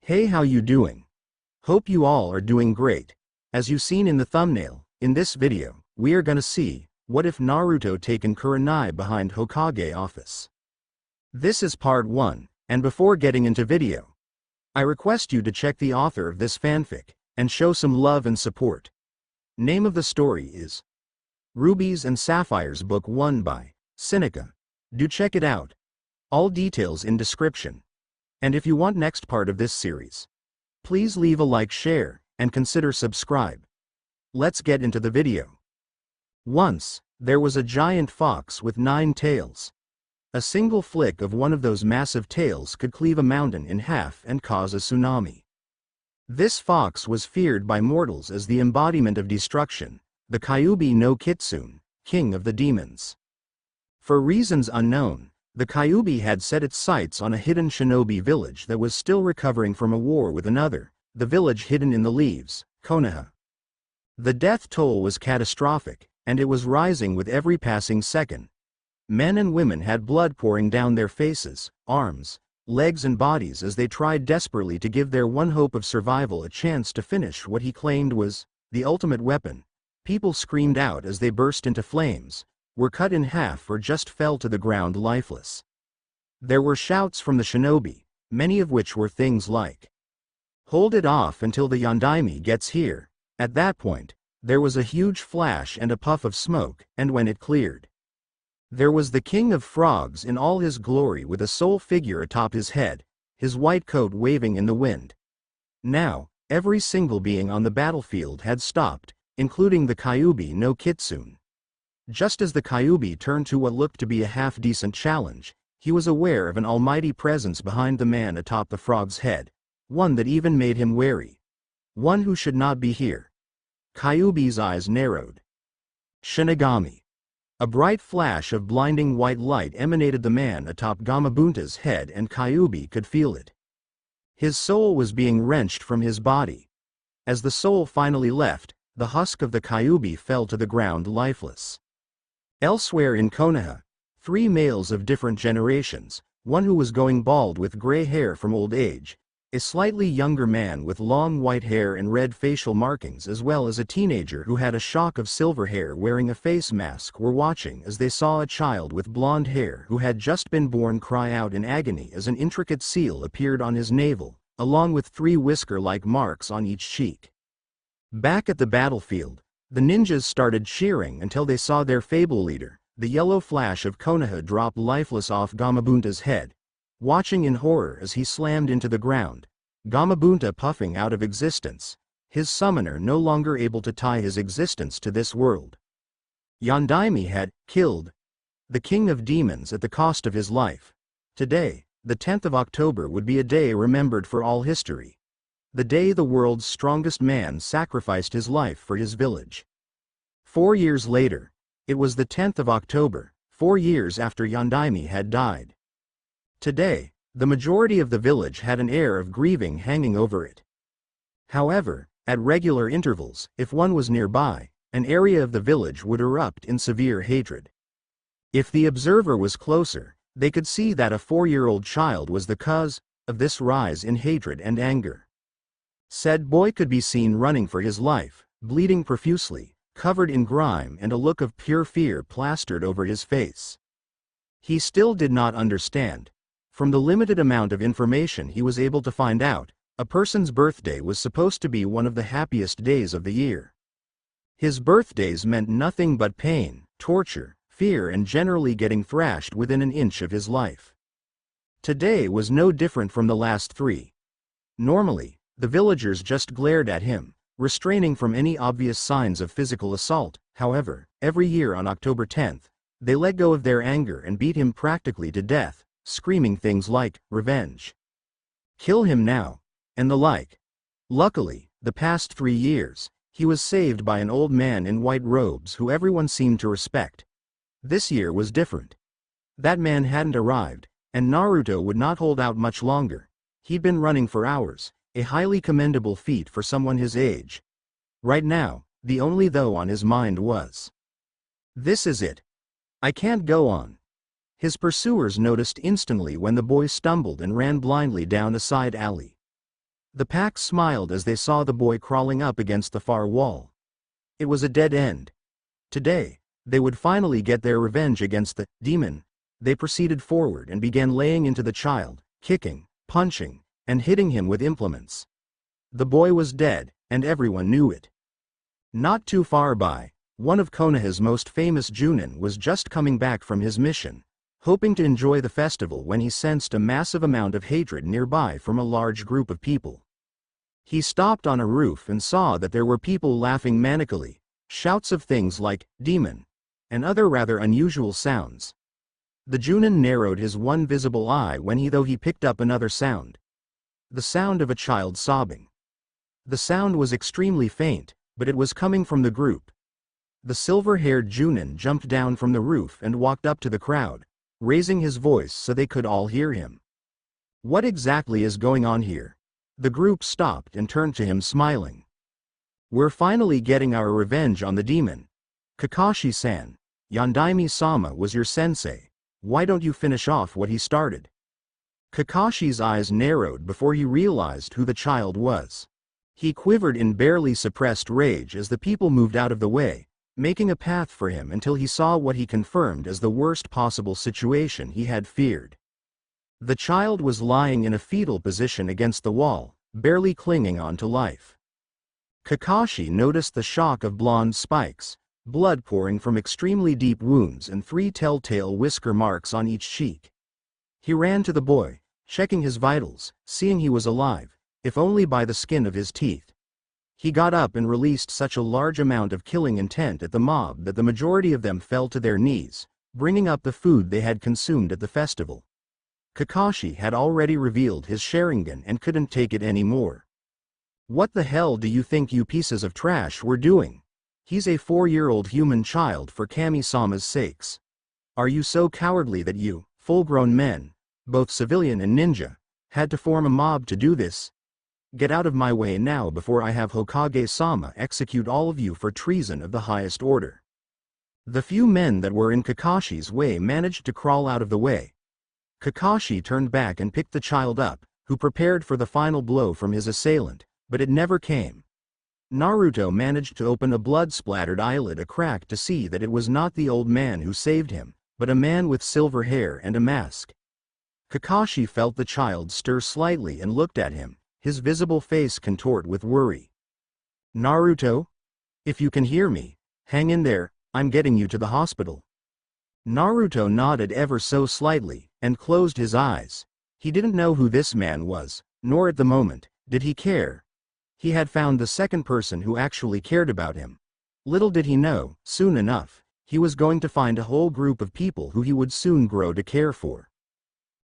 Hey, how you doing? Hope you all are doing great. As you seen in the thumbnail, in this video, we are gonna see, what if Naruto taken Kurenai behind Hokage office. This is part 1, and before getting into video, I request you to check the author of this fanfic, and show some love and support. Name of the story is Rubies and Sapphires Book 1 by Seneca. Do check it out. All details in description. And if you want next part of this series, please leave a like, share, and consider subscribe. Let's get into the video. Once, there was a giant fox with 9 tails. A single flick of one of those massive tails could cleave a mountain in half and cause a tsunami. This fox was feared by mortals as the embodiment of destruction, the Kyuubi no Kitsune, king of the demons. For reasons unknown, the Kyuubi had set its sights on a hidden shinobi village that was still recovering from a war with another, the village hidden in the leaves, Konoha. The death toll was catastrophic, and it was rising with every passing second. Men and women had blood pouring down their faces, arms, legs and bodies as they tried desperately to give their one hope of survival a chance to finish what he claimed was the ultimate weapon. People screamed out as they burst into flames, were cut in half or just fell to the ground lifeless. There were shouts from the shinobi, many of which were things like, "Hold it off until the Yondaime gets here." At that point, there was a huge flash and a puff of smoke, and when it cleared, there was the King of Frogs in all his glory with a sole figure atop his head, his white coat waving in the wind. Now, every single being on the battlefield had stopped, including the Kyuubi no Kitsune. Just as the Kyuubi turned to what looked to be a half-decent challenge, he was aware of an almighty presence behind the man atop the frog's head, one that even made him wary. One who should not be here. Kyuubi's eyes narrowed. Shinigami. A bright flash of blinding white light emanated the man atop Gamabunta's head, and Kyuubi could feel it. His soul was being wrenched from his body. As the soul finally left, the husk of the Kyuubi fell to the ground lifeless. Elsewhere in Konoha, 3 males of different generations, one who was going bald with gray hair from old age, a slightly younger man with long white hair and red facial markings, as well as a teenager who had a shock of silver hair wearing a face mask, were watching as they saw a child with blonde hair who had just been born cry out in agony as an intricate seal appeared on his navel, along with 3 whisker-like marks on each cheek. Back at the battlefield, the ninjas started cheering until they saw their fable leader, the yellow flash of Konoha, drop lifeless off Gamabunta's head. Watching in horror as he slammed into the ground, Gamabunta puffing out of existence, his summoner no longer able to tie his existence to this world. Yondaime had killed the king of demons at the cost of his life. Today, the 10th of October, would be a day remembered for all history. The day the world's strongest man sacrificed his life for his village. 4 years later, it was the 10th of October, 4 years after Yondaime had died. Today, the majority of the village had an air of grieving hanging over it. However, at regular intervals, if one was nearby, an area of the village would erupt in severe hatred. If the observer was closer, they could see that a 4-year-old child was the cause of this rise in hatred and anger. Said boy could be seen running for his life, bleeding profusely, covered in grime and a look of pure fear plastered over his face. He still did not understand. From the limited amount of information he was able to find out, a person's birthday was supposed to be one of the happiest days of the year. His birthdays meant nothing but pain, torture, fear, and generally getting thrashed within an inch of his life. Today was no different from the last 3. Normally, the villagers just glared at him, restraining from any obvious signs of physical assault. However, every year on October 10th, they let go of their anger and beat him practically to death, screaming things like, "Revenge! Kill him now!" and the like. Luckily, the past 3 years, he was saved by an old man in white robes who everyone seemed to respect. This year was different. That man hadn't arrived, and Naruto would not hold out much longer. He'd been running for hours, a highly commendable feat for someone his age. Right now, the only though on his mind was, "This is it. I can't go on." His pursuers noticed instantly when the boy stumbled and ran blindly down a side alley. The pack smiled as they saw the boy crawling up against the far wall. It was a dead end. Today, they would finally get their revenge against the demon. They proceeded forward and began laying into the child, kicking, punching, and hitting him with implements. The boy was dead, and everyone knew it. Not too far by, one of Konoha's most famous Junin was just coming back from his mission, hoping to enjoy the festival when he sensed a massive amount of hatred nearby from a large group of people. He stopped on a roof and saw that there were people laughing manically, shouts of things like, demon, and other rather unusual sounds. The Junin narrowed his one visible eye when he picked up another sound. The sound of a child sobbing. The sound was extremely faint, but it was coming from the group. The silver-haired Junin jumped down from the roof and walked up to the crowd, raising his voice so they could all hear him. What exactly is going on here? The group stopped and turned to him smiling. We're finally getting our revenge on the demon. Kakashi-san, Yondaime-sama was your sensei. Why don't you finish off what he started? Kakashi's eyes narrowed before he realized who the child was. He quivered in barely suppressed rage as the people moved out of the way, making a path for him until he saw what he confirmed as the worst possible situation he had feared. The child was lying in a fetal position against the wall, barely clinging on to life. Kakashi noticed the shock of blonde spikes, blood pouring from extremely deep wounds and 3 telltale whisker marks on each cheek. He ran to the boy, checking his vitals, seeing he was alive, if only by the skin of his teeth. He got up and released such a large amount of killing intent at the mob that the majority of them fell to their knees, bringing up the food they had consumed at the festival. Kakashi had already revealed his Sharingan and couldn't take it anymore. What the hell do you think you pieces of trash were doing? He's a 4-year-old human child for Kami-sama's sakes. Are you so cowardly that you, full-grown men, both civilian and ninja, had to form a mob to do this? Get out of my way now before I have Hokage-sama execute all of you for treason of the highest order. The few men that were in Kakashi's way managed to crawl out of the way. Kakashi turned back and picked the child up, who prepared for the final blow from his assailant, but it never came. Naruto managed to open a blood-splattered eyelid a crack to see that it was not the old man who saved him, but a man with silver hair and a mask. Kakashi felt the child stir slightly and looked at him, his visible face contort with worry. Naruto? If you can hear me, hang in there, I'm getting you to the hospital. Naruto nodded ever so slightly, and closed his eyes. He didn't know who this man was, nor at the moment, did he care. He had found the second person who actually cared about him. Little did he know, soon enough, he was going to find a whole group of people who he would soon grow to care for.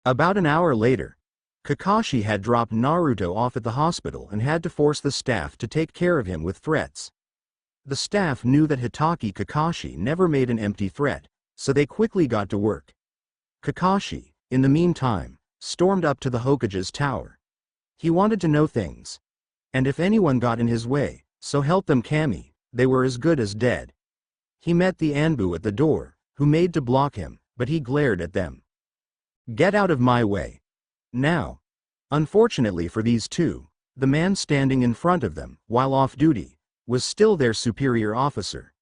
About an hour later, Kakashi had dropped Naruto off at the hospital and had to force the staff to take care of him with threats. The staff knew that Hitaki Kakashi never made an empty threat, so they quickly got to work. Kakashi, in the meantime, stormed up to the Hokage's tower. He wanted to know things. And if anyone got in his way, so help them Kami, they were as good as dead. He met the Anbu at the door, who made to block him, but he glared at them. Get out of my way. Now. Unfortunately for these two, the man standing in front of them, while off duty, was still their superior officer.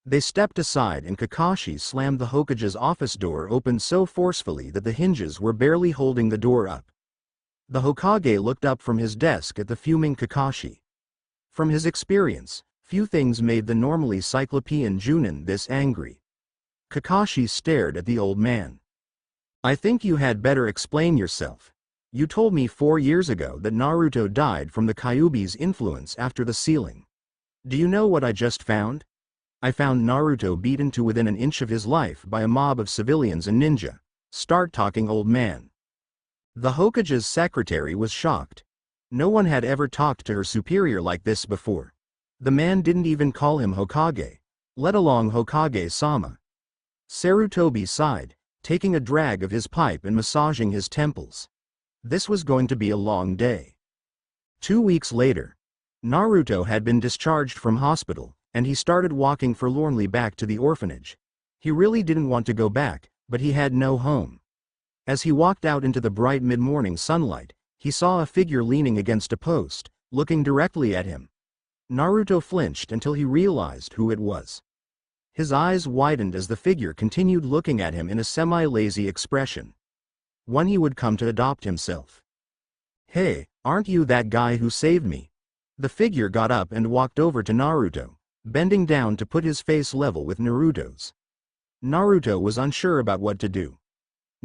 They stepped aside and Kakashi slammed the Hokage's office door open so forcefully that the hinges were barely holding the door up. The Hokage looked up from his desk at the fuming Kakashi. From his experience, few things made the normally cyclopean Junin this angry. Kakashi stared at the old man. I think you had better explain yourself. You told me 4 years ago that Naruto died from the Kyuubi's influence after the sealing. Do you know what I just found? I found Naruto beaten to within an inch of his life by a mob of civilians and ninja. Start talking, old man. The Hokage's secretary was shocked. No one had ever talked to her superior like this before. The man didn't even call him Hokage, let alone Hokage-sama. Sarutobi sighed, taking a drag of his pipe and massaging his temples. This was going to be a long day. 2 weeks later, Naruto had been discharged from hospital, and he started walking forlornly back to the orphanage. He really didn't want to go back, but he had no home. As he walked out into the bright mid-morning sunlight, He saw a figure leaning against a post, looking directly at him. Naruto flinched until he realized who it was. His eyes widened as the figure continued looking at him in a semi-lazy expression. One he would come to adopt himself. "Hey, aren't you that guy who saved me?" The figure got up and walked over to Naruto, bending down to put his face level with Naruto's. Naruto was unsure about what to do.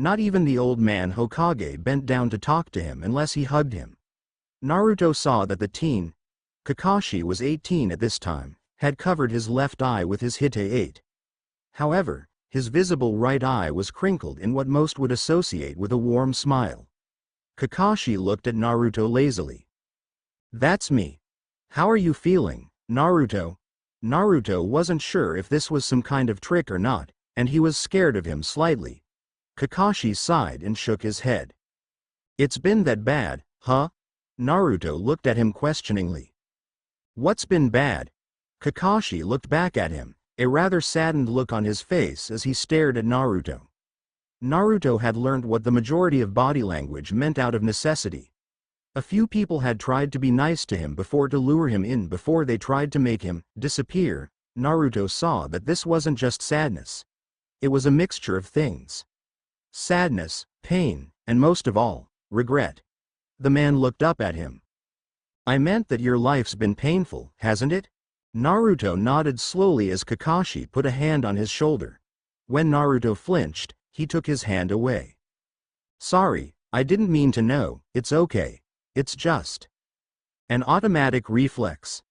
Not even the old man Hokage bent down to talk to him unless he hugged him. Naruto saw that the teen, Kakashi was 18 at this time, had covered his left eye with his Hite 8. However, his visible right eye was crinkled in what most would associate with a warm smile. Kakashi looked at Naruto lazily. "That's me. How are you feeling, Naruto?" Naruto wasn't sure if this was some kind of trick or not, and he was scared of him slightly. Kakashi sighed and shook his head. "It's been that bad, huh?" Naruto looked at him questioningly. "What's been bad?" Kakashi looked back at him, a rather saddened look on his face as he stared at Naruto. Naruto had learned what the majority of body language meant out of necessity. A few people had tried to be nice to him before to lure him in before they tried to make him disappear. Naruto saw that this wasn't just sadness. It was a mixture of things. Sadness, pain, and most of all, regret. The man looked up at him. "I meant that your life's been painful, hasn't it?" Naruto nodded slowly as Kakashi put a hand on his shoulder. When Naruto flinched, he took his hand away. "Sorry, I didn't mean to know, it's okay. It's just an automatic reflex."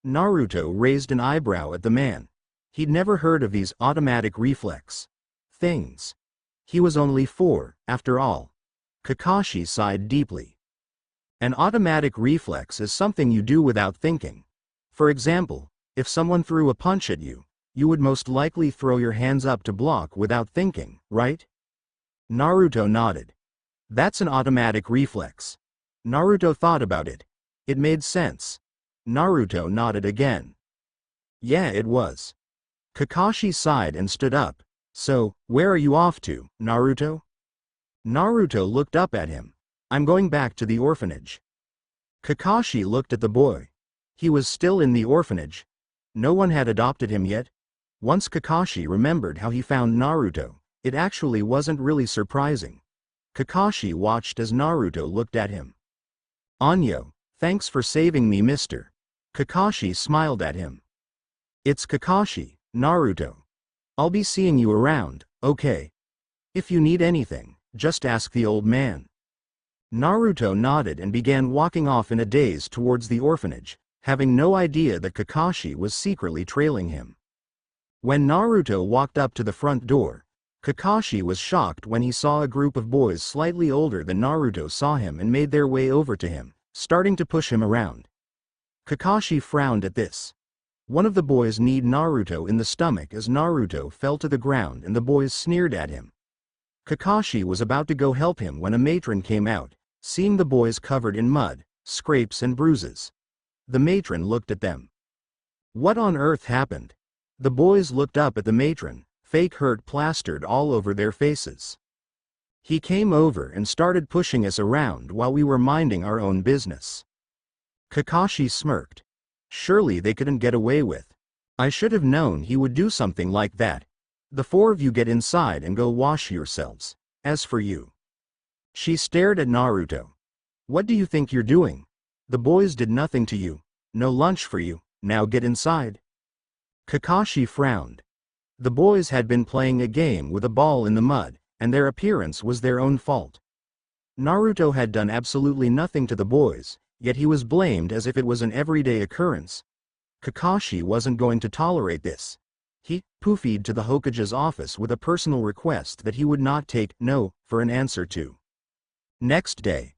Naruto raised an eyebrow at the man. He'd never heard of these automatic reflex things. He was only 4, after all. Kakashi sighed deeply. An automatic reflex is something you do without thinking. For example, if someone threw a punch at you, you would most likely throw your hands up to block without thinking, right? Naruto nodded. That's an automatic reflex. Naruto thought about it. It made sense. Naruto nodded again. Yeah, it was. Kakashi sighed and stood up. "So, where are you off to, Naruto?" Naruto looked up at him. "I'm going back to the orphanage." Kakashi looked at the boy. He was still in the orphanage. No one had adopted him yet. Once Kakashi remembered how he found Naruto, it actually wasn't really surprising. Kakashi watched as Naruto looked at him. "Anyo, thanks for saving me, mister." Kakashi smiled at him. "It's Kakashi, Naruto. I'll be seeing you around, okay? If you need anything, just ask the old man." Naruto nodded and began walking off in a daze towards the orphanage, having no idea that Kakashi was secretly trailing him. When Naruto walked up to the front door, Kakashi was shocked when he saw a group of boys slightly older than Naruto saw him and made their way over to him, starting to push him around. Kakashi frowned at this. One of the boys kneed Naruto in the stomach as Naruto fell to the ground and the boys sneered at him. Kakashi was about to go help him when a matron came out, seeing the boys covered in mud, scrapes and bruises. The matron looked at them. What on earth happened? The boys looked up at the matron, fake hurt plastered all over their faces. "He came over and started pushing us around while we were minding our own business." Kakashi smirked. "Surely they couldn't get away with. I should have known he would do something like that. The 4 of you get inside and go wash yourselves. As for you." She stared at Naruto. "What do you think you're doing? The boys did nothing to you. No lunch for you, now get inside." Kakashi frowned. The boys had been playing a game with a ball in the mud, and their appearance was their own fault. Naruto had done absolutely nothing to the boys, yet he was blamed as if it was an everyday occurrence. Kakashi wasn't going to tolerate this. He poofied to the Hokage's office with a personal request that he would not take no for an answer to. Next day,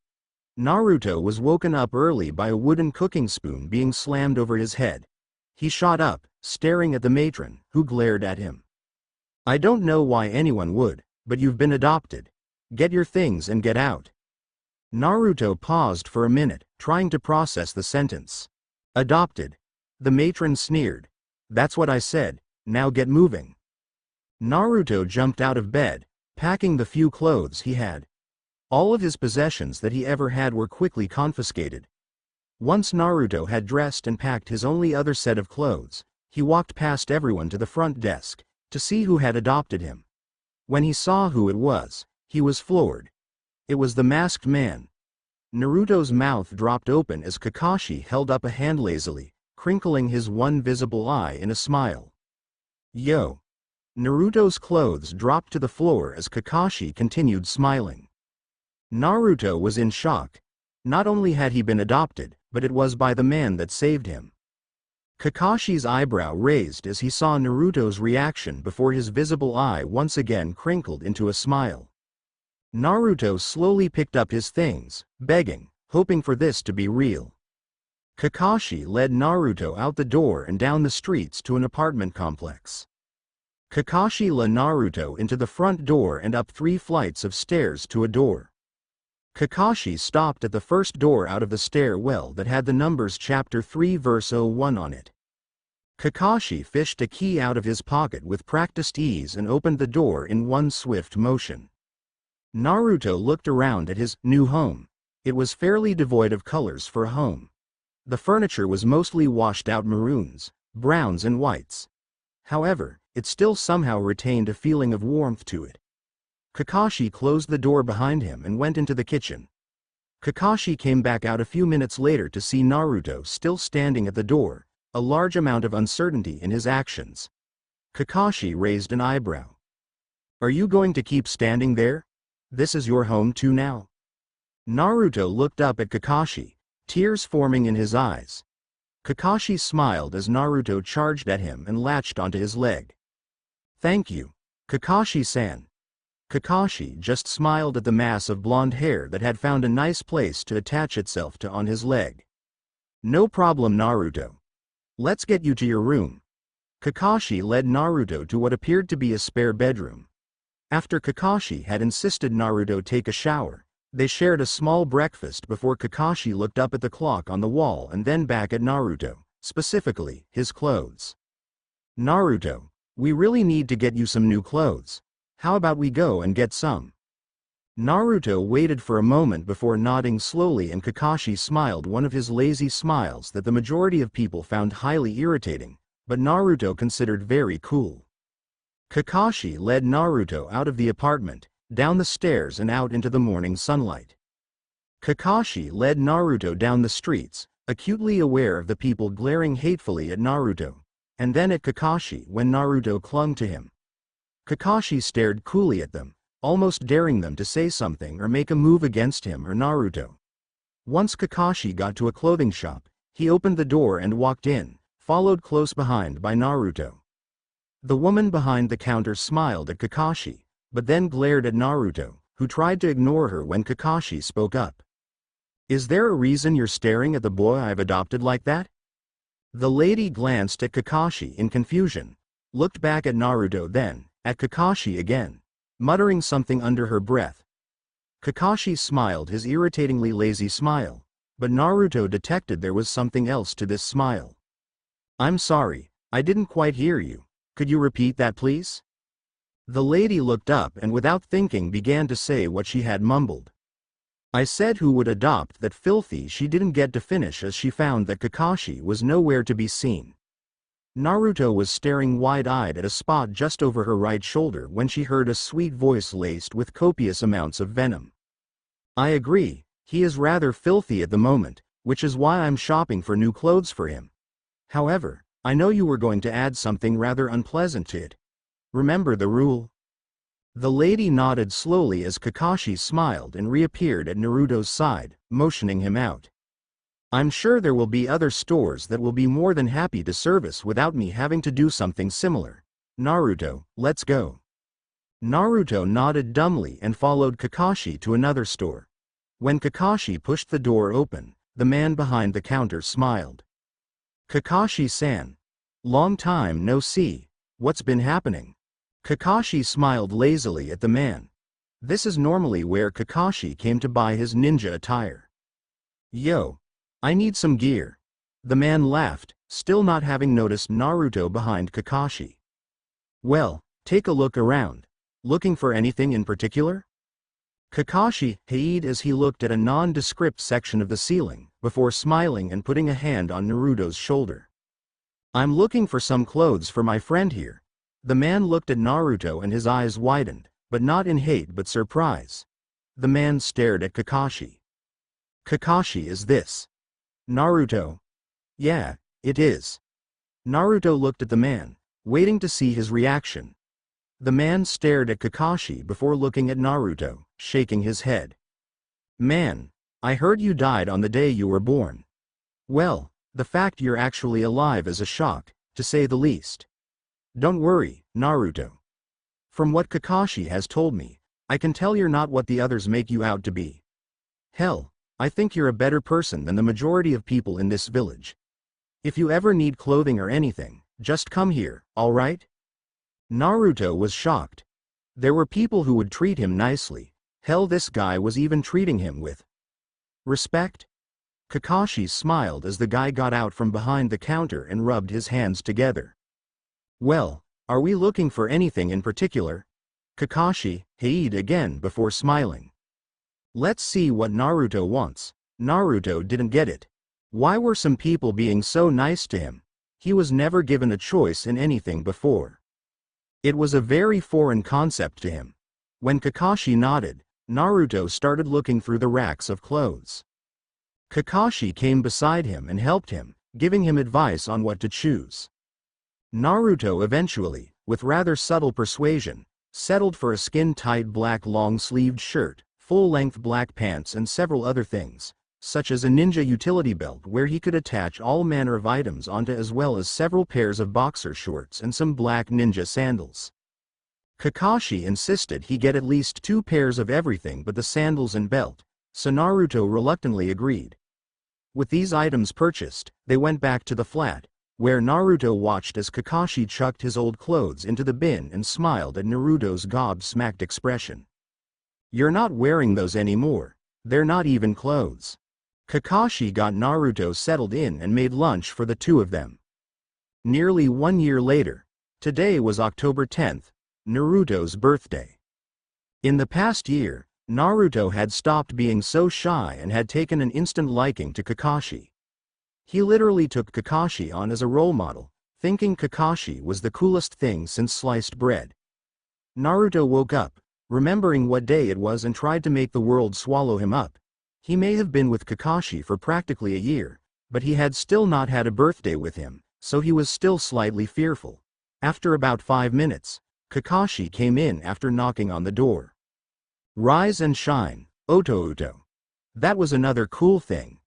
Naruto was woken up early by a wooden cooking spoon being slammed over his head. He shot up, staring at the matron, who glared at him. "I don't know why anyone would, but you've been adopted. Get your things and get out." Naruto paused for a minute, trying to process the sentence. "Adopted?" The matron sneered. "That's what I said, now get moving." Naruto jumped out of bed, packing the few clothes he had. All of his possessions that he ever had were quickly confiscated. Once Naruto had dressed and packed his only other set of clothes, he walked past everyone to the front desk, to see who had adopted him. When he saw who it was, he was floored. It was the masked man. Naruto's mouth dropped open as Kakashi held up a hand lazily, crinkling his one visible eye in a smile. Yo! Naruto's clothes dropped to the floor as Kakashi continued smiling. Naruto was in shock. Not only had he been adopted, but it was by the man that saved him. Kakashi's eyebrow raised as he saw Naruto's reaction before his visible eye once again crinkled into a smile. Naruto slowly picked up his things, begging, hoping for this to be real. Kakashi led Naruto out the door and down the streets to an apartment complex. Kakashi led Naruto into the front door and up 3 flights of stairs to a door. Kakashi stopped at the first door out of the stairwell that had the numbers chapter 3 verse 01 on it. Kakashi fished a key out of his pocket with practiced ease and opened the door in one swift motion. Naruto looked around at his new home. It was fairly devoid of colors for a home. The furniture was mostly washed out maroons, browns and whites. However, it still somehow retained a feeling of warmth to it. Kakashi closed the door behind him and went into the kitchen. Kakashi came back out a few minutes later to see Naruto still standing at the door, a large amount of uncertainty in his actions. Kakashi raised an eyebrow. "Are you going to keep standing there? This is your home too now?" Naruto looked up at Kakashi, tears forming in his eyes. Kakashi smiled as Naruto charged at him and latched onto his leg. "Thank you, Kakashi-san." Kakashi just smiled at the mass of blonde hair that had found a nice place to attach itself to on his leg. "No problem, Naruto. Let's get you to your room." Kakashi led Naruto to what appeared to be a spare bedroom. After Kakashi had insisted Naruto take a shower, they shared a small breakfast before Kakashi looked up at the clock on the wall and then back at Naruto, specifically, his clothes. "Naruto, we really need to get you some new clothes. How about we go and get some?" Naruto waited for a moment before nodding slowly, and Kakashi smiled one of his lazy smiles that the majority of people found highly irritating, but Naruto considered very cool. Kakashi led Naruto out of the apartment, down the stairs and out into the morning sunlight. Kakashi led Naruto down the streets, acutely aware of the people glaring hatefully at Naruto, and then at Kakashi when Naruto clung to him. Kakashi stared coolly at them, almost daring them to say something or make a move against him or Naruto. Once Kakashi got to a clothing shop, he opened the door and walked in, followed close behind by Naruto. The woman behind the counter smiled at Kakashi, but then glared at Naruto, who tried to ignore her when Kakashi spoke up. "Is there a reason you're staring at the boy I've adopted like that?" The lady glanced at Kakashi in confusion, looked back at Naruto, then at Kakashi again, muttering something under her breath. Kakashi smiled his irritatingly lazy smile, but Naruto detected there was something else to this smile. "I'm sorry, I didn't quite hear you. Could you repeat that, please?" The lady looked up and without thinking began to say what she had mumbled. "I said who would adopt that filthy." She didn't get to finish as she found that Kakashi was nowhere to be seen. Naruto was staring wide-eyed at a spot just over her right shoulder when she heard a sweet voice laced with copious amounts of venom. "I agree, he is rather filthy at the moment, which is why I'm shopping for new clothes for him. However, I know you were going to add something rather unpleasant to it. Remember the rule?" The lady nodded slowly as Kakashi smiled and reappeared at Naruto's side, motioning him out. "I'm sure there will be other stores that will be more than happy to service without me having to do something similar. Naruto, let's go." Naruto nodded dumbly and followed Kakashi to another store. When Kakashi pushed the door open, the man behind the counter smiled. "Kakashi-san. Long time no see, what's been happening?" Kakashi smiled lazily at the man. This is normally where Kakashi came to buy his ninja attire. "Yo, I need some gear." The man laughed, still not having noticed Naruto behind Kakashi. "Well, take a look around. Looking for anything in particular?" Kakashi hid as he looked at a nondescript section of the ceiling, before smiling and putting a hand on Naruto's shoulder. I'm looking for some clothes for my friend here. The man looked at Naruto and his eyes widened, but not in hate but surprise. The man stared at Kakashi. Kakashi, is this Naruto? Yeah, it is. Naruto looked at the man, waiting to see his reaction. The man stared at Kakashi before looking at Naruto, shaking his head. Man, I heard you died on the day you were born. Well, the fact you're actually alive is a shock, to say the least. Don't worry, Naruto. From what Kakashi has told me, I can tell you're not what the others make you out to be. Hell, I think you're a better person than the majority of people in this village. If you ever need clothing or anything, just come here, alright? Naruto was shocked. There were people who would treat him nicely. Hell, this guy was even treating him with respect. Kakashi smiled as the guy got out from behind the counter and rubbed his hands together. Well, are we looking for anything in particular? Kakashi hid again before smiling. Let's see what Naruto wants. Naruto didn't get it. Why were some people being so nice to him? He was never given a choice in anything before. It was a very foreign concept to him. When Kakashi nodded, Naruto started looking through the racks of clothes. Kakashi came beside him and helped him, giving him advice on what to choose. Naruto eventually, with rather subtle persuasion, settled for a skin-tight black long-sleeved shirt, full-length black pants and several other things, such as a ninja utility belt where he could attach all manner of items onto, as well as several pairs of boxer shorts and some black ninja sandals. Kakashi insisted he get at least 2 pairs of everything but the sandals and belt, so Naruto reluctantly agreed. With these items purchased, they went back to the flat, where Naruto watched as Kakashi chucked his old clothes into the bin and smiled at Naruto's gobsmacked expression. You're not wearing those anymore. They're not even clothes. Kakashi got Naruto settled in and made lunch for the two of them. Nearly 1 year later, today was October 10th, Naruto's birthday. In the past year, Naruto had stopped being so shy and had taken an instant liking to Kakashi. He literally took Kakashi on as a role model, thinking Kakashi was the coolest thing since sliced bread. Naruto woke up, remembering what day it was, and tried to make the world swallow him up. He may have been with Kakashi for practically a year, but he had still not had a birthday with him, so he was still slightly fearful. After about 5 minutes, Kakashi came in after knocking on the door. Rise and shine, Oto. That was another cool thing.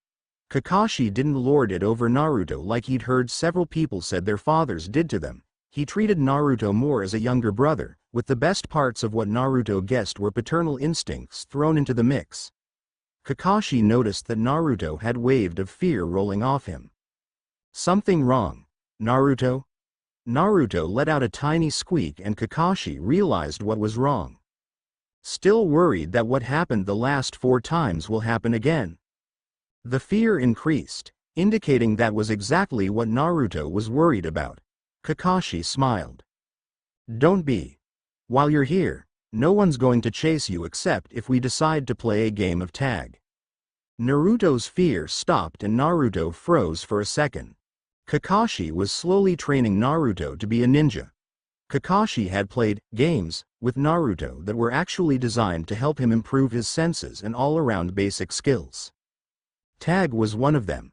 Kakashi didn't lord it over Naruto like he'd heard several people said their fathers did to them. He treated Naruto more as a younger brother, with the best parts of what Naruto guessed were paternal instincts thrown into the mix. Kakashi noticed that Naruto had a wave of fear rolling off him. Something wrong, Naruto? Naruto let out a tiny squeak and Kakashi realized what was wrong. Still worried that what happened the last 4 times will happen again? The fear increased, indicating that was exactly what Naruto was worried about. Kakashi smiled. Don't be. While you're here, no one's going to chase you except if we decide to play a game of tag. Naruto's fear stopped and Naruto froze for a second. Kakashi was slowly training Naruto to be a ninja. Kakashi had played games with Naruto that were actually designed to help him improve his senses and all-around basic skills. Tag was one of them.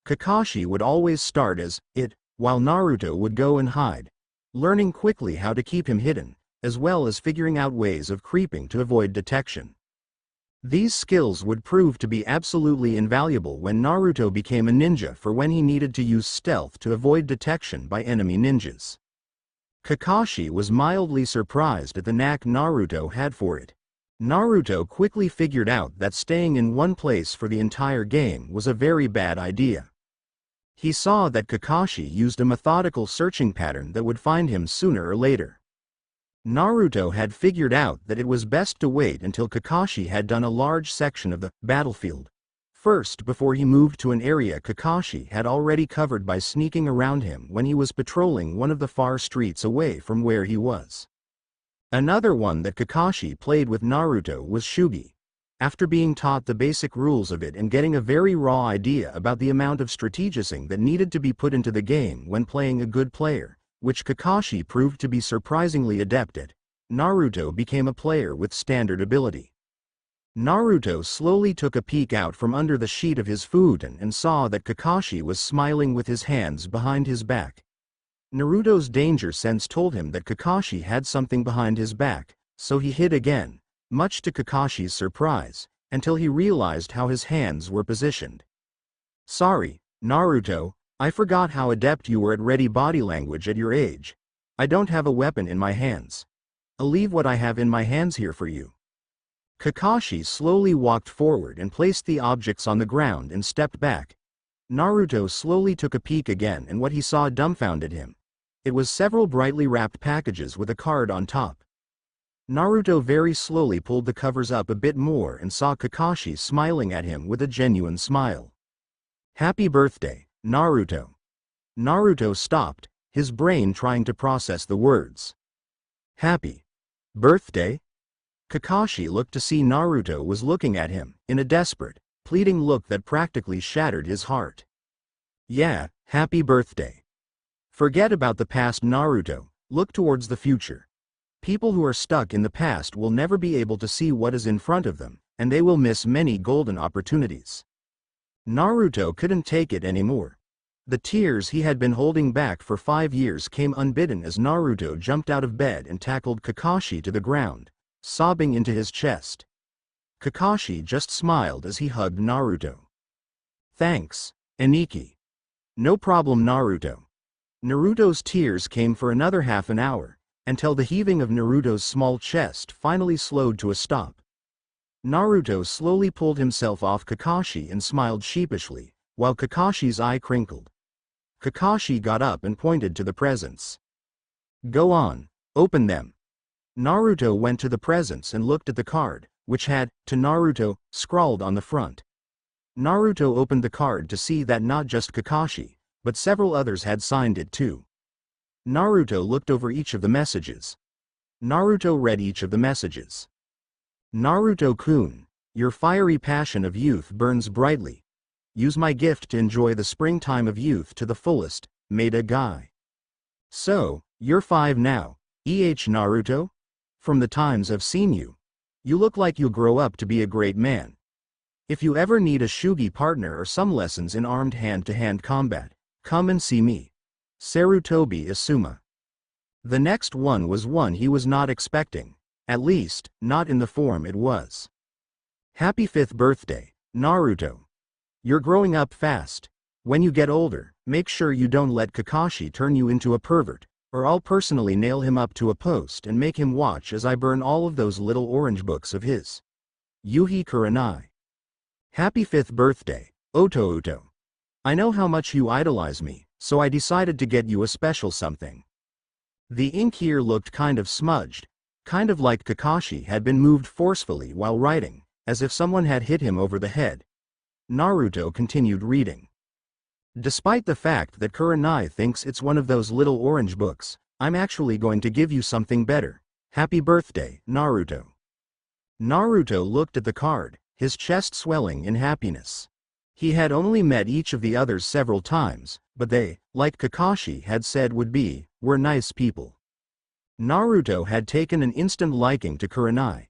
Kakashi would always start as it, while Naruto would go and hide, learning quickly how to keep him hidden, as well as figuring out ways of creeping to avoid detection. These skills would prove to be absolutely invaluable when Naruto became a ninja, for when he needed to use stealth to avoid detection by enemy ninjas. Kakashi was mildly surprised at the knack Naruto had for it. Naruto quickly figured out that staying in one place for the entire game was a very bad idea. He saw that Kakashi used a methodical searching pattern that would find him sooner or later. Naruto had figured out that it was best to wait until Kakashi had done a large section of the battlefield first before he moved to an area Kakashi had already covered by sneaking around him when he was patrolling one of the far streets away from where he was. Another one that Kakashi played with Naruto was Shugi. After being taught the basic rules of it and getting a very raw idea about the amount of strategizing that needed to be put into the game when playing a good player, which Kakashi proved to be surprisingly adept at, Naruto became a player with standard ability. Naruto slowly took a peek out from under the sheet of his food and saw that Kakashi was smiling with his hands behind his back. Naruto's danger sense told him that Kakashi had something behind his back, so he hid again, much to Kakashi's surprise, until he realized how his hands were positioned. "Sorry, Naruto, I forgot how adept you were at ready body language at your age. I don't have a weapon in my hands. I'll leave what I have in my hands here for you." Kakashi slowly walked forward and placed the objects on the ground and stepped back. Naruto slowly took a peek again, and what he saw dumbfounded him. It was several brightly wrapped packages with a card on top. Naruto very slowly pulled the covers up a bit more and saw Kakashi smiling at him with a genuine smile. "Happy birthday, Naruto." Naruto stopped, his brain trying to process the words. "Happy birthday?" Kakashi looked to see Naruto was looking at him, in a desperate, pleading look that practically shattered his heart. "Yeah, happy birthday. Forget about the past, Naruto, look towards the future. People who are stuck in the past will never be able to see what is in front of them, and they will miss many golden opportunities." Naruto couldn't take it anymore. The tears he had been holding back for 5 years came unbidden as Naruto jumped out of bed and tackled Kakashi to the ground, sobbing into his chest. Kakashi just smiled as he hugged Naruto. "Thanks, Aniki." "No problem, Naruto." Naruto's tears came for another half an hour, until the heaving of Naruto's small chest finally slowed to a stop. Naruto slowly pulled himself off Kakashi and smiled sheepishly, while Kakashi's eye crinkled. Kakashi got up and pointed to the presents. "Go on, open them." Naruto went to the presents and looked at the card, which had, "To Naruto," scrawled on the front. Naruto opened the card to see that not just Kakashi, but several others had signed it too. Naruto looked over each of the messages. Naruto read each of the messages. "Naruto-kun, your fiery passion of youth burns brightly. Use my gift to enjoy the springtime of youth to the fullest, Maida Guy. So, you're 5 now, Naruto? From the times I've seen you. You look like you'll grow up to be a great man. If you ever need a Shugi partner or some lessons in armed hand-to-hand combat, come and see me. Sarutobi Asuma." The next one was one he was not expecting, at least, not in the form it was. "Happy 5th birthday, Naruto. You're growing up fast. When you get older, make sure you don't let Kakashi turn you into a pervert, or I'll personally nail him up to a post and make him watch as I burn all of those little orange books of his. Yuhi Kurenai." "Happy 5th birthday, Oto. I know how much you idolize me, so I decided to get you a special something." The ink here looked kind of smudged, kind of like Kakashi had been moved forcefully while writing, as if someone had hit him over the head. Naruto continued reading. "Despite the fact that Kurenai thinks it's one of those little orange books, I'm actually going to give you something better. Happy birthday, Naruto." Naruto looked at the card, his chest swelling in happiness. He had only met each of the others several times, but they, like Kakashi had said were nice people. Naruto had taken an instant liking to Kurenai.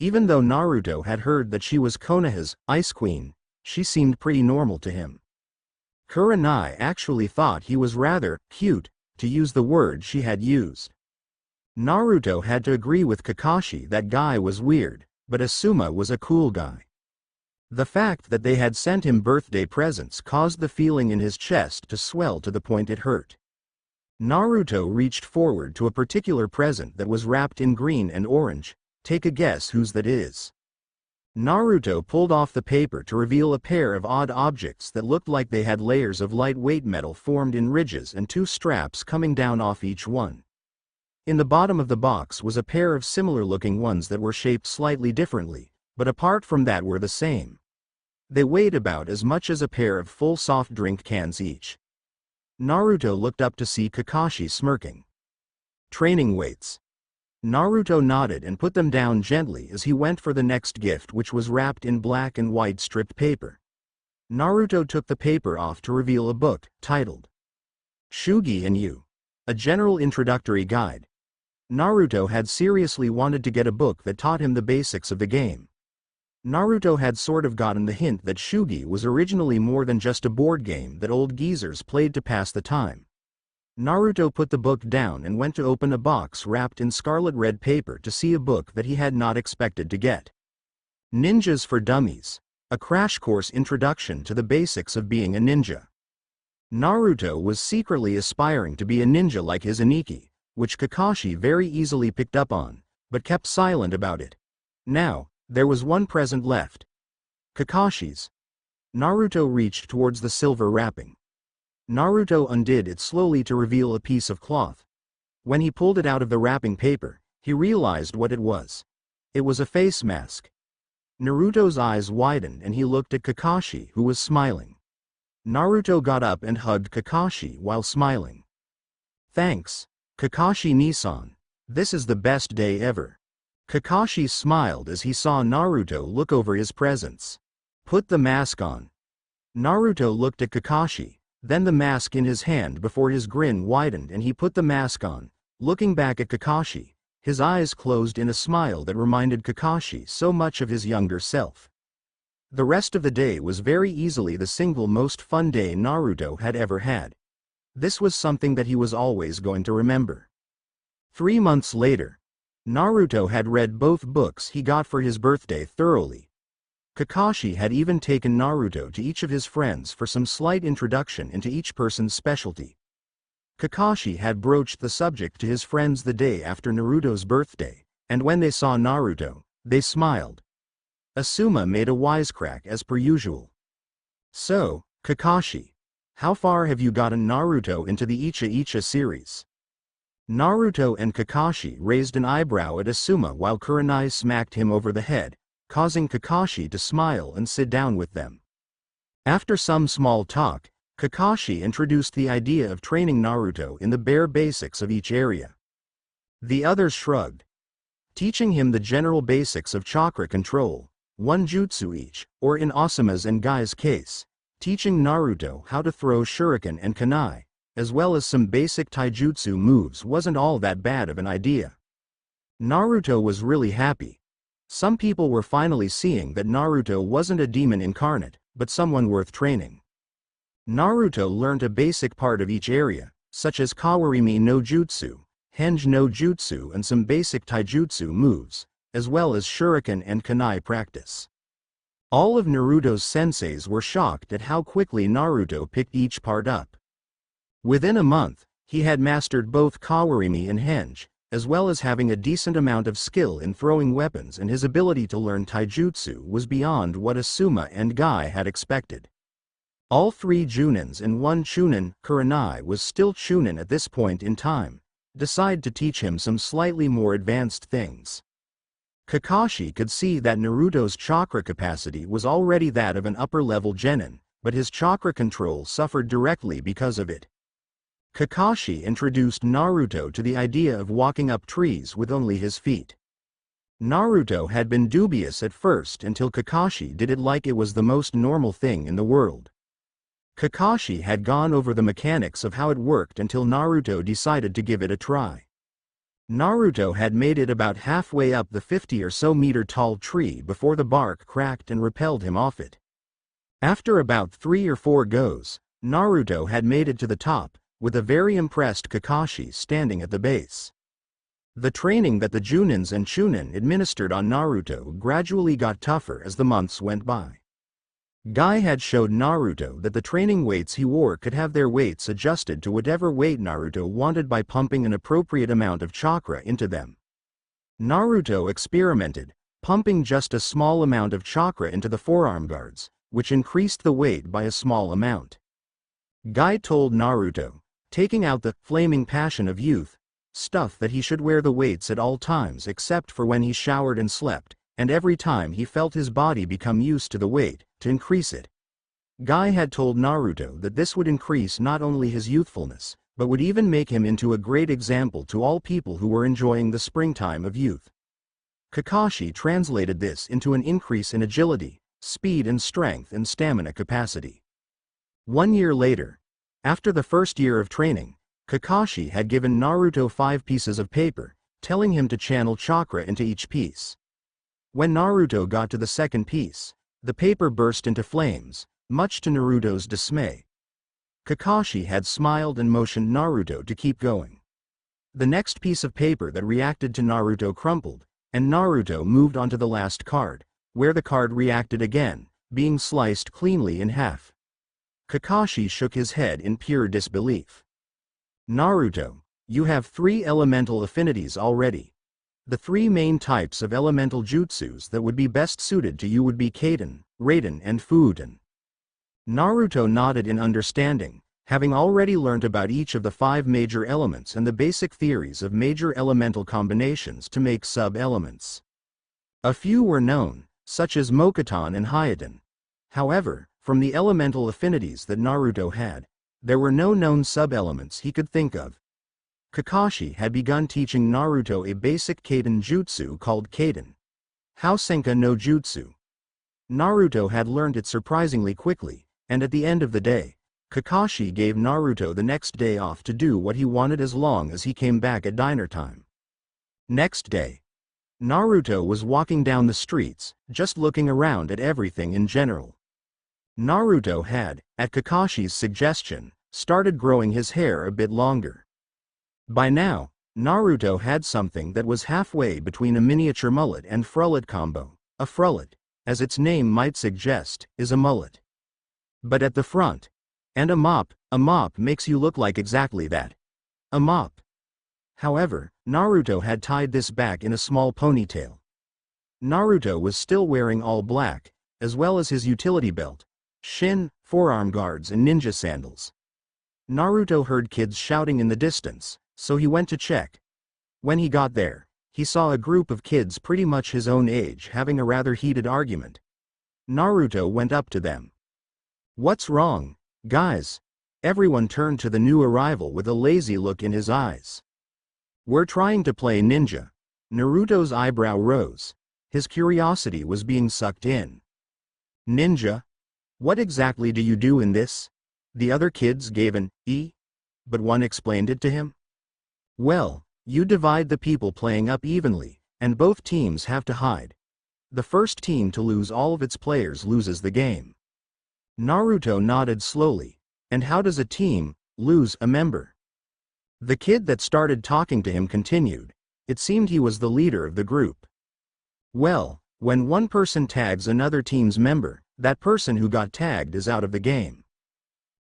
Even though Naruto had heard that she was Konoha's Ice Queen, she seemed pretty normal to him. Kurenai actually thought he was rather cute, to use the word she had used. Naruto had to agree with Kakashi that guy was weird, but Asuma was a cool guy. The fact that they had sent him birthday presents caused the feeling in his chest to swell to the point it hurt. Naruto reached forward to a particular present that was wrapped in green and orange. Take a guess whose that is. Naruto pulled off the paper to reveal a pair of odd objects that looked like they had layers of lightweight metal formed in ridges and 2 straps coming down off each one. In the bottom of the box was a pair of similar-looking ones that were shaped slightly differently, but apart from that were the same. They weighed about as much as a pair of full soft drink cans each. Naruto looked up to see Kakashi smirking. "Training weights." Naruto nodded and put them down gently as he went for the next gift, which was wrapped in black and white stripped paper. Naruto took the paper off to reveal a book, titled Shugi and You, a general introductory guide. Naruto had seriously wanted to get a book that taught him the basics of the game. Naruto had sort of gotten the hint that Shugi was originally more than just a board game that old geezers played to pass the time. Naruto put the book down and went to open a box wrapped in scarlet red paper to see a book that he had not expected to get. Ninjas for Dummies, a crash course introduction to the basics of being a ninja. Naruto was secretly aspiring to be a ninja like his Aniki, which Kakashi very easily picked up on, but kept silent about it. Now, there was one present left. Kakashi's. Naruto reached towards the silver wrapping. Naruto undid it slowly to reveal a piece of cloth. When he pulled it out of the wrapping paper, he realized what it was. It was a face mask. Naruto's eyes widened and he looked at Kakashi, who was smiling. Naruto got up and hugged Kakashi while smiling. "Thanks, Kakashi-Nisan. This is the best day ever." Kakashi smiled as he saw Naruto look over his presents. "Put the mask on." Naruto looked at Kakashi, then the mask in his hand before his grin widened and he put the mask on, looking back at Kakashi, his eyes closed in a smile that reminded Kakashi so much of his younger self. The rest of the day was very easily the single most fun day Naruto had ever had. This was something that he was always going to remember. 3 months later, Naruto had read both books he got for his birthday thoroughly. Kakashi had even taken Naruto to each of his friends for some slight introduction into each person's specialty. Kakashi had broached the subject to his friends the day after Naruto's birthday, and when they saw Naruto, they smiled. Asuma made a wisecrack as per usual. "So, Kakashi, how far have you gotten Naruto into the Icha Icha series?" Naruto and Kakashi raised an eyebrow at Asuma while Kurenai smacked him over the head, causing Kakashi to smile and sit down with them. After some small talk, Kakashi introduced the idea of training Naruto in the bare basics of each area. The others shrugged. Teaching him the general basics of chakra control, one jutsu each, or in Asuma's and Gai's case, teaching Naruto how to throw shuriken and kunai, as well as some basic taijutsu moves wasn't all that bad of an idea. Naruto was really happy. Some people were finally seeing that Naruto wasn't a demon incarnate, but someone worth training. Naruto learned a basic part of each area, such as Kawarimi no Jutsu, Henge no Jutsu and some basic taijutsu moves, as well as shuriken and kunai practice. All of Naruto's senseis were shocked at how quickly Naruto picked each part up. Within a month, he had mastered both Kawarimi and Henge, as well as having a decent amount of skill in throwing weapons, and his ability to learn taijutsu was beyond what Asuma and Gai had expected. All 3 Junins and 1 Chunin, Kurenai was still Chunin at this point in time, decided to teach him some slightly more advanced things. Kakashi could see that Naruto's chakra capacity was already that of an upper-level genin, but his chakra control suffered directly because of it. Kakashi introduced Naruto to the idea of walking up trees with only his feet. Naruto had been dubious at first until Kakashi did it like it was the most normal thing in the world. Kakashi had gone over the mechanics of how it worked until Naruto decided to give it a try. Naruto had made it about halfway up the 50 or so meter tall tree before the bark cracked and repelled him off it. After about 3 or 4 goes, Naruto had made it to the top, with a very impressed Kakashi standing at the base. The training that the Junins and Chunin administered on Naruto gradually got tougher as the months went by. Gai had showed Naruto that the training weights he wore could have their weights adjusted to whatever weight Naruto wanted by pumping an appropriate amount of chakra into them. Naruto experimented, pumping just a small amount of chakra into the forearm guards, which increased the weight by a small amount. Gai told Naruto, taking out the flaming passion of youth stuff, that he should wear the weights at all times except for when he showered and slept, and every time he felt his body become used to the weight, to increase it. Gai had told Naruto that this would increase not only his youthfulness, but would even make him into a great example to all people who were enjoying the springtime of youth. Kakashi translated this into an increase in agility, speed and strength and stamina capacity. 1 year later, after the first year of training, Kakashi had given Naruto 5 pieces of paper, telling him to channel chakra into each piece. When Naruto got to the second piece, the paper burst into flames, much to Naruto's dismay. Kakashi had smiled and motioned Naruto to keep going. The next piece of paper that reacted to Naruto crumpled, and Naruto moved on to the last card, where the card reacted again, being sliced cleanly in half. Kakashi shook his head in pure disbelief. Naruto, you have 3 elemental affinities already. The 3 main types of elemental jutsus that would be best suited to you would be Kaden, Raiden and Fuden. Naruto nodded in understanding, having already learnt about each of the 5 major elements and the basic theories of major elemental combinations to make sub-elements. A few were known, such as Mokuton and Hyoden. However, from the elemental affinities that Naruto had, there were no known sub-elements he could think of. Kakashi had begun teaching Naruto a basic Kaden jutsu called Kaden Housenka no Jutsu. Naruto had learned it surprisingly quickly, and at the end of the day, Kakashi gave Naruto the next day off to do what he wanted as long as he came back at dinner time. Next day, Naruto was walking down the streets, just looking around at everything in general. Naruto had, at Kakashi's suggestion, started growing his hair a bit longer. By now, Naruto had something that was halfway between a miniature mullet and frullet combo. A frullet, as its name might suggest, is a mullet, but at the front. And a mop makes you look like exactly that. A mop. However, Naruto had tied this back in a small ponytail. Naruto was still wearing all black, as well as his utility belt, shin, forearm guards and ninja sandals. Naruto heard kids shouting in the distance, so he went to check. When he got there, he saw a group of kids pretty much his own age having a rather heated argument. Naruto went up to them. "What's wrong, guys?" Everyone turned to the new arrival with a lazy look in his eyes. "We're trying to play ninja." Naruto's eyebrow rose. His curiosity was being sucked in. "Ninja? What exactly do you do in this?" The other kids gave an "E," but one explained it to him. "Well, you divide the people playing up evenly, and both teams have to hide. The first team to lose all of its players loses the game." Naruto nodded slowly. "And how does a team lose a member?" The kid that started talking to him continued. It seemed he was the leader of the group. "Well, when one person tags another team's member, that person who got tagged is out of the game."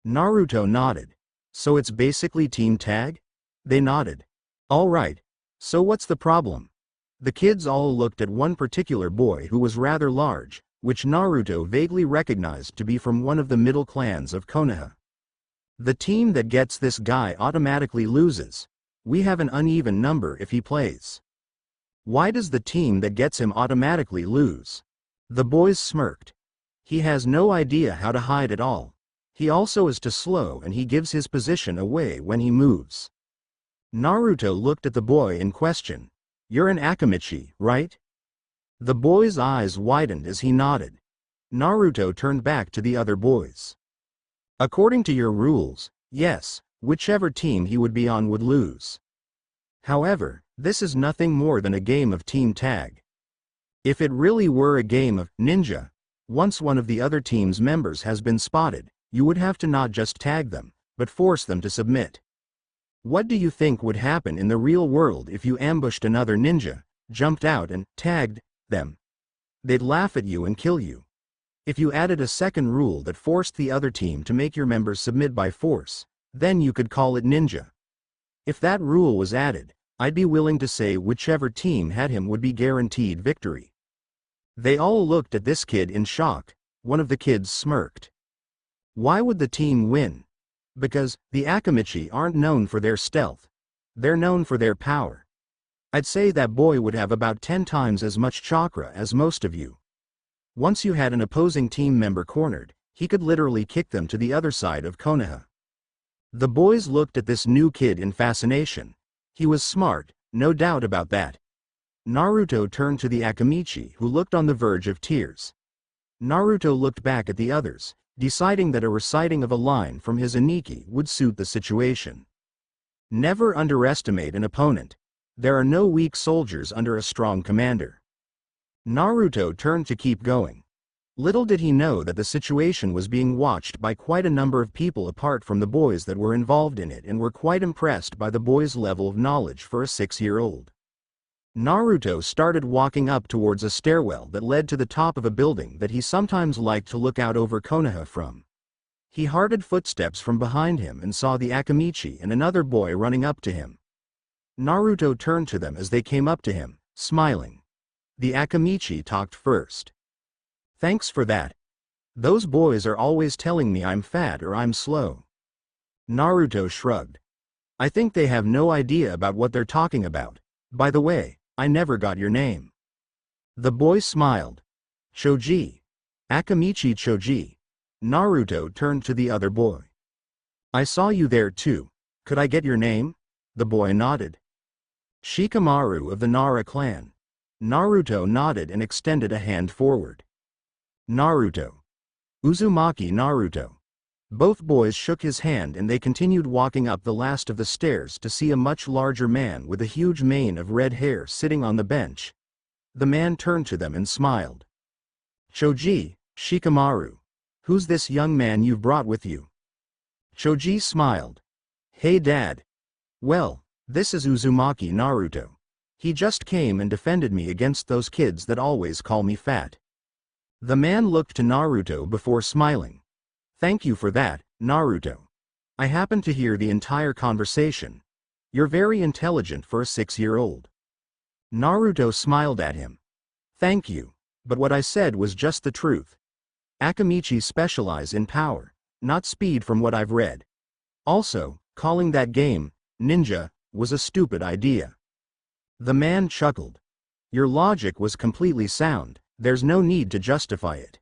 Naruto nodded. "So it's basically team tag?" They nodded. "All right. So what's the problem?" The kids all looked at one particular boy who was rather large, which Naruto vaguely recognized to be from one of the middle clans of Konoha. "The team that gets this guy automatically loses. We have an uneven number if he plays." "Why does the team that gets him automatically lose?" The boys smirked. "He has no idea how to hide at all. He also is too slow and he gives his position away when he moves." Naruto looked at the boy in question. "You're an Akamichi, right?" The boy's eyes widened as he nodded. Naruto turned back to the other boys. "According to your rules, yes, whichever team he would be on would lose. However, this is nothing more than a game of team tag. If it really were a game of ninja, once one of the other team's members has been spotted, you would have to not just tag them, but force them to submit. What do you think would happen in the real world if you ambushed another ninja, jumped out and tagged them? They'd laugh at you and kill you. If you added a second rule that forced the other team to make your members submit by force, then you could call it ninja. If that rule was added, I'd be willing to say whichever team had him would be guaranteed victory." They all looked at this kid in shock. One of the kids smirked. "Why would the team win?" "Because the Akamichi aren't known for their stealth. They're known for their power. I'd say that boy would have about 10 times as much chakra as most of you. Once you had an opposing team member cornered, he could literally kick them to the other side of Konoha." The boys looked at this new kid in fascination. He was smart, no doubt about that. Naruto turned to the Akamichi, who looked on the verge of tears. Naruto looked back at the others, deciding that a reciting of a line from his Aniki would suit the situation. Never underestimate an opponent. There are no weak soldiers under a strong commander. Naruto turned to keep going. Little did he know that the situation was being watched by quite a number of people apart from the boys that were involved in it and were quite impressed by the boys' level of knowledge for a 6-year-old. Naruto started walking up towards a stairwell that led to the top of a building that he sometimes liked to look out over Konoha from. He heard footsteps from behind him and saw the Akamichi and another boy running up to him. Naruto turned to them as they came up to him, smiling. The Akamichi talked first. "Thanks for that. Those boys are always telling me I'm fat or I'm slow." Naruto shrugged. "I think they have no idea about what they're talking about. By the way, I never got your name." The boy smiled. "Choji. Akamichi Choji." Naruto turned to the other boy. "I saw you there too. Could I get your name?" The boy nodded. "Shikamaru of the Nara clan." Naruto nodded and extended a hand forward. "Naruto. Uzumaki Naruto." Both boys shook his hand and they continued walking up the last of the stairs to see a much larger man with a huge mane of red hair sitting on the bench. The man turned to them and smiled. "Choji, Shikamaru. Who's this young man you've brought with you?" Choji smiled. "Hey Dad. Well, this is Uzumaki Naruto. He just came and defended me against those kids that always call me fat." The man looked to Naruto before smiling. "Thank you for that, Naruto. I happened to hear the entire conversation. You're very intelligent for a 6-year-old." Naruto smiled at him. "Thank you, but what I said was just the truth. Akamichi specialize in power, not speed from what I've read. Also, calling that game, ninja, was a stupid idea." The man chuckled. "Your logic was completely sound, there's no need to justify it."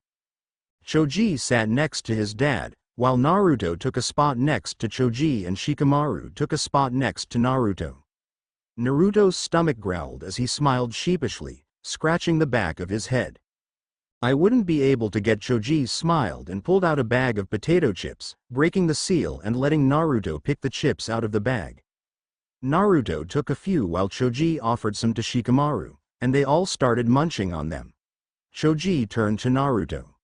Choji sat next to his dad, while Naruto took a spot next to Choji and Shikamaru took a spot next to Naruto. Naruto's stomach growled as he smiled sheepishly, scratching the back of his head. "I wouldn't be able to get." Choji smiled and pulled out a bag of potato chips, breaking the seal and letting Naruto pick the chips out of the bag. Naruto took a few while Choji offered some to Shikamaru, and they all started munching on them. Choji turned to Naruto.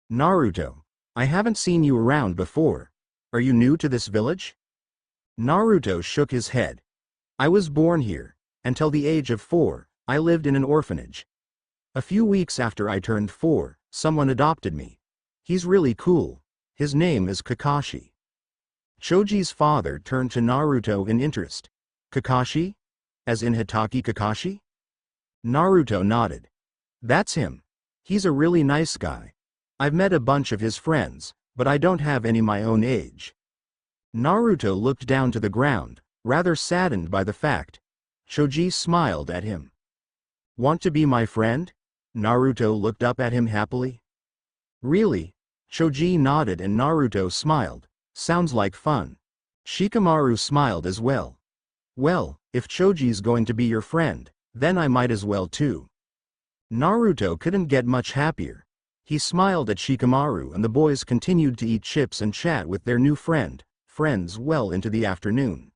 "Naruto, I haven't seen you around before. Are you new to this village?" Naruto shook his head. "I was born here. Until the age of 4, I lived in an orphanage. A few weeks after I turned 4, someone adopted me. He's really cool. His name is Kakashi." Choji's father turned to Naruto in interest. "Kakashi? As in Hitaki Kakashi?" Naruto nodded. "That's him. He's a really nice guy. I've met a bunch of his friends, but I don't have any my own age." Naruto looked down to the ground, rather saddened by the fact. Choji smiled at him. "Want to be my friend?" Naruto looked up at him happily. "Really?" Choji nodded and Naruto smiled. "Sounds like fun." Shikamaru smiled as well. "Well, if Choji's going to be your friend, then I might as well too." Naruto couldn't get much happier. He smiled at Shikamaru and the boys continued to eat chips and chat with their new friends well into the afternoon.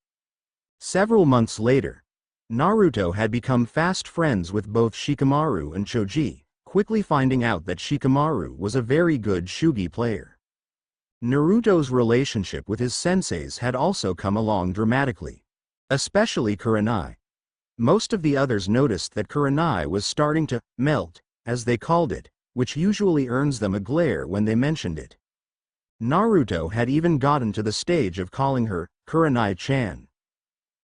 Several months later, Naruto had become fast friends with both Shikamaru and Choji, quickly finding out that Shikamaru was a very good shugi player. Naruto's relationship with his senseis had also come along dramatically. Especially Kurenai. Most of the others noticed that Kurenai was starting to melt, as they called it, which usually earns them a glare when they mentioned it. Naruto had even gotten to the stage of calling her Kurenai-chan.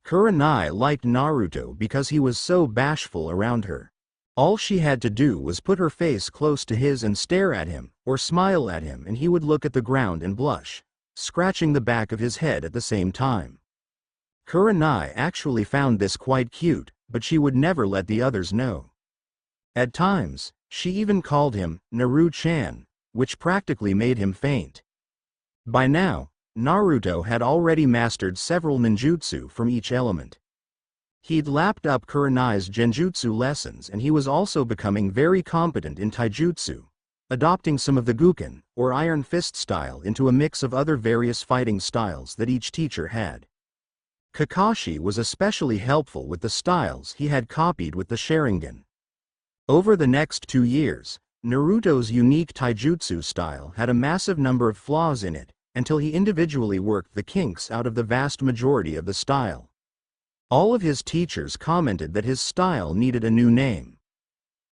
Kurenai liked Naruto because he was so bashful around her. All she had to do was put her face close to his and stare at him, or smile at him, and he would look at the ground and blush, scratching the back of his head at the same time. Kurenai actually found this quite cute, but she would never let the others know. At times, she even called him Naru-chan, which practically made him faint. By now, Naruto had already mastered several ninjutsu from each element. He'd lapped up Kurenai's genjutsu lessons, and he was also becoming very competent in taijutsu, adopting some of the Guken, or Iron Fist style, into a mix of other various fighting styles that each teacher had. Kakashi was especially helpful with the styles he had copied with the Sharingan. Over the next 2 years, Naruto's unique taijutsu style had a massive number of flaws in it, until he individually worked the kinks out of the vast majority of the style. All of his teachers commented that his style needed a new name.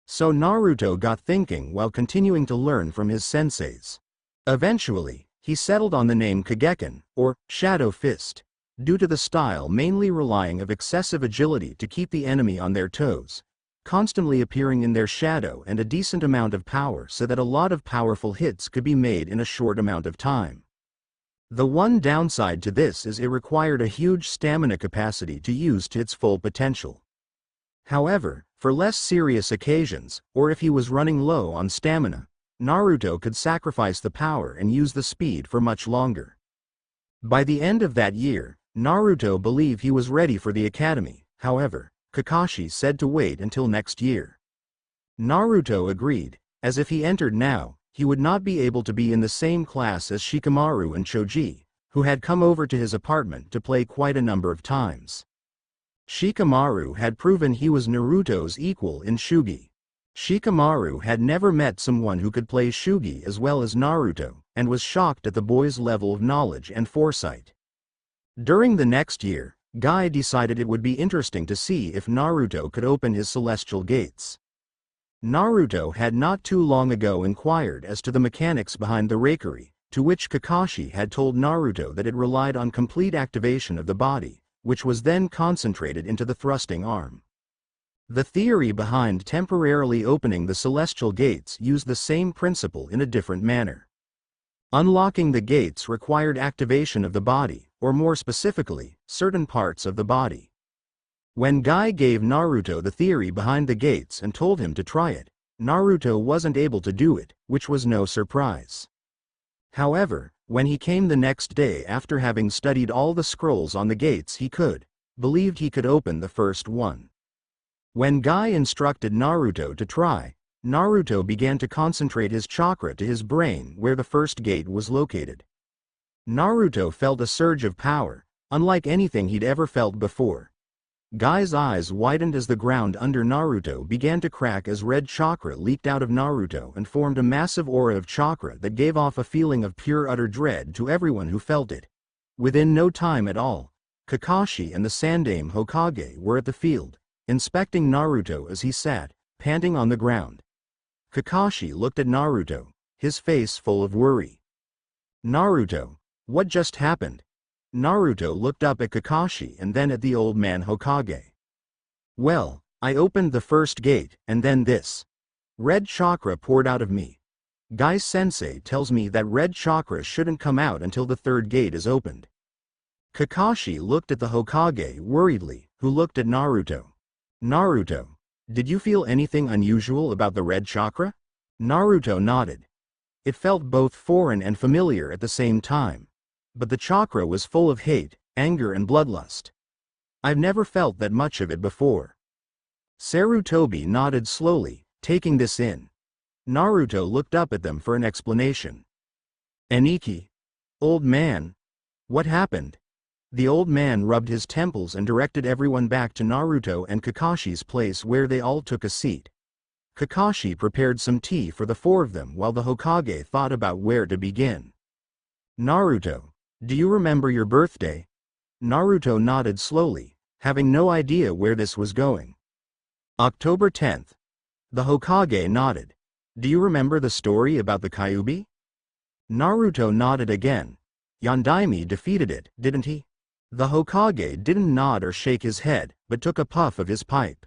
So Naruto got thinking while continuing to learn from his senseis. Eventually, he settled on the name Kageken, or Shadow Fist, due to the style mainly relying of excessive agility to keep the enemy on their toes, constantly appearing in their shadow, and a decent amount of power so that a lot of powerful hits could be made in a short amount of time. The one downside to this is it required a huge stamina capacity to use to its full potential. However, for less serious occasions, or if he was running low on stamina, Naruto could sacrifice the power and use the speed for much longer. By the end of that year, Naruto believed he was ready for the academy. However, Kakashi said to wait until next year. Naruto agreed, as if he entered now, he would not be able to be in the same class as Shikamaru and Choji, who had come over to his apartment to play quite a number of times. Shikamaru had proven he was Naruto's equal in Shugi. Shikamaru had never met someone who could play Shugi as well as Naruto, and was shocked at the boy's level of knowledge and foresight. During the next year, Guy decided it would be interesting to see if Naruto could open his celestial gates. Naruto had not too long ago inquired as to the mechanics behind the Reikari, to which Kakashi had told Naruto that it relied on complete activation of the body, which was then concentrated into the thrusting arm. The theory behind temporarily opening the celestial gates used the same principle in a different manner. Unlocking the gates required activation of the body, or more specifically, certain parts of the body. When Guy gave Naruto the theory behind the gates and told him to try it, Naruto wasn't able to do it, which was no surprise. However, when he came the next day after having studied all the scrolls on the gates, he believed he could open the first one. When Guy instructed Naruto to try, Naruto began to concentrate his chakra to his brain where the first gate was located. Naruto felt a surge of power, unlike anything he'd ever felt before. Guy's eyes widened as the ground under Naruto began to crack as red chakra leaked out of Naruto and formed a massive aura of chakra that gave off a feeling of pure utter dread to everyone who felt it. Within no time at all, Kakashi and the Sandaime Hokage were at the field, inspecting Naruto as he sat, panting on the ground. Kakashi looked at Naruto, his face full of worry. "Naruto, what just happened?" Naruto looked up at Kakashi and then at the old man Hokage. "Well, I opened the first gate, and then this. Red chakra poured out of me. Guy-sensei tells me that red chakra shouldn't come out until the third gate is opened." Kakashi looked at the Hokage worriedly, who looked at Naruto. "Naruto, did you feel anything unusual about the red chakra?" Naruto nodded. It felt both foreign and familiar at the same time. But the chakra was full of hate, anger and bloodlust. "I've never felt that much of it before." Sarutobi nodded slowly, taking this in. Naruto looked up at them for an explanation. "Aniki? Old man? What happened?" The old man rubbed his temples and directed everyone back to Naruto and Kakashi's place, where they all took a seat. Kakashi prepared some tea for the four of them while the Hokage thought about where to begin. "Naruto, do you remember your birthday?" Naruto nodded slowly, having no idea where this was going. "October 10th. The Hokage nodded. "Do you remember the story about the Kyuubi?" Naruto nodded again. "Yondaime defeated it, didn't he?" The Hokage didn't nod or shake his head, but took a puff of his pipe.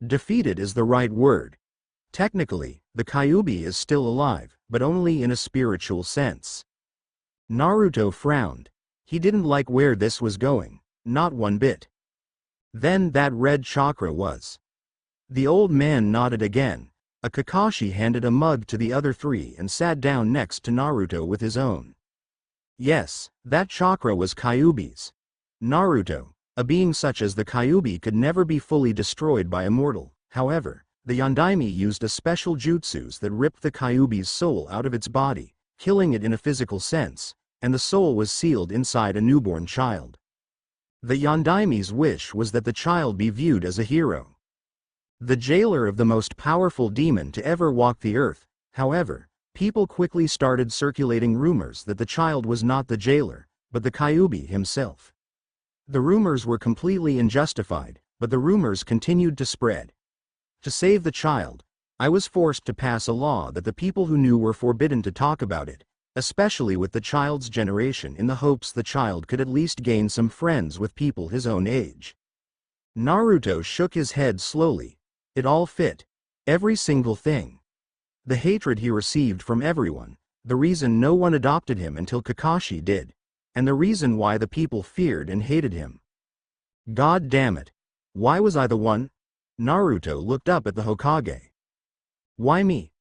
"Defeated is the right word. Technically, the Kyuubi is still alive, but only in a spiritual sense." Naruto frowned. He didn't like where this was going, not one bit. "Then that red chakra was." The old man nodded again. Kakashi handed a mug to the other three and sat down next to Naruto with his own. Yes, that chakra was Kyuubi's. Naruto, a being such as the Kyuubi could never be fully destroyed by a mortal. However, the Yondaime used a special jutsus that ripped the Kyuubi's soul out of its body, killing it in a physical sense, and the soul was sealed inside a newborn child. The Yondaime's wish was that the child be viewed as a hero. The jailer of the most powerful demon to ever walk the earth. However, people quickly started circulating rumors that the child was not the jailer, but the Kyuubi himself. The rumors were completely unjustified, but the rumors continued to spread. To save the child, I was forced to pass a law that the people who knew were forbidden to talk about it, especially with the child's generation, in the hopes the child could at least gain some friends with people his own age. Naruto shook his head slowly. It all fit. Every single thing. The hatred he received from everyone, the reason no one adopted him until Kakashi did, and the reason why the people feared and hated him. God damn it. Why was I the one? Naruto looked up at the Hokage. Why me?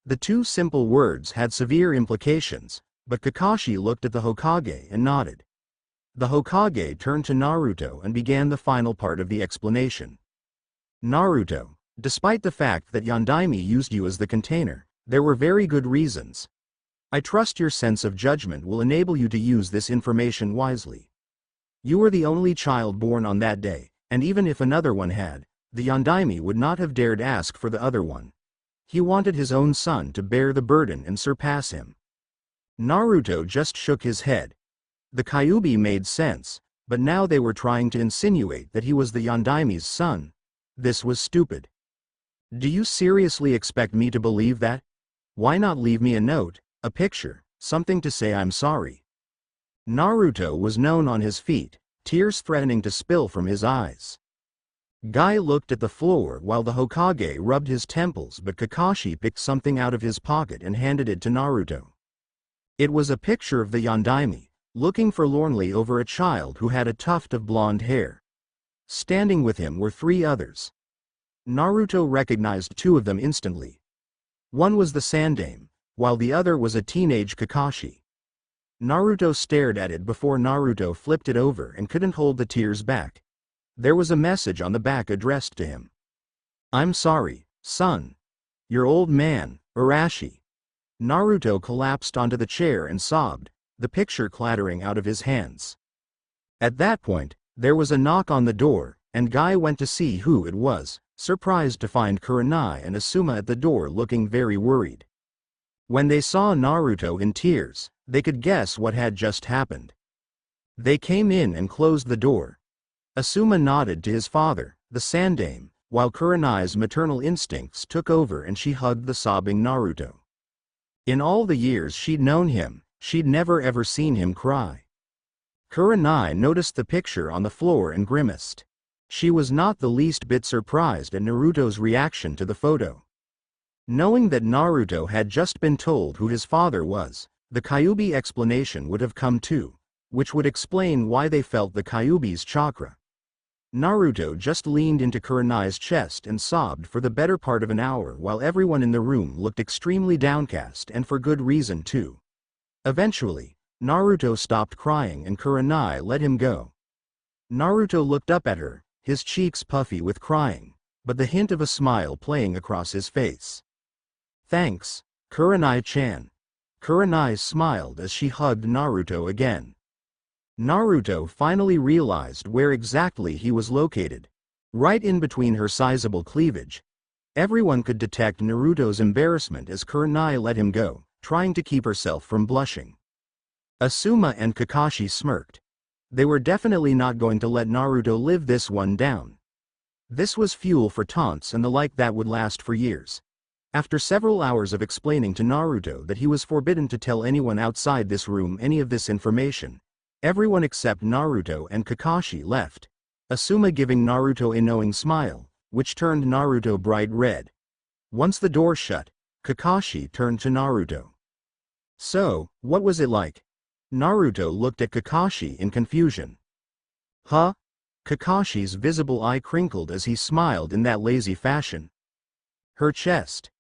The two simple words had severe implications, but Kakashi looked at the Hokage and nodded. The Hokage turned to Naruto and began the final part of the explanation. Naruto, despite the fact that Yondaime used you as the container, there were very good reasons. I trust your sense of judgment will enable you to use this information wisely. You were the only child born on that day, and even if another one had, the Yondaime would not have dared ask for the other one. He wanted his own son to bear the burden and surpass him. Naruto just shook his head. The Kyuubi made sense, but now they were trying to insinuate that he was the Yondaime's son. This was stupid. Do you seriously expect me to believe that? Why not leave me a note, a picture, something to say I'm sorry? Naruto was known on his feet, tears threatening to spill from his eyes. Guy looked at the floor while the Hokage rubbed his temples, but Kakashi picked something out of his pocket and handed it to Naruto. It was a picture of the Yondaime, looking forlornly over a child who had a tuft of blonde hair. Standing with him were three others. Naruto recognized two of them instantly. One was the Sandaime, while the other was a teenage Kakashi. Naruto stared at it before Naruto flipped it over and couldn't hold the tears back. There was a message on the back addressed to him. I'm sorry, son. Your old man, Arashi. Naruto collapsed onto the chair and sobbed, the picture clattering out of his hands. At that point, there was a knock on the door, and Guy went to see who it was, surprised to find Kurenai and Asuma at the door looking very worried. When they saw Naruto in tears, they could guess what had just happened. They came in and closed the door. Asuma nodded to his father, the Sandaime, while Kurenai's maternal instincts took over and she hugged the sobbing Naruto. In all the years she'd known him, she'd never ever seen him cry. Kurenai noticed the picture on the floor and grimaced. She was not the least bit surprised at Naruto's reaction to the photo. Knowing that Naruto had just been told who his father was, the Kyuubi explanation would have come too, which would explain why they felt the Kyuubi's chakra. Naruto just leaned into Kurenai's chest and sobbed for the better part of an hour while everyone in the room looked extremely downcast, and for good reason too. Eventually, Naruto stopped crying and Kurenai let him go. Naruto looked up at her, his cheeks puffy with crying, but the hint of a smile playing across his face. Thanks, Kurenai-chan. Kurenai smiled as she hugged Naruto again. Naruto finally realized where exactly he was located. Right in between her sizable cleavage. Everyone could detect Naruto's embarrassment as Kurenai let him go, trying to keep herself from blushing. Asuma and Kakashi smirked. They were definitely not going to let Naruto live this one down. This was fuel for taunts and the like that would last for years. After several hours of explaining to Naruto that he was forbidden to tell anyone outside this room any of this information, everyone except Naruto and Kakashi left, Asuma giving Naruto a knowing smile, which turned Naruto bright red. Once the door shut, Kakashi turned to Naruto. So, what was it like? Naruto looked at Kakashi in confusion. Huh? Kakashi's visible eye crinkled as he smiled in that lazy fashion. Her chest.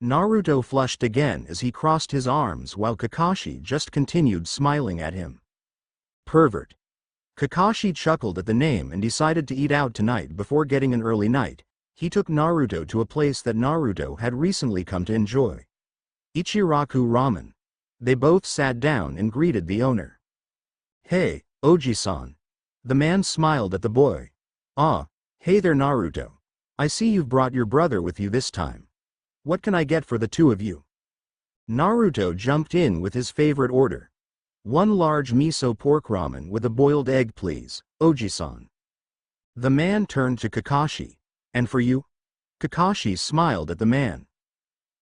Naruto flushed again as he crossed his arms while Kakashi just continued smiling at him. Pervert. Kakashi chuckled at the name and decided to eat out tonight before getting an early night. He took Naruto to a place that Naruto had recently come to enjoy. Ichiraku Ramen. They both sat down and greeted the owner. Hey, Oji-san. The man smiled at the boy. Ah, hey there Naruto. I see you've brought your brother with you this time. What can I get for the two of you? Naruto jumped in with his favorite order. One large miso pork ramen with a boiled egg please, Oji-san. The man turned to Kakashi. And for you? Kakashi smiled at the man.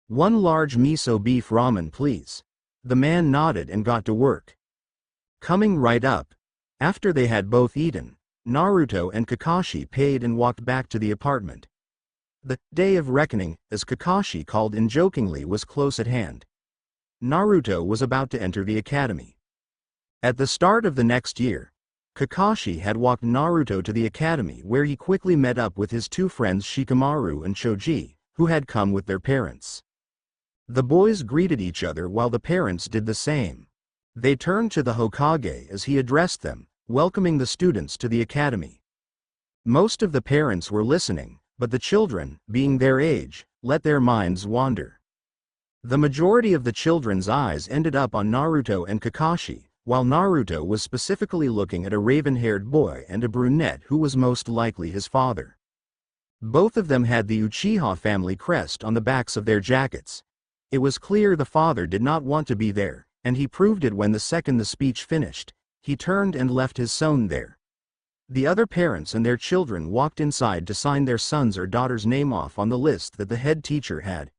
One large miso beef ramen please. The man nodded and got to work. Coming right up. After they had both eaten, Naruto and Kakashi paid and walked back to the apartment. The day of reckoning, as Kakashi called in jokingly, was close at hand. Naruto was about to enter the academy. At the start of the next year, Kakashi had walked Naruto to the academy where he quickly met up with his two friends Shikamaru and Choji, who had come with their parents. The boys greeted each other while the parents did the same. They turned to the Hokage as he addressed them, welcoming the students to the academy. Most of the parents were listening, but the children, being their age, let their minds wander. The majority of the children's eyes ended up on Naruto and Kakashi, while Naruto was specifically looking at a raven-haired boy and a brunette who was most likely his father. Both of them had the Uchiha family crest on the backs of their jackets. It was clear the father did not want to be there, and he proved it when the second the speech finished, he turned and left his son there. The other parents and their children walked inside to sign their son's or daughter's name off on the list that the head teacher had.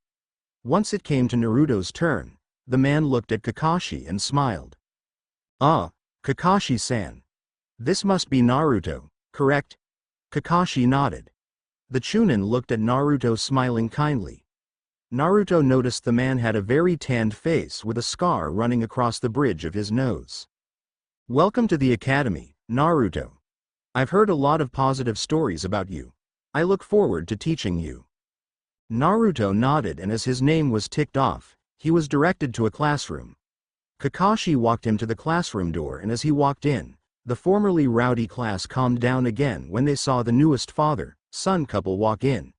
Once it came to Naruto's turn, the man looked at Kakashi and smiled. Ah, Kakashi-san. This must be Naruto, correct? Kakashi nodded. The Chunin looked at Naruto smiling kindly. Naruto noticed the man had a very tanned face with a scar running across the bridge of his nose. Welcome to the academy, Naruto. I've heard a lot of positive stories about you. I look forward to teaching you. Naruto nodded, and as his name was ticked off, he was directed to a classroom. Kakashi walked him to the classroom door, and as he walked in, the formerly rowdy class calmed down again when they saw the newest father-son couple walk in.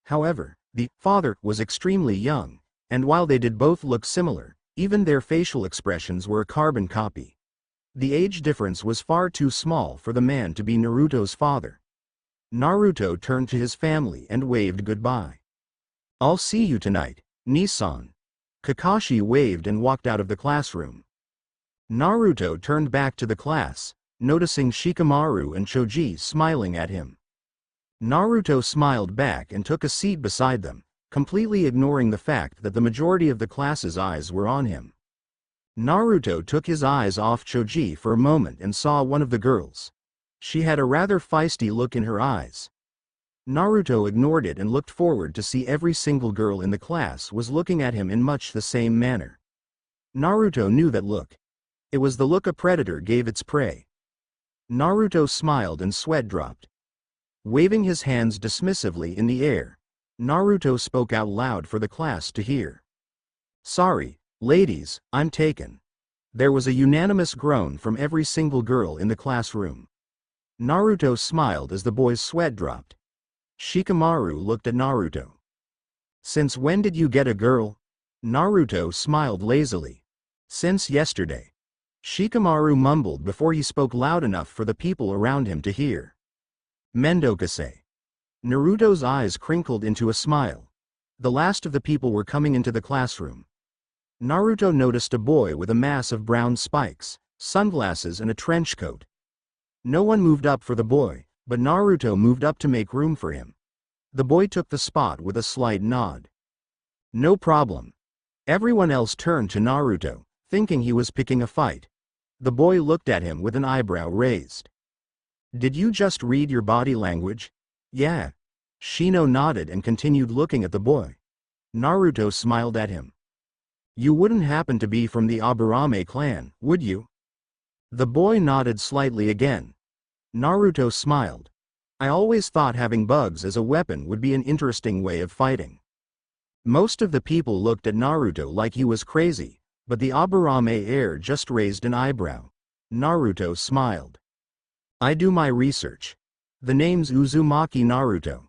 However, the father was extremely young, and while they did both look similar, even their facial expressions were a carbon copy. The age difference was far too small for the man to be Naruto's father. Naruto turned to his family and waved goodbye. I'll see you tonight, Nissan. Kakashi waved and walked out of the classroom. Naruto turned back to the class, noticing Shikamaru and Choji smiling at him. Naruto smiled back and took a seat beside them, completely ignoring the fact that the majority of the class's eyes were on him. Naruto took his eyes off Choji for a moment and saw one of the girls. She had a rather feisty look in her eyes. Naruto ignored it and looked forward to see every single girl in the class was looking at him in much the same manner. Naruto knew that look. It was the look a predator gave its prey. Naruto smiled and sweat dropped. Waving his hands dismissively in the air, Naruto spoke out loud for the class to hear. Sorry, ladies, I'm taken. There was a unanimous groan from every single girl in the classroom. Naruto smiled as the boy's sweat dropped. Shikamaru looked at Naruto. Since when did you get a girl? Naruto smiled lazily. Since yesterday. Shikamaru mumbled before he spoke loud enough for the people around him to hear. Mendokase. Naruto's eyes crinkled into a smile. The last of the people were coming into the classroom. Naruto noticed a boy with a mass of brown spikes, sunglasses and a trench coat. No one moved up for the boy, but Naruto moved up to make room for him. The boy took the spot with a slight nod. No problem. Everyone else turned to Naruto, thinking he was picking a fight. The boy looked at him with an eyebrow raised. Did you just read your body language? Yeah. Shino nodded and continued looking at the boy. Naruto smiled at him. You wouldn't happen to be from the Aburame clan, would you? The boy nodded slightly again. Naruto smiled. I always thought having bugs as a weapon would be an interesting way of fighting. Most of the people looked at Naruto like he was crazy, but the Aburame heir just raised an eyebrow. Naruto smiled. I do my research. The name's Uzumaki Naruto.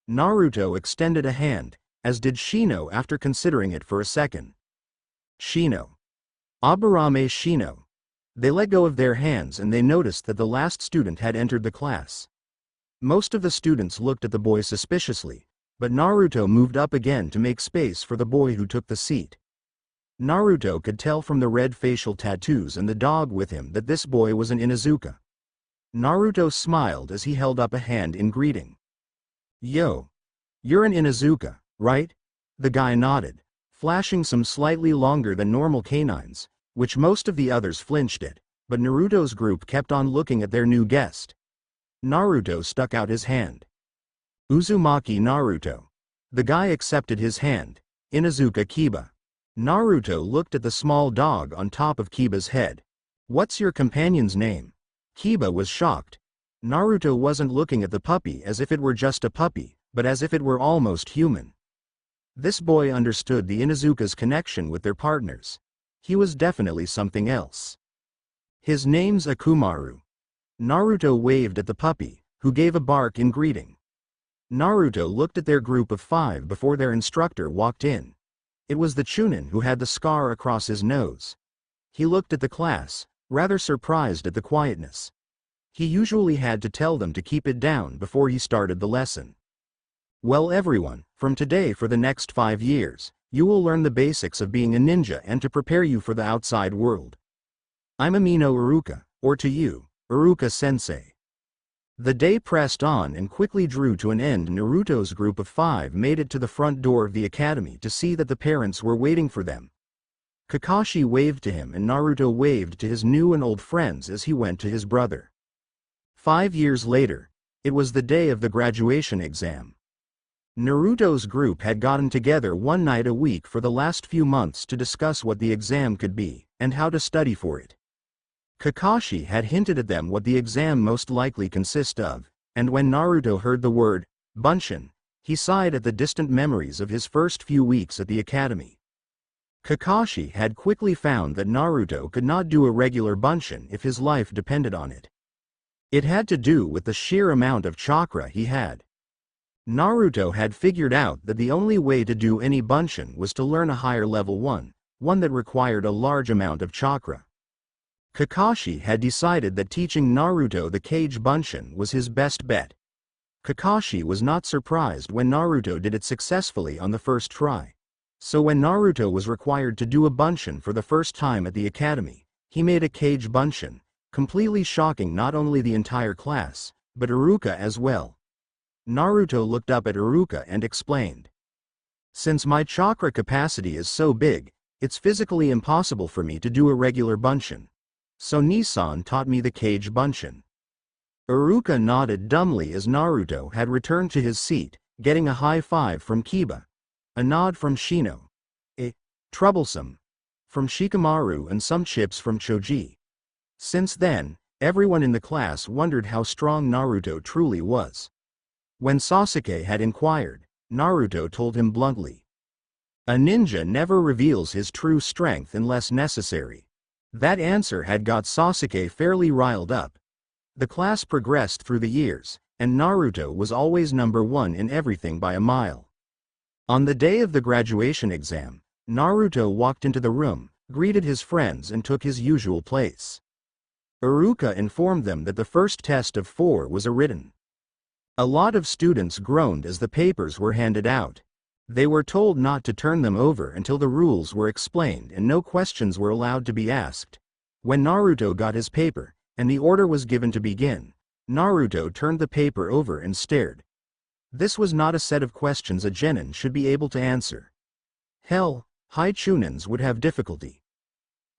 Naruto extended a hand, as did Shino after considering it for a second. Shino. Aburame Shino. They let go of their hands and they noticed that the last student had entered the class. Most of the students looked at the boy suspiciously, but Naruto moved up again to make space for the boy who took the seat. Naruto could tell from the red facial tattoos and the dog with him that this boy was an Inuzuka. Naruto smiled as he held up a hand in greeting. Yo. You're an Inuzuka, right? The guy nodded, flashing some slightly longer than normal canines, which most of the others flinched at, but Naruto's group kept on looking at their new guest. Naruto stuck out his hand. Uzumaki Naruto. The guy accepted his hand. Inuzuka Kiba. Naruto looked at the small dog on top of Kiba's head. What's your companion's name? Kiba was shocked. Naruto wasn't looking at the puppy as if it were just a puppy, but as if it were almost human. This boy understood the Inuzuka's connection with their partners. He was definitely something else. His name's Akumaru. Naruto waved at the puppy, who gave a bark in greeting. Naruto looked at their group of 5 before their instructor walked in. It was the Chunin who had the scar across his nose. He looked at the class, rather surprised at the quietness. He usually had to tell them to keep it down before he started the lesson. Well everyone, from today for the next 5 years, you will learn the basics of being a ninja and to prepare you for the outside world. I'm Amino Iruka, or to you, Iruka-sensei. The day pressed on and quickly drew to an end. Naruto's group of 5 made it to the front door of the academy to see that the parents were waiting for them. Kakashi waved to him and Naruto waved to his new and old friends as he went to his brother. 5 years later, it was the day of the graduation exam. Naruto's group had gotten together one night a week for the last few months to discuss what the exam could be, and how to study for it. Kakashi had hinted at them what the exam most likely consist of, and when Naruto heard the word, Bunshin, he sighed at the distant memories of his first few weeks at the academy. Kakashi had quickly found that Naruto could not do a regular Bunshin if his life depended on it. It had to do with the sheer amount of chakra he had. Naruto had figured out that the only way to do any Bunshin was to learn a higher level one that required a large amount of chakra. Kakashi had decided that teaching Naruto the Kage Bunshin was his best bet. Kakashi was not surprised when Naruto did it successfully on the first try. So when Naruto was required to do a Bunshin for the first time at the academy, he made a Kage Bunshin, completely shocking not only the entire class, but Iruka as well. Naruto looked up at Iruka and explained. Since my chakra capacity is so big, it's physically impossible for me to do a regular Bunshin. So Nissan taught me the Kage Bunshin. Iruka nodded dumbly as Naruto had returned to his seat, getting a high five from Kiba. A nod from Shino. A troublesome from Shikamaru and some chips from Choji. Since then, everyone in the class wondered how strong Naruto truly was. When Sasuke had inquired, Naruto told him bluntly. A ninja never reveals his true strength unless necessary. That answer had got Sasuke fairly riled up. The class progressed through the years, and Naruto was always number 1 in everything by a mile. On the day of the graduation exam, Naruto walked into the room, greeted his friends and took his usual place. Iruka informed them that the first test of 4 was a written. A lot of students groaned as the papers were handed out. They were told not to turn them over until the rules were explained and no questions were allowed to be asked. When Naruto got his paper, and the order was given to begin, Naruto turned the paper over and stared. This was not a set of questions a genin should be able to answer. Hell, high chunins would have difficulty.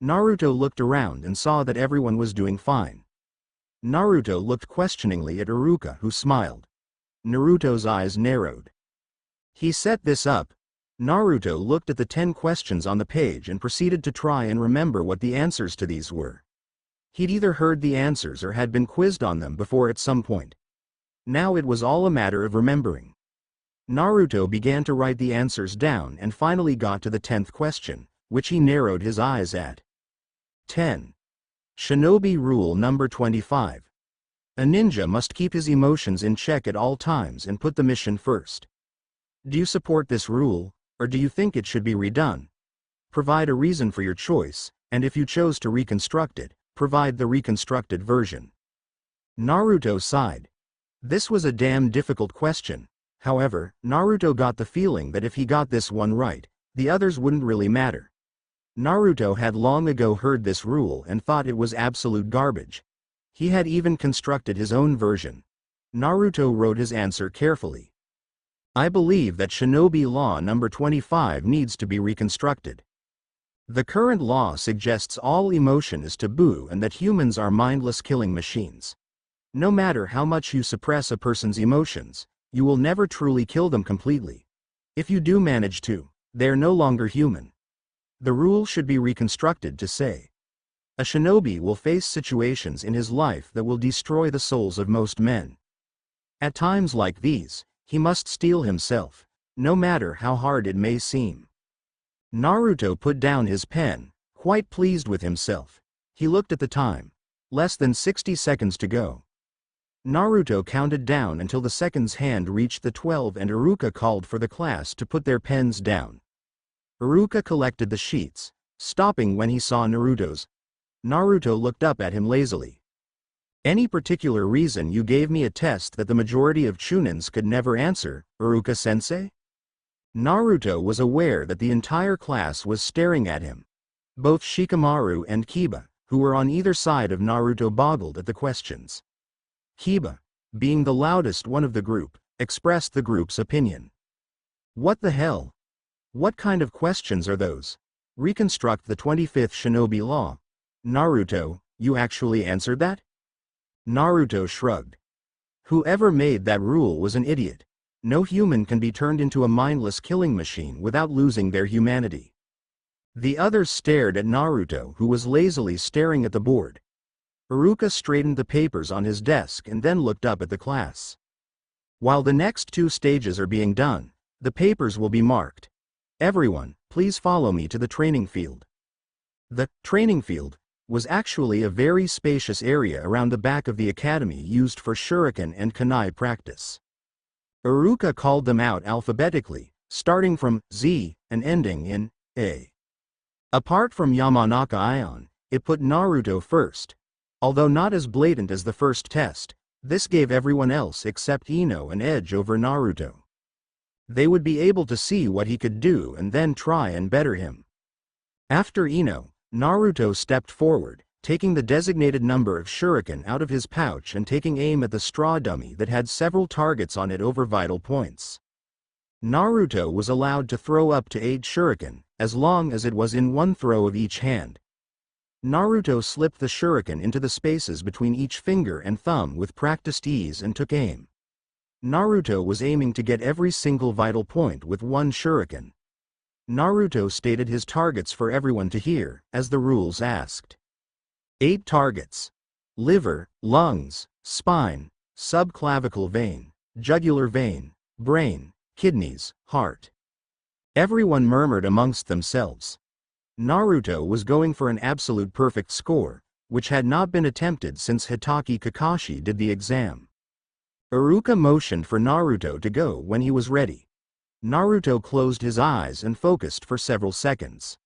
Naruto looked around and saw that everyone was doing fine. Naruto looked questioningly at Iruka, who smiled. Naruto's eyes narrowed. He set this up. Naruto looked at the 10 questions on the page and proceeded to try and remember what the answers to these were. He'd either heard the answers or had been quizzed on them before at some point. Now it was all a matter of remembering. Naruto began to write the answers down and finally got to the 10th question, which he narrowed his eyes at. 10. Shinobi Rule number 25. A ninja must keep his emotions in check at all times and put the mission first. Do you support this rule, or do you think it should be redone? Provide a reason for your choice, and if you chose to reconstruct it, provide the reconstructed version. Naruto sighed. This was a damn difficult question. However, Naruto got the feeling that if he got this one right, the others wouldn't really matter. Naruto had long ago heard this rule and thought it was absolute garbage. He had even constructed his own version. Naruto wrote his answer carefully. I believe that Shinobi Law number 25 needs to be reconstructed. The current law suggests all emotion is taboo and that humans are mindless killing machines. No matter how much you suppress a person's emotions, you will never truly kill them completely. If you do manage to, they are no longer human. The rule should be reconstructed to say, a shinobi will face situations in his life that will destroy the souls of most men. At times like these, he must steel himself, no matter how hard it may seem. Naruto put down his pen, quite pleased with himself. He looked at the time. Less than 60 seconds to go. Naruto counted down until the seconds hand reached the 12 and Iruka called for the class to put their pens down. Iruka collected the sheets, stopping when he saw Naruto's. Naruto looked up at him lazily. Any particular reason you gave me a test that the majority of Chunins could never answer, Iruka-sensei? Naruto was aware that the entire class was staring at him. Both Shikamaru and Kiba, who were on either side of Naruto, boggled at the questions. Kiba, being the loudest one of the group, expressed the group's opinion. What the hell? What kind of questions are those? Reconstruct the 25th Shinobi Law. Naruto, you actually answered that? Naruto shrugged. Whoever made that rule was an idiot. No human can be turned into a mindless killing machine without losing their humanity. The others stared at Naruto, who was lazily staring at the board. Iruka straightened the papers on his desk and then looked up at the class. While the next two stages are being done, the papers will be marked. Everyone, please follow me to the training field. The training field was actually a very spacious area around the back of the academy used for shuriken and kunai practice. Iruka called them out alphabetically, starting from Z and ending in A. Apart from Yamanaka Ion, it put Naruto first. Although not as blatant as the first test, this gave everyone else except Ino an edge over Naruto. They would be able to see what he could do and then try and better him. After Ino, Naruto stepped forward, taking the designated number of shuriken out of his pouch and taking aim at the straw dummy that had several targets on it over vital points. Naruto was allowed to throw up to 8 shuriken, as long as it was in one throw of each hand. Naruto slipped the shuriken into the spaces between each finger and thumb with practiced ease and took aim. Naruto was aiming to get every single vital point with one shuriken. Naruto stated his targets for everyone to hear, as the rules asked. 8 targets. Liver, lungs, spine, subclavicle vein, jugular vein, brain, kidneys, heart. Everyone murmured amongst themselves. Naruto was going for an absolute perfect score, which had not been attempted since Hitaki Kakashi did the exam. Iruka motioned for Naruto to go when he was ready. Naruto closed his eyes and focused for several seconds.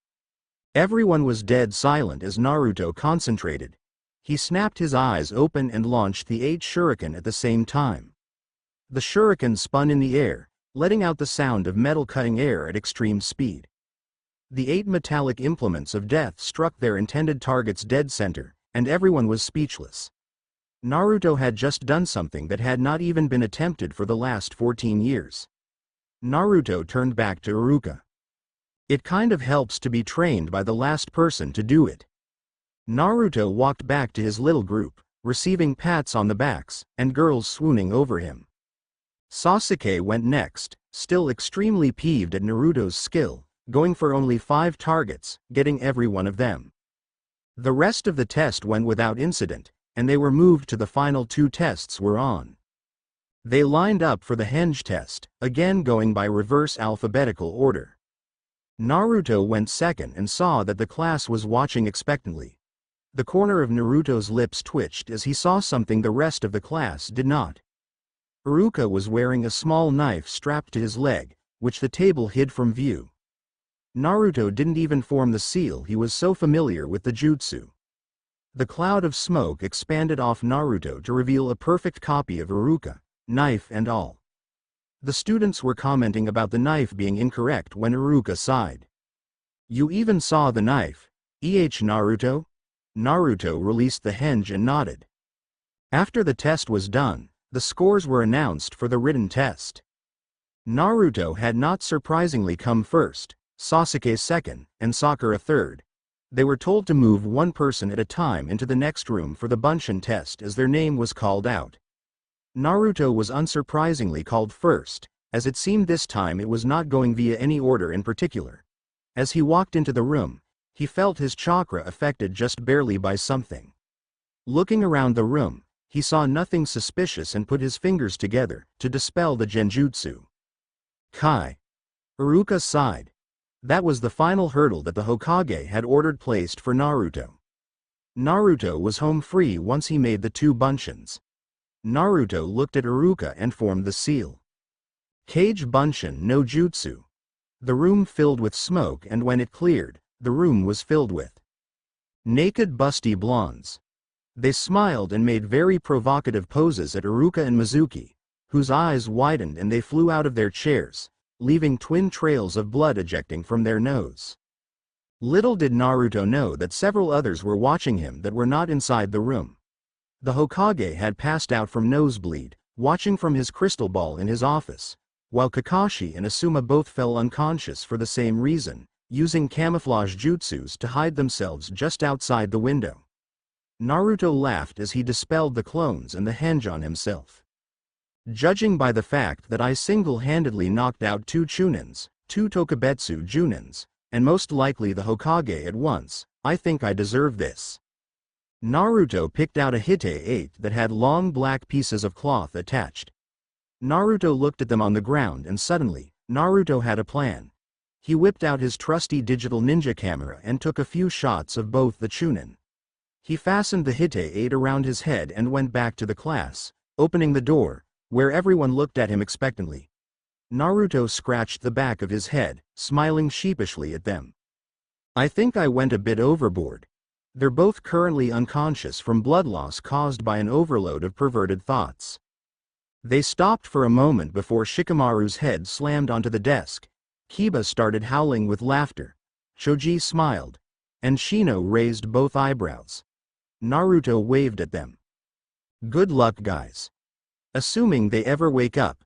Everyone was dead silent as Naruto concentrated. He snapped his eyes open and launched the 8 shuriken at the same time. The shuriken spun in the air, letting out the sound of metal cutting air at extreme speed. The 8 metallic implements of death struck their intended target's dead center, and everyone was speechless. Naruto had just done something that had not even been attempted for the last 14 years. Naruto turned back to Iruka. It kind of helps to be trained by the last person to do it. Naruto walked back to his little group, receiving pats on the backs, and girls swooning over him. Sasuke went next, still extremely peeved at Naruto's skill, going for only 5 targets, getting every one of them. The rest of the test went without incident, and they were moved to the final 2 tests were on. They lined up for the henge test, again going by reverse alphabetical order. Naruto went second and saw that the class was watching expectantly. The corner of Naruto's lips twitched as he saw something the rest of the class did not. Iruka was wearing a small knife strapped to his leg, which the table hid from view. Naruto didn't even form the seal, he was so familiar with the jutsu. The cloud of smoke expanded off Naruto to reveal a perfect copy of Iruka, knife and all. The students were commenting about the knife being incorrect when Iruka sighed. "You even saw the knife, Naruto?" Naruto released the henge and nodded. After the test was done, the scores were announced for the written test. Naruto had not surprisingly come first, Sasuke second, and Sakura third. They were told to move one person at a time into the next room for the Bunshin test as their name was called out. Naruto was unsurprisingly called first, as it seemed this time it was not going via any order in particular. As he walked into the room, he felt his chakra affected just barely by something. Looking around the room, he saw nothing suspicious and put his fingers together to dispel the genjutsu. Kai. Iruka sighed. That was the final hurdle that the Hokage had ordered placed for Naruto. Naruto was home free once he made the two bunshins. Naruto looked at Iruka and formed the seal. Kage Bunshin no Jutsu. The room filled with smoke, and when it cleared, the room was filled with naked busty blondes. They smiled and made very provocative poses at Iruka and Mizuki, whose eyes widened and they flew out of their chairs, leaving twin trails of blood ejecting from their nose. Little did Naruto know that several others were watching him that were not inside the room. The Hokage had passed out from nosebleed, watching from his crystal ball in his office, while Kakashi and Asuma both fell unconscious for the same reason, using camouflage jutsus to hide themselves just outside the window. Naruto laughed as he dispelled the clones and the henge on himself. Judging by the fact that I single-handedly knocked out 2 Chunins, 2 Tokubetsu Junins, and most likely the Hokage at once, I think I deserve this. Naruto picked out a Hite-8 that had long black pieces of cloth attached. Naruto looked at them on the ground and suddenly, Naruto had a plan. He whipped out his trusty digital ninja camera and took a few shots of both the Chunin. He fastened the Hite-8 around his head and went back to the class, opening the door, where everyone looked at him expectantly. Naruto scratched the back of his head, smiling sheepishly at them. I think I went a bit overboard. They're both currently unconscious from blood loss caused by an overload of perverted thoughts. They stopped for a moment before Shikamaru's head slammed onto the desk. Kiba started howling with laughter. Choji smiled, and Shino raised both eyebrows. Naruto waved at them. Good luck, guys. Assuming they ever wake up.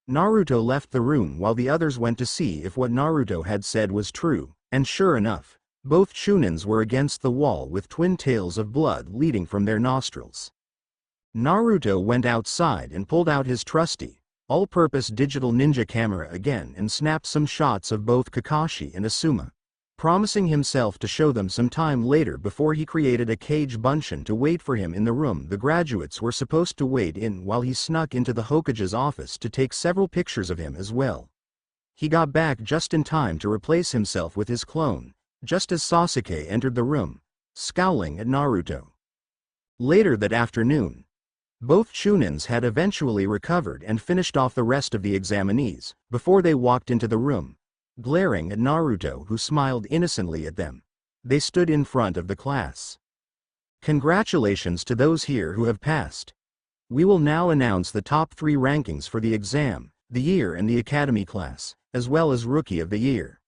Naruto left the room while the others went to see if what Naruto had said was true, and sure enough, both Chunins were against the wall with twin tails of blood leading from their nostrils. Naruto went outside and pulled out his trusty, all-purpose digital ninja camera again and snapped some shots of both Kakashi and Asuma, promising himself to show them some time later before he created a Kage Bunshin to wait for him in the room the graduates were supposed to wait in while he snuck into the Hokage's office to take several pictures of him as well. He got back just in time to replace himself with his clone, just as Sasuke entered the room, scowling at Naruto. Later that afternoon, both Chunins had eventually recovered and finished off the rest of the examinees, before they walked into the room, glaring at Naruto who smiled innocently at them. They stood in front of the class. Congratulations to those here who have passed. We will now announce the top 3 rankings for the exam, the year and the academy class, as well as Rookie of the Year.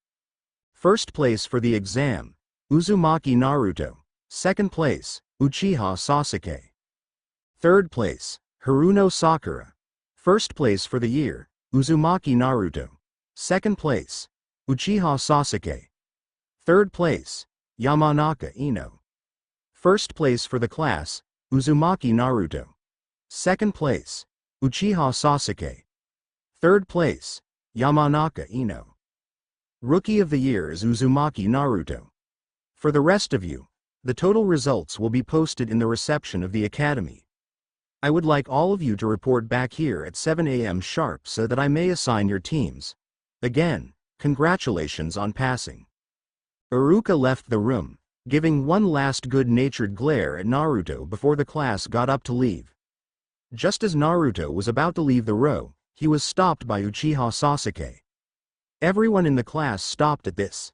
First place for the exam, Uzumaki Naruto. Second place, Uchiha Sasuke. Third place, Haruno Sakura. First place for the year, Uzumaki Naruto. Second place, Uchiha Sasuke. Third place, Yamanaka Ino. First place for the class, Uzumaki Naruto. Second place, Uchiha Sasuke. Third place, Yamanaka Ino. Rookie of the Year is Uzumaki Naruto. For the rest of you, the total results will be posted in the reception of the academy. I would like all of you to report back here at 7 a.m. sharp so that I may assign your teams. Again, congratulations on passing. Iruka left the room, giving one last good-natured glare at Naruto before the class got up to leave. Just as Naruto was about to leave the row, he was stopped by Uchiha Sasuke. Everyone in the class stopped at this.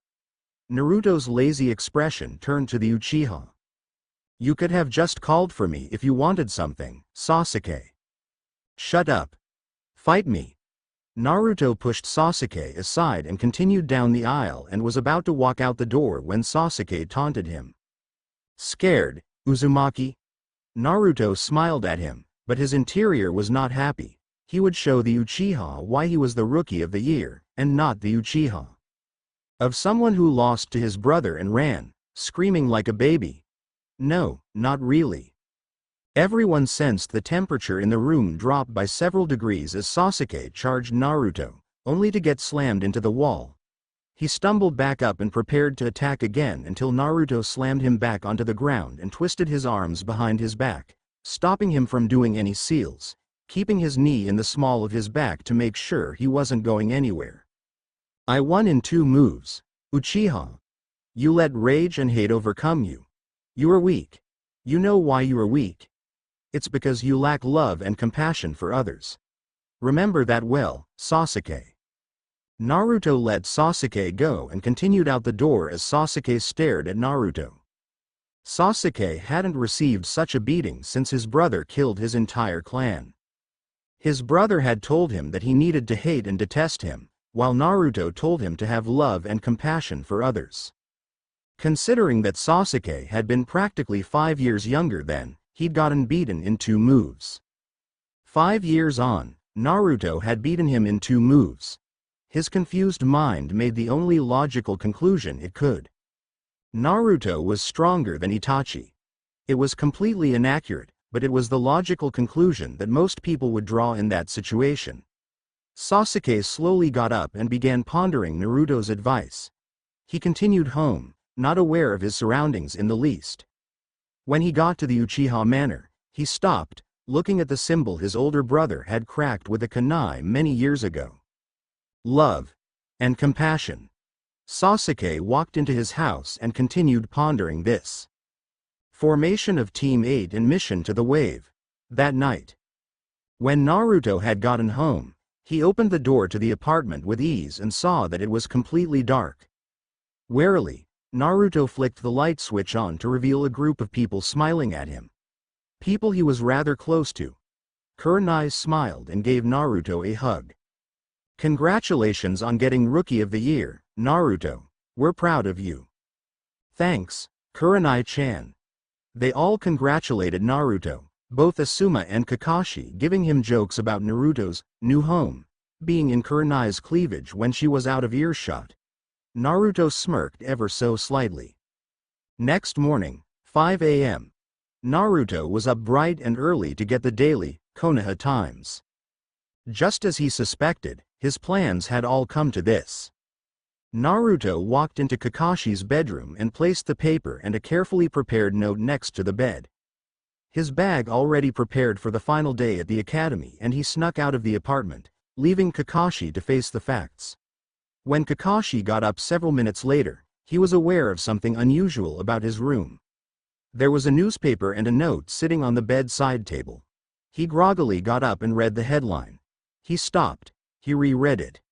Naruto's lazy expression turned to the Uchiha. You could have just called for me if you wanted something, Sasuke. Shut up. Fight me. Naruto pushed Sasuke aside and continued down the aisle and was about to walk out the door when Sasuke taunted him. Scared, Uzumaki? Naruto smiled at him, but his interior was not happy. He would show the Uchiha why he was the Rookie of the Year, and not the Uchiha of someone who lost to his brother and ran, screaming like a baby. No, not really. Everyone sensed the temperature in the room drop by several degrees as Sasuke charged Naruto, only to get slammed into the wall. He stumbled back up and prepared to attack again until Naruto slammed him back onto the ground and twisted his arms behind his back, stopping him from doing any seals, keeping his knee in the small of his back to make sure he wasn't going anywhere. I won in 2 moves, Uchiha. You let rage and hate overcome you. You are weak. You know why you are weak? It's because you lack love and compassion for others. Remember that well, Sasuke. Naruto let Sasuke go and continued out the door as Sasuke stared at Naruto. Sasuke hadn't received such a beating since his brother killed his entire clan. His brother had told him that he needed to hate and detest him, while Naruto told him to have love and compassion for others. Considering that Sasuke had been practically 5 years younger then, he'd gotten beaten in 2 moves. 5 years on, Naruto had beaten him in 2 moves. His confused mind made the only logical conclusion it could. Naruto was stronger than Itachi. It was completely inaccurate, but it was the logical conclusion that most people would draw in that situation. Sasuke slowly got up and began pondering Naruto's advice. He continued home, not aware of his surroundings in the least. When he got to the Uchiha Manor, he stopped, looking at the symbol his older brother had cracked with a kunai many years ago. Love and compassion. Sasuke walked into his house and continued pondering this. Formation of Team 8 and mission to the wave. That night, when Naruto had gotten home, he opened the door to the apartment with ease and saw that it was completely dark. Warily, Naruto flicked the light switch on to reveal a group of people smiling at him. People he was rather close to. Kurenai smiled and gave Naruto a hug. Congratulations on getting Rookie of the Year, Naruto. We're proud of you. Thanks, Kurenai-chan. They all congratulated Naruto, both Asuma and Kakashi giving him jokes about Naruto's new home being in Kurenai's cleavage when she was out of earshot. Naruto smirked ever so slightly. Next morning, 5 a.m. Naruto was up bright and early to get the daily Konoha Times. Just as he suspected, his plans had all come to this. Naruto walked into Kakashi's bedroom and placed the paper and a carefully prepared note next to the bed. His bag already prepared for the final day at the academy, and he snuck out of the apartment, leaving Kakashi to face the facts. When Kakashi got up several minutes later, he was aware of something unusual about his room. There was a newspaper and a note sitting on the bedside table. He groggily got up and read the headline. He stopped. He reread it.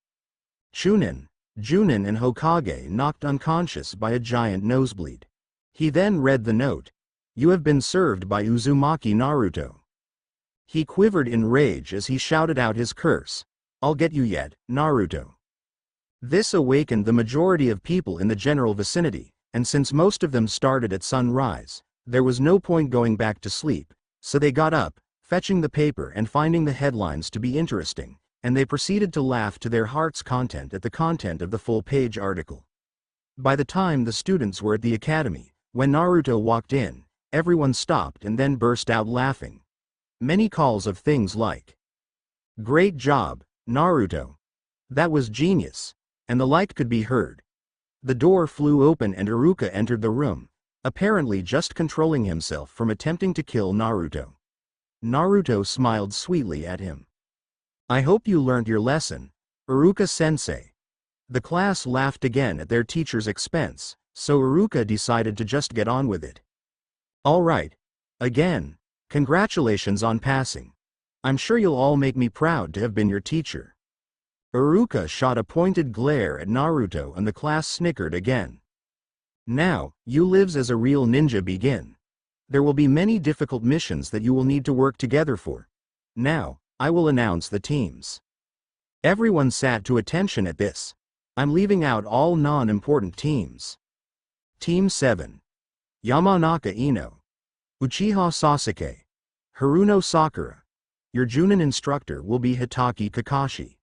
Chunin, Junin and Hokage knocked unconscious by a giant nosebleed. He then read the note. You have been served by Uzumaki Naruto. He quivered in rage as he shouted out his curse. I'll get you yet, Naruto. This awakened the majority of people in the general vicinity, and since most of them started at sunrise, there was no point going back to sleep, so they got up, fetching the paper and finding the headlines to be interesting, and they proceeded to laugh to their heart's content at the content of the full-page article. By the time the students were at the academy, when Naruto walked in, everyone stopped and then burst out laughing. Many calls of things like, "Great job, Naruto. That was genius," and the like could be heard. The door flew open and Iruka entered the room, apparently just controlling himself from attempting to kill Naruto. Naruto smiled sweetly at him. I hope you learned your lesson, Iruka-sensei. The class laughed again at their teacher's expense, so Iruka decided to just get on with it. Alright. Again, congratulations on passing. I'm sure you'll all make me proud to have been your teacher. Iruka shot a pointed glare at Naruto and the class snickered again. Now, you lives as a real ninja begin. There will be many difficult missions that you will need to work together for. Now, I will announce the teams. Everyone sat to attention at this. I'm leaving out all non-important teams. Team 7. Yamanaka Ino. Uchiha Sasuke. Haruno Sakura. Your Junin instructor will be Hitaki Kakashi.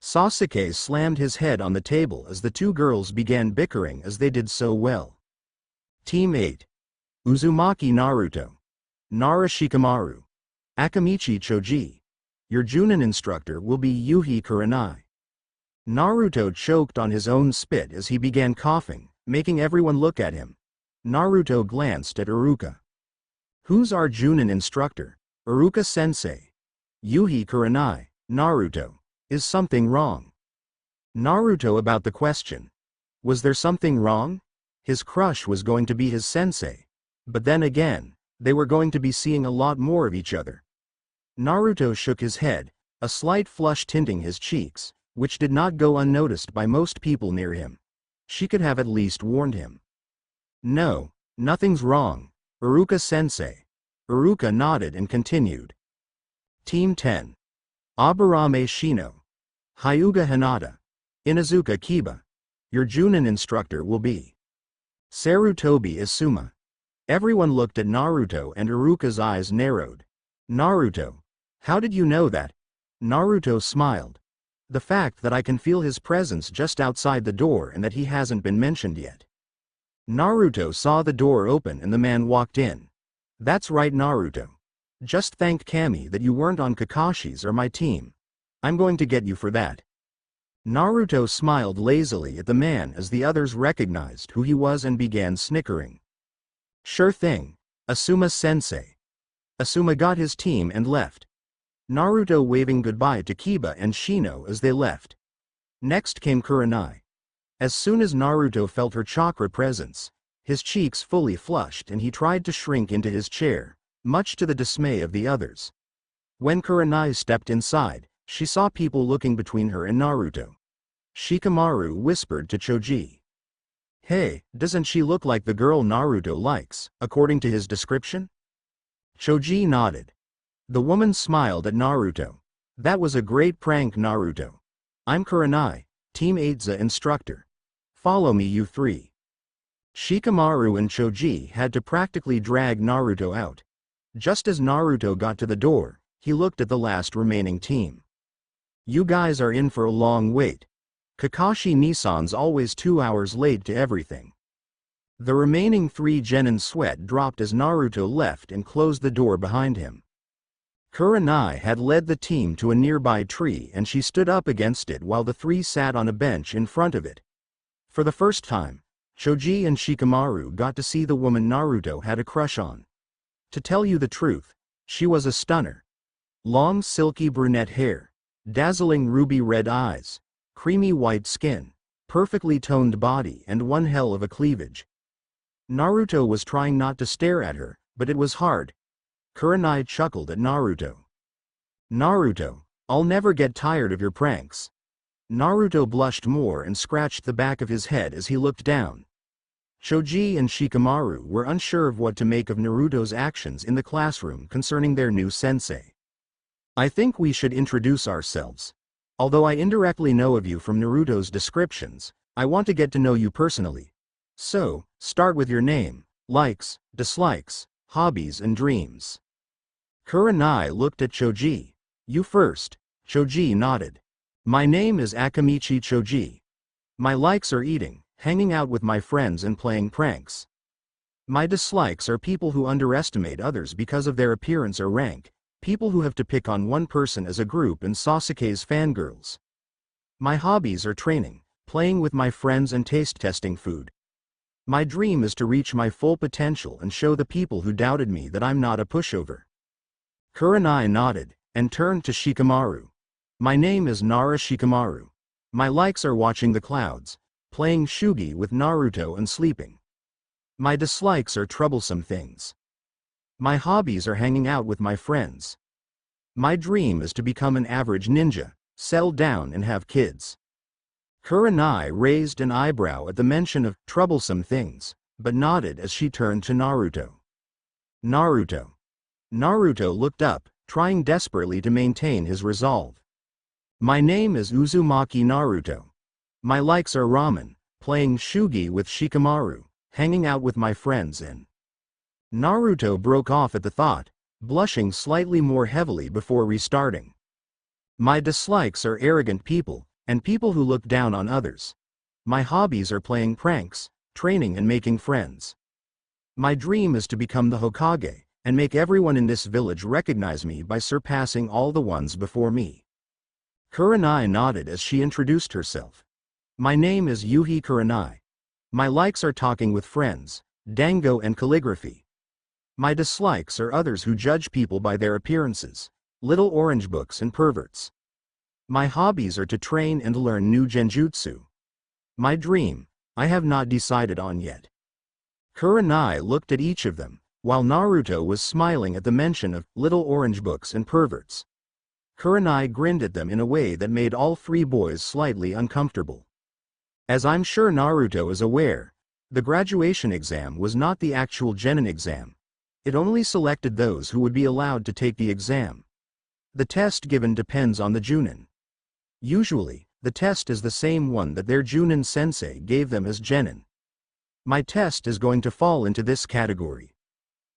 Sasuke slammed his head on the table as the two girls began bickering as they did so well. Team 8. Uzumaki Naruto. Nara Shikamaru. Akamichi Choji. Your Junin instructor will be Yuhi Kurenai. Naruto choked on his own spit as he began coughing, making everyone look at him. Naruto glanced at Iruka. Who's our Junin instructor? Iruka-sensei. Yuhi Kurenai. Naruto. Is something wrong? Naruto about the question. Was there something wrong? His crush was going to be his sensei. But then again, they were going to be seeing a lot more of each other. Naruto shook his head, a slight flush tinting his cheeks, which did not go unnoticed by most people near him. She could have at least warned him. No, nothing's wrong, Iruka-sensei. Iruka nodded and continued. Team 10. Aburame Shino. Hyuga Hinata. Inazuka Kiba. Your Junin instructor will be Sarutobi Asuma. Everyone looked at Naruto and Iruka's eyes narrowed. Naruto. How did you know that? Naruto smiled. The fact that I can feel his presence just outside the door and that he hasn't been mentioned yet. Naruto saw the door open and the man walked in. That's right, Naruto. Just thank Kami that you weren't on Kakashi's or my team. I'm going to get you for that. Naruto smiled lazily at the man as the others recognized who he was and began snickering. Sure thing, Asuma-sensei. Asuma got his team and left. Naruto waving goodbye to Kiba and Shino as they left. Next came Kurenai. As soon as Naruto felt her chakra presence, his cheeks fully flushed and he tried to shrink into his chair, much to the dismay of the others. When Kurenai stepped inside, she saw people looking between her and Naruto. Shikamaru whispered to Choji. Hey, doesn't she look like the girl Naruto likes, according to his description? Choji nodded. The woman smiled at Naruto. That was a great prank, Naruto. I'm Kurenai, Team 8's instructor. Follow me, you three. Shikamaru and Choji had to practically drag Naruto out. Just as Naruto got to the door, he looked at the last remaining team. You guys are in for a long wait. Kakashi-Nissan's always 2 hours late to everything. The remaining 3 Genin's sweat dropped as Naruto left and closed the door behind him. Kurenai had led the team to a nearby tree and she stood up against it while the 3 sat on a bench in front of it. For the first time, Choji and Shikamaru got to see the woman Naruto had a crush on. To tell you the truth, she was a stunner. Long silky brunette hair, dazzling ruby red eyes, creamy white skin, perfectly toned body and one hell of a cleavage. Naruto was trying not to stare at her, but it was hard. Kurenai chuckled at Naruto. Naruto, I'll never get tired of your pranks. Naruto blushed more and scratched the back of his head as he looked down. Choji and Shikamaru were unsure of what to make of Naruto's actions in the classroom concerning their new sensei. I think we should introduce ourselves. Although I indirectly know of you from Naruto's descriptions, I want to get to know you personally. So, start with your name, likes, dislikes, hobbies and dreams. Kurenai looked at Choji. You first. Choji nodded. My name is Akamichi Choji. My likes are eating, hanging out with my friends and playing pranks. My dislikes are people who underestimate others because of their appearance or rank, people who have to pick on one person as a group and Sasuke's fangirls. My hobbies are training, playing with my friends and taste testing food. My dream is to reach my full potential and show the people who doubted me that I'm not a pushover. Kurenai nodded, and turned to Shikamaru. My name is Nara Shikamaru. My likes are watching the clouds, playing shugi with Naruto and sleeping. My dislikes are troublesome things. My hobbies are hanging out with my friends. My dream is to become an average ninja, settle down and have kids. Kurenai raised an eyebrow at the mention of troublesome things, but nodded as she turned to Naruto. Naruto. Naruto looked up, trying desperately to maintain his resolve. My name is Uzumaki Naruto. My likes are ramen, playing shugi with Shikamaru, hanging out with my friends and... Naruto broke off at the thought, blushing slightly more heavily before restarting. My dislikes are arrogant people, and people who look down on others. My hobbies are playing pranks, training and making friends. My dream is to become the Hokage, and make everyone in this village recognize me by surpassing all the ones before me. Kurenai nodded as she introduced herself. My name is Yuhi Kurenai. My likes are talking with friends, dango and calligraphy. My dislikes are others who judge people by their appearances, little orange books and perverts. My hobbies are to train and learn new genjutsu. My dream, I have not decided on yet. Kurenai looked at each of them, while Naruto was smiling at the mention of little orange books and perverts. Kurenai grinned at them in a way that made all three boys slightly uncomfortable. As I'm sure Naruto is aware, the graduation exam was not the actual genin exam. It only selected those who would be allowed to take the exam. The test given depends on the junin. Usually, the test is the same one that their junin sensei gave them as genin. My test is going to fall into this category.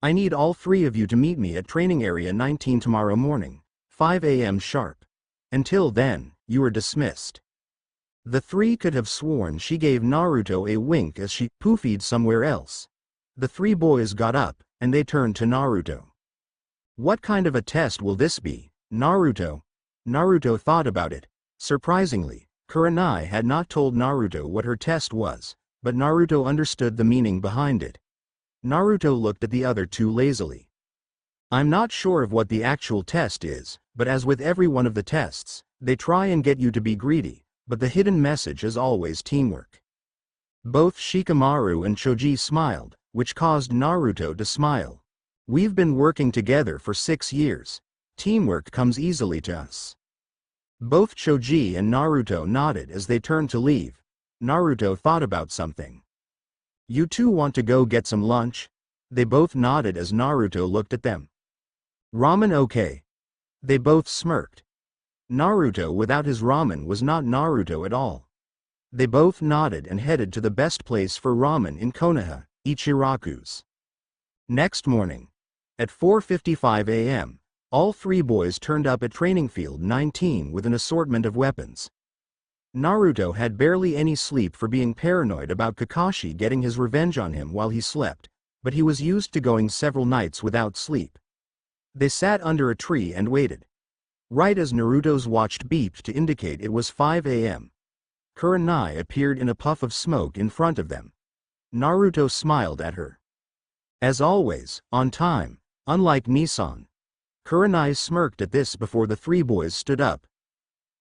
I need all three of you to meet me at training area 19 tomorrow morning, 5 a.m. sharp. Until then, you are dismissed. The three could have sworn she gave Naruto a wink as she poofied somewhere else. The three boys got up, and they turned to Naruto. What kind of a test will this be, Naruto? Naruto thought about it. Surprisingly, Kurenai had not told Naruto what her test was, but Naruto understood the meaning behind it. Naruto looked at the other two lazily. I'm not sure of what the actual test is, but as with every one of the tests, they try and get you to be greedy, but the hidden message is always teamwork. Both Shikamaru and Choji smiled, which caused Naruto to smile. We've been working together for 6 years. Teamwork comes easily to us. Both Choji and Naruto nodded as they turned to leave. Naruto thought about something. You two want to go get some lunch? They both nodded as Naruto looked at them. Ramen okay? They both smirked. Naruto without his ramen was not Naruto at all. They both nodded and headed to the best place for ramen in Konoha, Ichiraku's. Next morning, at 4:55 a.m., all three boys turned up at Training Field 19 with an assortment of weapons. Naruto had barely any sleep for being paranoid about Kakashi getting his revenge on him while he slept, but he was used to going several nights without sleep. They sat under a tree and waited. Right as Naruto's watch beeped to indicate it was 5 a.m., Kurenai appeared in a puff of smoke in front of them. Naruto smiled at her. As always, on time, unlike Nissan. Kurenai smirked at this before the three boys stood up.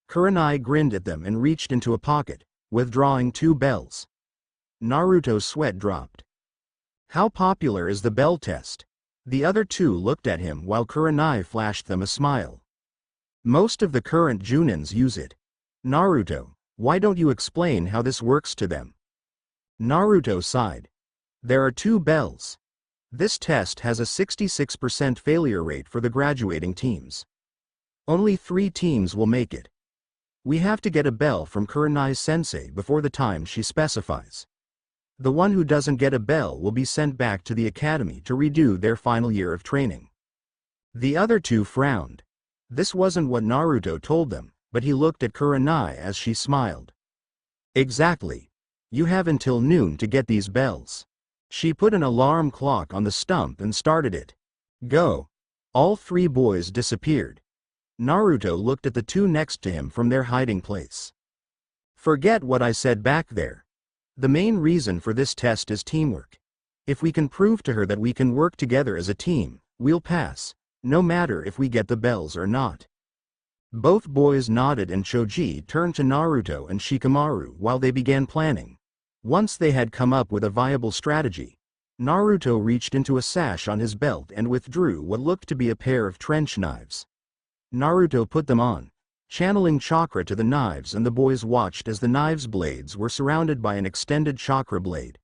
Kurenai grinned at them and reached into a pocket, withdrawing 2 bells. Naruto's sweat dropped. How popular is the bell test? The other two looked at him while Kurenai flashed them a smile. Most of the current junins use it. Naruto, why don't you explain how this works to them? Naruto sighed. There are 2 bells. This test has a 66% failure rate for the graduating teams. Only 3 teams will make it. We have to get a bell from Kurenai's sensei before the time she specifies. The one who doesn't get a bell will be sent back to the academy to redo their final year of training. The other two frowned. This wasn't what Naruto told them, but he looked at Kurenai as she smiled. Exactly. You have until noon to get these bells. She put an alarm clock on the stump and started it. Go. All 3 boys disappeared. Naruto looked at the 2 next to him from their hiding place. Forget what I said back there. The main reason for this test is teamwork. If we can prove to her that we can work together as a team, we'll pass. no matter if we get the bells or not. Both boys nodded and Choji turned to Naruto and Shikamaru while they began planning. Once they had come up with a viable strategy, Naruto reached into a sash on his belt and withdrew what looked to be a pair of trench knives. Naruto put them on, channeling chakra to the knives, and the boys watched as the knives' blades were surrounded by an extended chakra blade.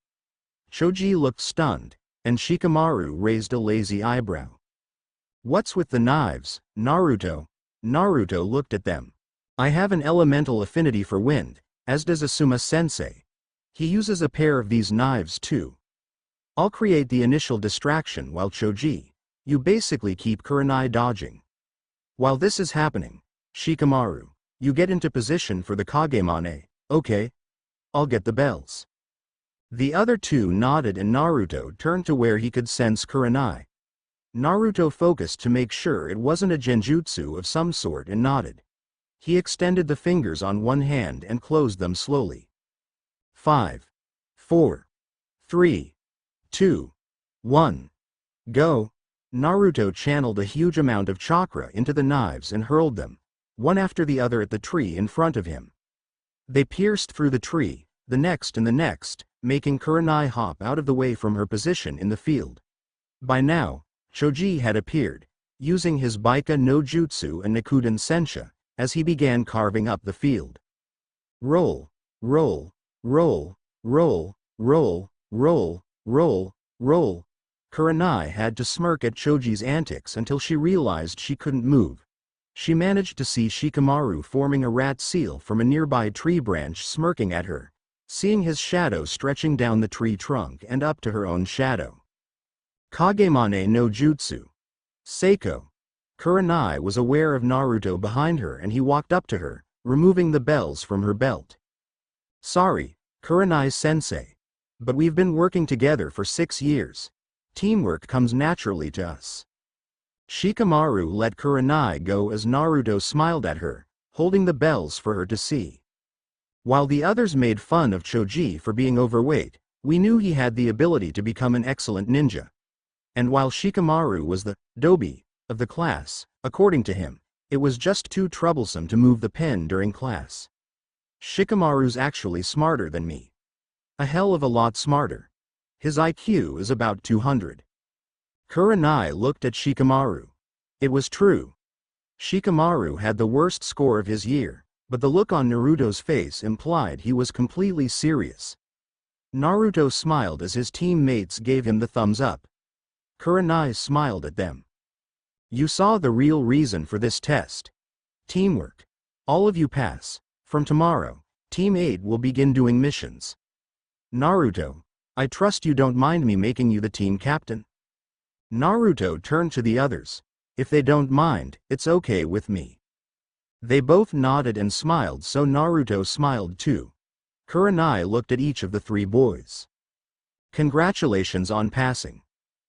Choji looked stunned, and Shikamaru raised a lazy eyebrow. "What's with the knives, Naruto?" Naruto looked at them. "I have an elemental affinity for wind, as does Asuma-sensei. He uses a pair of these knives too. I'll create the initial distraction while Choji, you basically keep Kurenai dodging. While this is happening, Shikamaru, you get into position for the Kagemane, okay? I'll get the bells." The other two nodded and Naruto turned to where he could sense Kurenai. Naruto focused to make sure it wasn't a genjutsu of some sort and nodded. He extended the fingers on one hand and closed them slowly. 5, 4, 3, 2, 1. Go! Naruto channeled a huge amount of chakra into the knives and hurled them, one after the other, at the tree in front of him. They pierced through the tree, the next and the next, making Kurenai hop out of the way from her position in the field. By now, Choji had appeared, using his Baika no Jutsu and Nikuden Sensha, as he began carving up the field. Roll, roll, roll, roll, roll, roll, roll, roll. Kurenai had to smirk at Choji's antics until she realized she couldn't move. She managed to see Shikamaru forming a rat seal from a nearby tree branch, smirking at her, seeing his shadow stretching down the tree trunk and up to her own shadow. Kagemane no Jutsu. Seiko. Kurenai was aware of Naruto behind her and he walked up to her, removing the bells from her belt. "Sorry, Kurenai-sensei. But we've been working together for 6 years. Teamwork comes naturally to us." Shikamaru let Kurenai go as Naruto smiled at her, holding the bells for her to see. While the others made fun of Choji for being overweight, we knew he had the ability to become an excellent ninja. And while Shikamaru was the dobi of the class, according to him, it was just too troublesome to move the pen during class. "Shikamaru's actually smarter than me. A hell of a lot smarter. His IQ is about 200. Kurenai looked at Shikamaru. It was true. Shikamaru had the worst score of his year, but the look on Naruto's face implied he was completely serious. Naruto smiled as his teammates gave him the thumbs up. Kurenai smiled at them. "You saw the real reason for this test. Teamwork. All of you pass. From tomorrow, Team 8 will begin doing missions. Naruto, I trust you don't mind me making you the team captain?" Naruto turned to the others. "If they don't mind, it's okay with me." They both nodded and smiled, so Naruto smiled too. Kurenai looked at each of the 3 boys. "Congratulations on passing.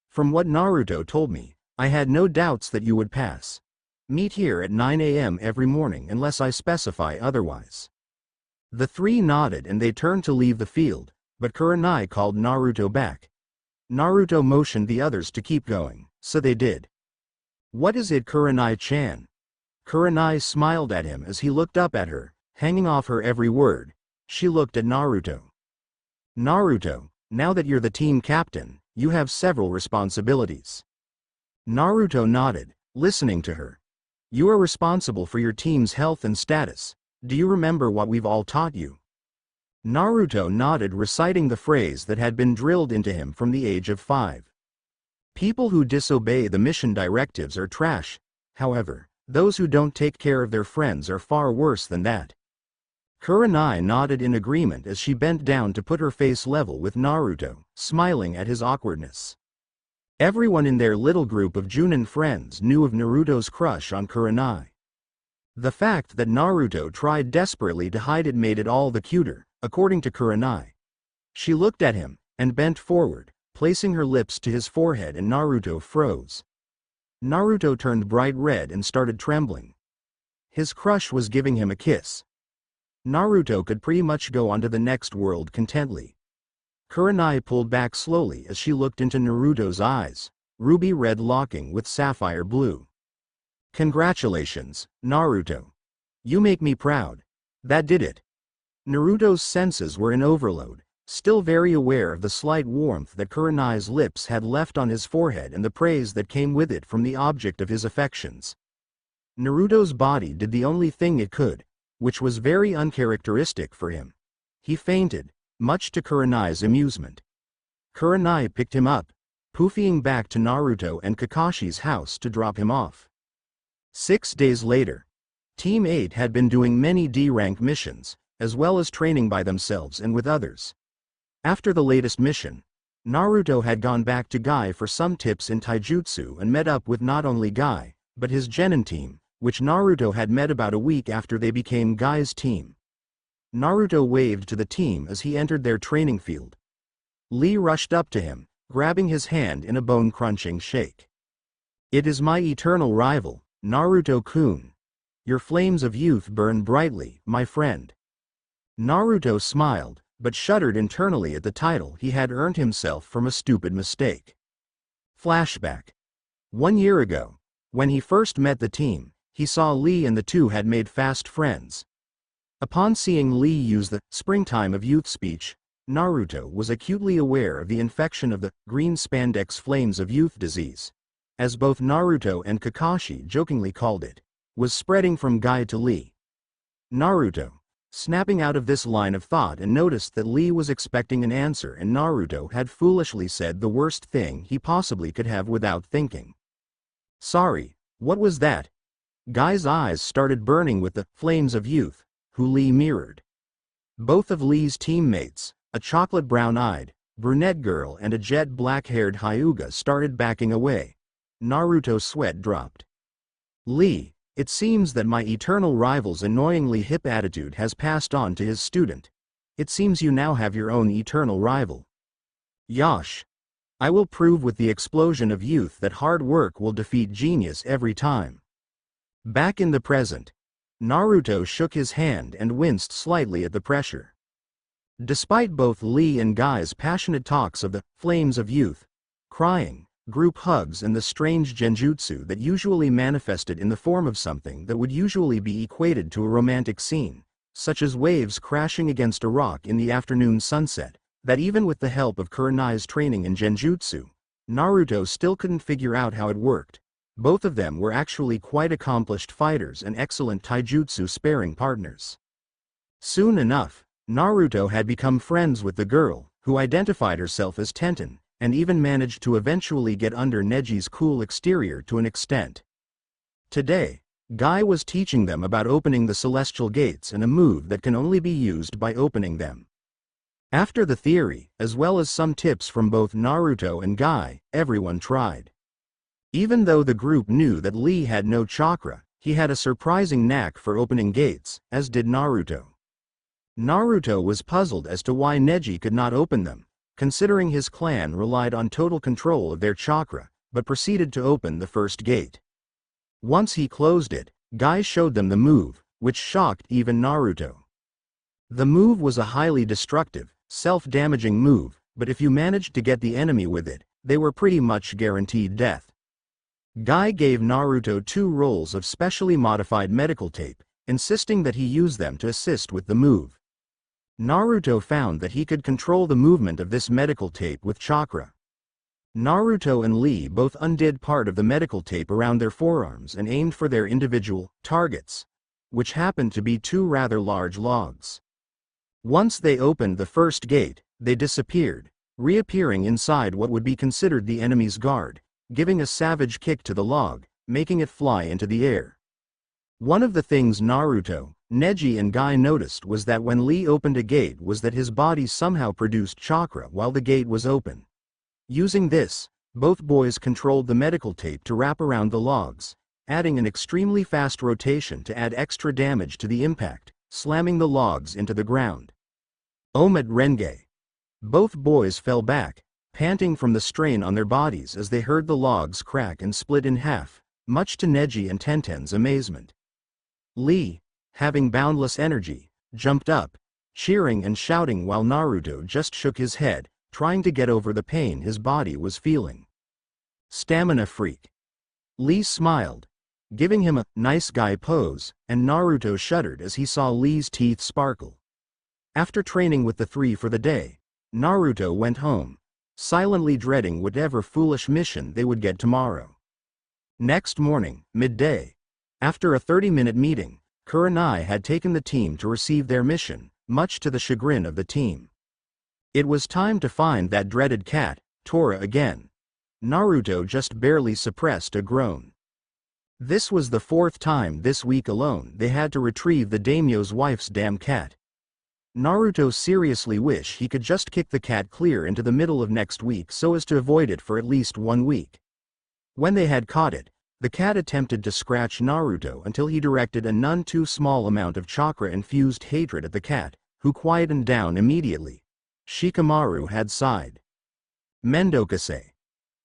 From what Naruto told me, I had no doubts that you would pass. Meet here at 9 a.m. every morning unless I specify otherwise." The 3 nodded and they turned to leave the field, but Kurenai called Naruto back. Naruto motioned the others to keep going, so they did. "What is it, Kurenai-chan?" Kurenai smiled at him as he looked up at her, hanging off her every word. She looked at Naruto. "Naruto, now that you're the team captain, you have several responsibilities." Naruto nodded, listening to her. "You are responsible for your team's health and status. Do you remember what we've all taught you?" Naruto nodded, reciting the phrase that had been drilled into him from the age of 5. People who disobey the mission directives are trash. However, those who don't take care of their friends are far worse than that. Kurenai nodded in agreement as she bent down to put her face level with Naruto, smiling at his awkwardness. Everyone in their little group of Junin friends knew of Naruto's crush on Kurenai. The fact that Naruto tried desperately to hide it made it all the cuter, according to Kurenai. She looked at him, and bent forward, placing her lips to his forehead, and Naruto froze. Naruto turned bright red and started trembling. His crush was giving him a kiss. Naruto could pretty much go on to the next world contently. Kurenai pulled back slowly as she looked into Naruto's eyes, ruby red locking with sapphire blue. Congratulations, Naruto. You make me proud. That did it. Naruto's senses were in overload, still very aware of the slight warmth that Kurenai's lips had left on his forehead and the praise that came with it from the object of his affections. Naruto's body did the only thing it could, which was very uncharacteristic for him. He fainted, much to Kurenai's amusement. Kurenai picked him up, poofing back to Naruto and Kakashi's house to drop him off. 6 days later, Team 8 had been doing many D-rank missions, as well as training by themselves and with others. After the latest mission, Naruto had gone back to Guy for some tips in taijutsu and met up with not only Guy, but his genin team, which Naruto had met about a week after they became Guy's team. Naruto waved to the team as he entered their training field. Lee rushed up to him, grabbing his hand in a bone-crunching shake. "It is my eternal rival, Naruto-kun. Your flames of youth burn brightly, my friend." Naruto smiled, but shuddered internally at the title he had earned himself from a stupid mistake. Flashback. 1 year ago, when he first met the team, he saw Lee and the two had made fast friends. Upon seeing Lee use the springtime of youth speech, Naruto was acutely aware of the infection of the green spandex flames of youth disease, as both Naruto and Kakashi jokingly called it, was spreading from Guy to Lee. Naruto, snapping out of this line of thought, and noticed that Lee was expecting an answer and Naruto had foolishly said the worst thing he possibly could have without thinking. "Sorry, what was that?" Guy's eyes started burning with the flames of youth, who Lee mirrored. Both of Lee's teammates, a chocolate brown-eyed, brunette girl and a jet black-haired Hyuga, started backing away. Naruto's sweat dropped. "Lee, it seems that my eternal rival's annoyingly hip attitude has passed on to his student. It seems you now have your own eternal rival." "Yosh. I will prove with the explosion of youth that hard work will defeat genius every time." Back in the present, Naruto shook his hand and winced slightly at the pressure. Despite both Lee and Guy's passionate talks of the flames of youth, crying, group hugs and the strange genjutsu that usually manifested in the form of something that would usually be equated to a romantic scene, such as waves crashing against a rock in the afternoon sunset, that even with the help of Kurenai's training in genjutsu, Naruto still couldn't figure out how it worked. Both of them were actually quite accomplished fighters and excellent taijutsu sparring partners. Soon enough, Naruto had become friends with the girl, who identified herself as Tenten, and even managed to eventually get under Neji's cool exterior to an extent. Today, Guy was teaching them about opening the celestial gates and a move that can only be used by opening them. After the theory, as well as some tips from both Naruto and Guy, everyone tried. Even though the group knew that Lee had no chakra, he had a surprising knack for opening gates, as did Naruto. Naruto was puzzled as to why Neji could not open them, considering his clan relied on total control of their chakra, but proceeded to open the first gate. Once he closed it, Guy showed them the move, which shocked even Naruto. The move was a highly destructive, self-damaging move, but if you managed to get the enemy with it, they were pretty much guaranteed death. Guy gave Naruto 2 rolls of specially modified medical tape, insisting that he use them to assist with the move. Naruto found that he could control the movement of this medical tape with chakra. Naruto and Lee both undid part of the medical tape around their forearms and aimed for their individual targets, which happened to be 2 rather large logs. Once they opened the first gate, they disappeared, reappearing inside what would be considered the enemy's guard, giving a savage kick to the log, making it fly into the air. One of the things Naruto, Neji and Guy noticed was that when Lee opened a gate was that his body somehow produced chakra while the gate was open. Using this, both boys controlled the medical tape to wrap around the logs, adding an extremely fast rotation to add extra damage to the impact, slamming the logs into the ground. Omet Renge. Both boys fell back, panting from the strain on their bodies as they heard the logs crack and split in half, much to Neji and Tenten's amazement. Lee, having boundless energy, jumped up, cheering and shouting while Naruto just shook his head, trying to get over the pain his body was feeling. Stamina freak. Lee smiled, giving him a nice guy pose, and Naruto shuddered as he saw Lee's teeth sparkle. After training with the three for the day, Naruto went home, silently dreading whatever foolish mission they would get tomorrow. Next morning, midday, after a 30-minute meeting, Kurenai had taken the team to receive their mission, much to the chagrin of the team. It was time to find that dreaded cat, Tora, again. Naruto just barely suppressed a groan. This was the 4th time this week alone they had to retrieve the daimyo's wife's damn cat. Naruto seriously wished he could just kick the cat clear into the middle of next week so as to avoid it for at least 1 week. When they had caught it, the cat attempted to scratch Naruto until he directed a none too small amount of chakra-infused hatred at the cat, who quietened down immediately. Shikamaru had sighed. Mendokase.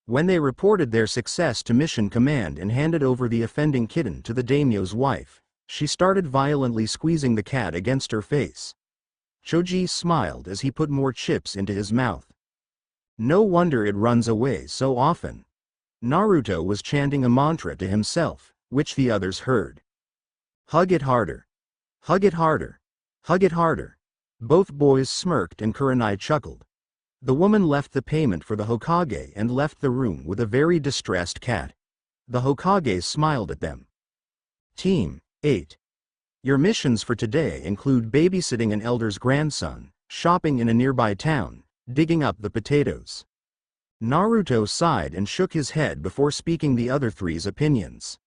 When they reported their success to Mission Command and handed over the offending kitten to the daimyo's wife, she started violently squeezing the cat against her face. Choji smiled as he put more chips into his mouth. No wonder it runs away so often. Naruto was chanting a mantra to himself, which the others heard. Hug it harder. Hug it harder. Hug it harder. Both boys smirked and Kurenai chuckled. The woman left the payment for the Hokage and left the room with a very distressed cat. The Hokage smiled at them. Team 8. Your missions for today include babysitting an elder's grandson, shopping in a nearby town, digging up the potatoes. Naruto sighed and shook his head before speaking the other three's opinions.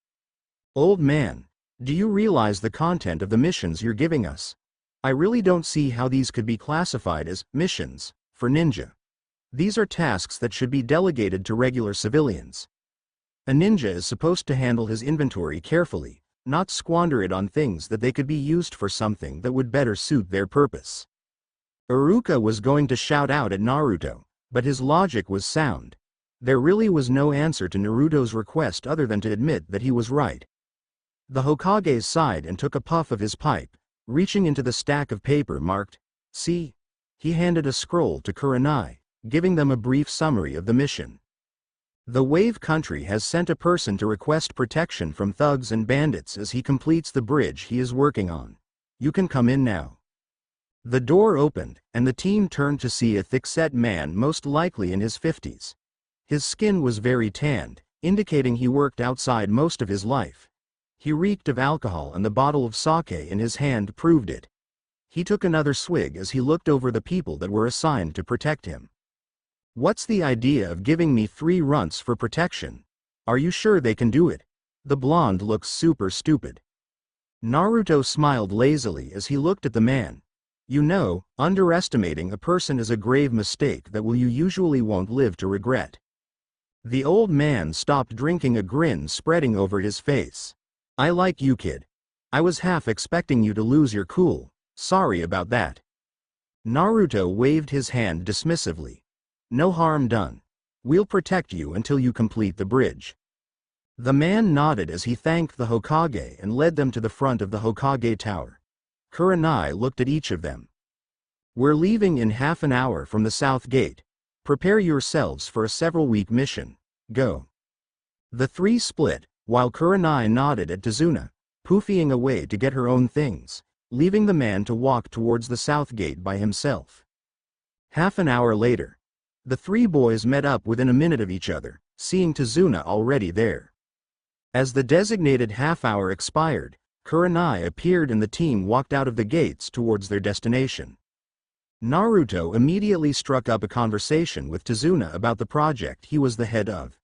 Old man, do you realize the content of the missions you're giving us? I really don't see how these could be classified as missions for ninja. These are tasks that should be delegated to regular civilians. A ninja is supposed to handle his inventory carefully, not squander it on things that they could be used for something that would better suit their purpose. Iruka was going to shout out at Naruto, but his logic was sound. There really was no answer to Naruto's request other than to admit that he was right. The Hokage sighed and took a puff of his pipe, reaching into the stack of paper marked, "See?" He handed a scroll to Kurenai, giving them a brief summary of the mission. The Wave Country has sent a person to request protection from thugs and bandits as he completes the bridge he is working on. You can come in now. The door opened, and the team turned to see a thick-set man most likely in his 50s. His skin was very tanned, indicating he worked outside most of his life. He reeked of alcohol and the bottle of sake in his hand proved it. He took another swig as he looked over the people that were assigned to protect him. What's the idea of giving me 3 runts for protection? Are you sure they can do it? The blonde looks super stupid. Naruto smiled lazily as he looked at the man. You know, underestimating a person is a grave mistake that you usually won't live to regret. The old man stopped drinking, a grin spreading over his face. I like you, kid. I was half expecting you to lose your cool. Sorry about that. Naruto waved his hand dismissively. No harm done. We'll protect you until you complete the bridge. The man nodded as he thanked the Hokage and led them to the front of the Hokage tower. Kurenai looked at each of them. We're leaving in half an hour from the south gate. Prepare yourselves for a several-week mission. Go. The three split, while Kurenai nodded at Tazuna, poofing away to get her own things, leaving the man to walk towards the south gate by himself. Half an hour later, the three boys met up within a minute of each other, seeing Tazuna already there. As the designated half-hour expired, Kurenai appeared and the team walked out of the gates towards their destination. Naruto immediately struck up a conversation with Tazuna about the project he was the head of.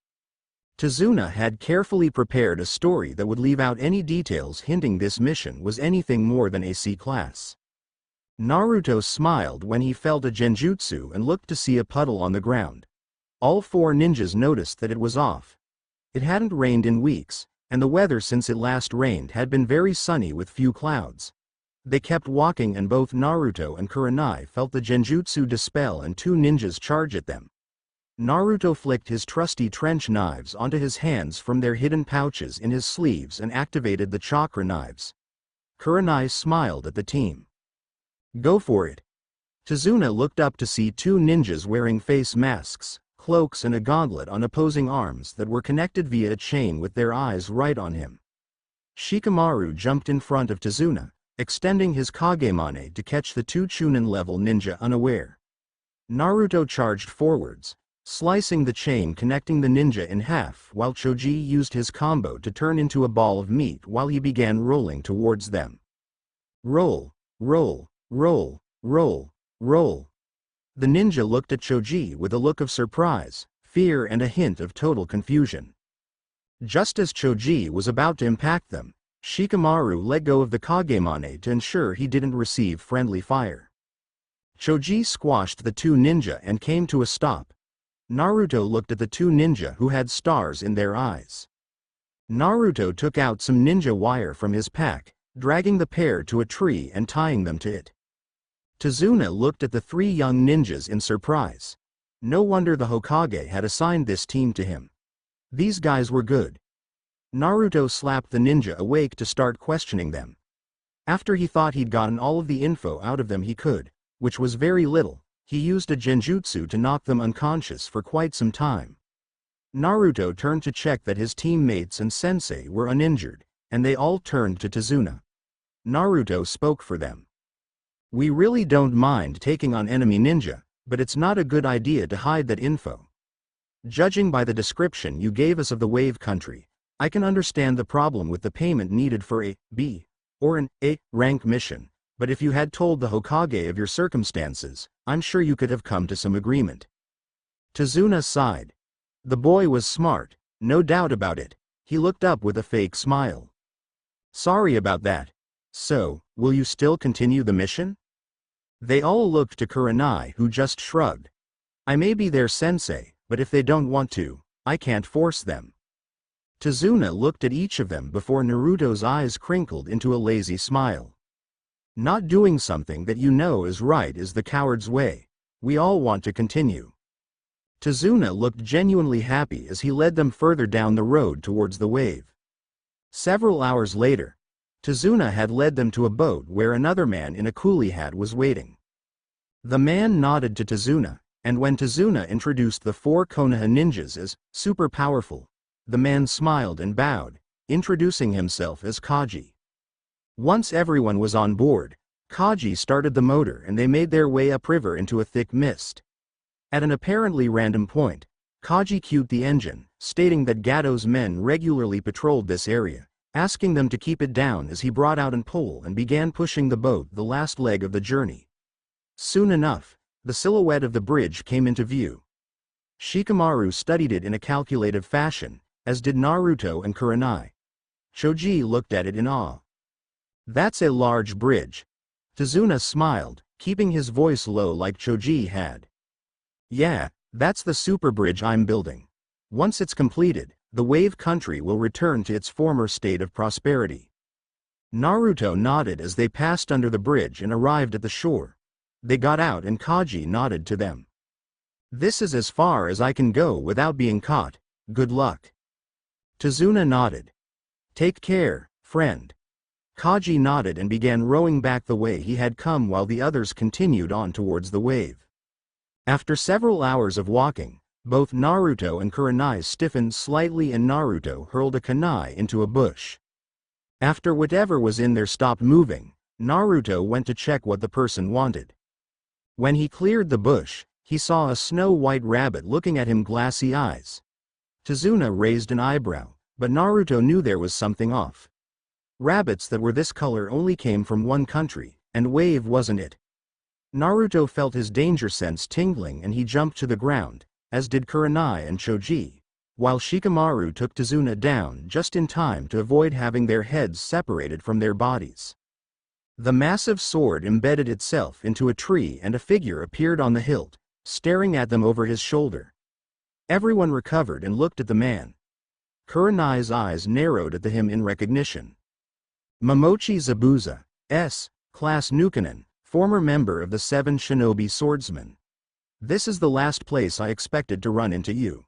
Tazuna had carefully prepared a story that would leave out any details hinting this mission was anything more than a C-class. Naruto smiled when he felt a genjutsu and looked to see a puddle on the ground. All four ninjas noticed that it was off. It hadn't rained in weeks, and the weather since it last rained had been very sunny with few clouds. They kept walking and both Naruto and Kurenai felt the genjutsu dispel and two ninjas charge at them. Naruto flicked his trusty trench knives onto his hands from their hidden pouches in his sleeves and activated the chakra knives. Kurenai smiled at the team. Go for it. Tazuna looked up to see two ninjas wearing face masks, cloaks and a gauntlet on opposing arms that were connected via a chain with their eyes right on him. Shikamaru jumped in front of Tazuna, extending his Kagemane to catch the two Chunin-level ninja unaware. Naruto charged forwards, slicing the chain connecting the ninja in half while Choji used his combo to turn into a ball of meat while he began rolling towards them. Roll, roll, roll, roll, roll. The ninja looked at Choji with a look of surprise, fear and a hint of total confusion. Just as Choji was about to impact them, Shikamaru let go of the Kagemane to ensure he didn't receive friendly fire. Choji squashed the two ninja and came to a stop. Naruto looked at the two ninja who had stars in their eyes. Naruto took out some ninja wire from his pack, dragging the pair to a tree and tying them to it. Tazuna looked at the three young ninjas in surprise. No wonder the Hokage had assigned this team to him. These guys were good. Naruto slapped the ninja awake to start questioning them. After he thought he'd gotten all of the info out of them he could, which was very little, he used a genjutsu to knock them unconscious for quite some time. Naruto turned to check that his teammates and sensei were uninjured, and they all turned to Tazuna. Naruto spoke for them. "We really don't mind taking on enemy ninja, but it's not a good idea to hide that info. Judging by the description you gave us of the Wave Country, I can understand the problem with the payment needed for a B or an A rank mission, but if you had told the Hokage of your circumstances, I'm sure you could have come to some agreement." Tazuna sighed. The boy was smart, no doubt about it. He looked up with a fake smile. "Sorry about that. So, will you still continue the mission?" They all looked to Kurenai, who just shrugged. "I may be their sensei, but if they don't want to, I can't force them." Tazuna looked at each of them before Naruto's eyes crinkled into a lazy smile. "Not doing something that you know is right is the coward's way. We all want to continue." Tazuna looked genuinely happy as he led them further down the road towards the wave. Several hours later, Tazuna had led them to a boat where another man in a coolie hat was waiting. The man nodded to Tazuna, and when Tazuna introduced the four Konoha ninjas as super powerful, the man smiled and bowed, introducing himself as Kaji. Once everyone was on board, Kaji started the motor and they made their way upriver into a thick mist. At an apparently random point, Kaji cued the engine, stating that Gato's men regularly patrolled this area, asking them to keep it down as he brought out an pole and began pushing the boat the last leg of the journey. Soon enough, the silhouette of the bridge came into view. Shikamaru studied it in a calculative fashion, as did Naruto and Kurenai. Choji looked at it in awe. "That's a large bridge." Tazuna smiled, keeping his voice low like Choji had. "Yeah, that's the super bridge I'm building. Once it's completed, the Wave Country will return to its former state of prosperity." Naruto nodded as they passed under the bridge and arrived at the shore. They got out and Kaji nodded to them. "This is as far as I can go without being caught. Good luck." Tazuna nodded. "Take care, friend." Kaji nodded and began rowing back the way he had come while the others continued on towards the wave. After several hours of walking, both Naruto and Kurenai stiffened slightly and Naruto hurled a kunai into a bush. After whatever was in there stopped moving, Naruto went to check what the person wanted. When he cleared the bush, he saw a snow-white rabbit looking at him glassy eyes. Tazuna raised an eyebrow, but Naruto knew there was something off. Rabbits that were this color only came from one country, and Wave wasn't it. Naruto felt his danger sense tingling and he jumped to the ground, as did Kurenai and Choji, while Shikamaru took Tazuna down just in time to avoid having their heads separated from their bodies. The massive sword embedded itself into a tree and a figure appeared on the hilt, staring at them over his shoulder. Everyone recovered and looked at the man. Kurenai's eyes narrowed at him in recognition. Momochi Zabuza, S. Class Nukanen, former member of the 7 Shinobi Swordsmen. "This is the last place I expected to run into you."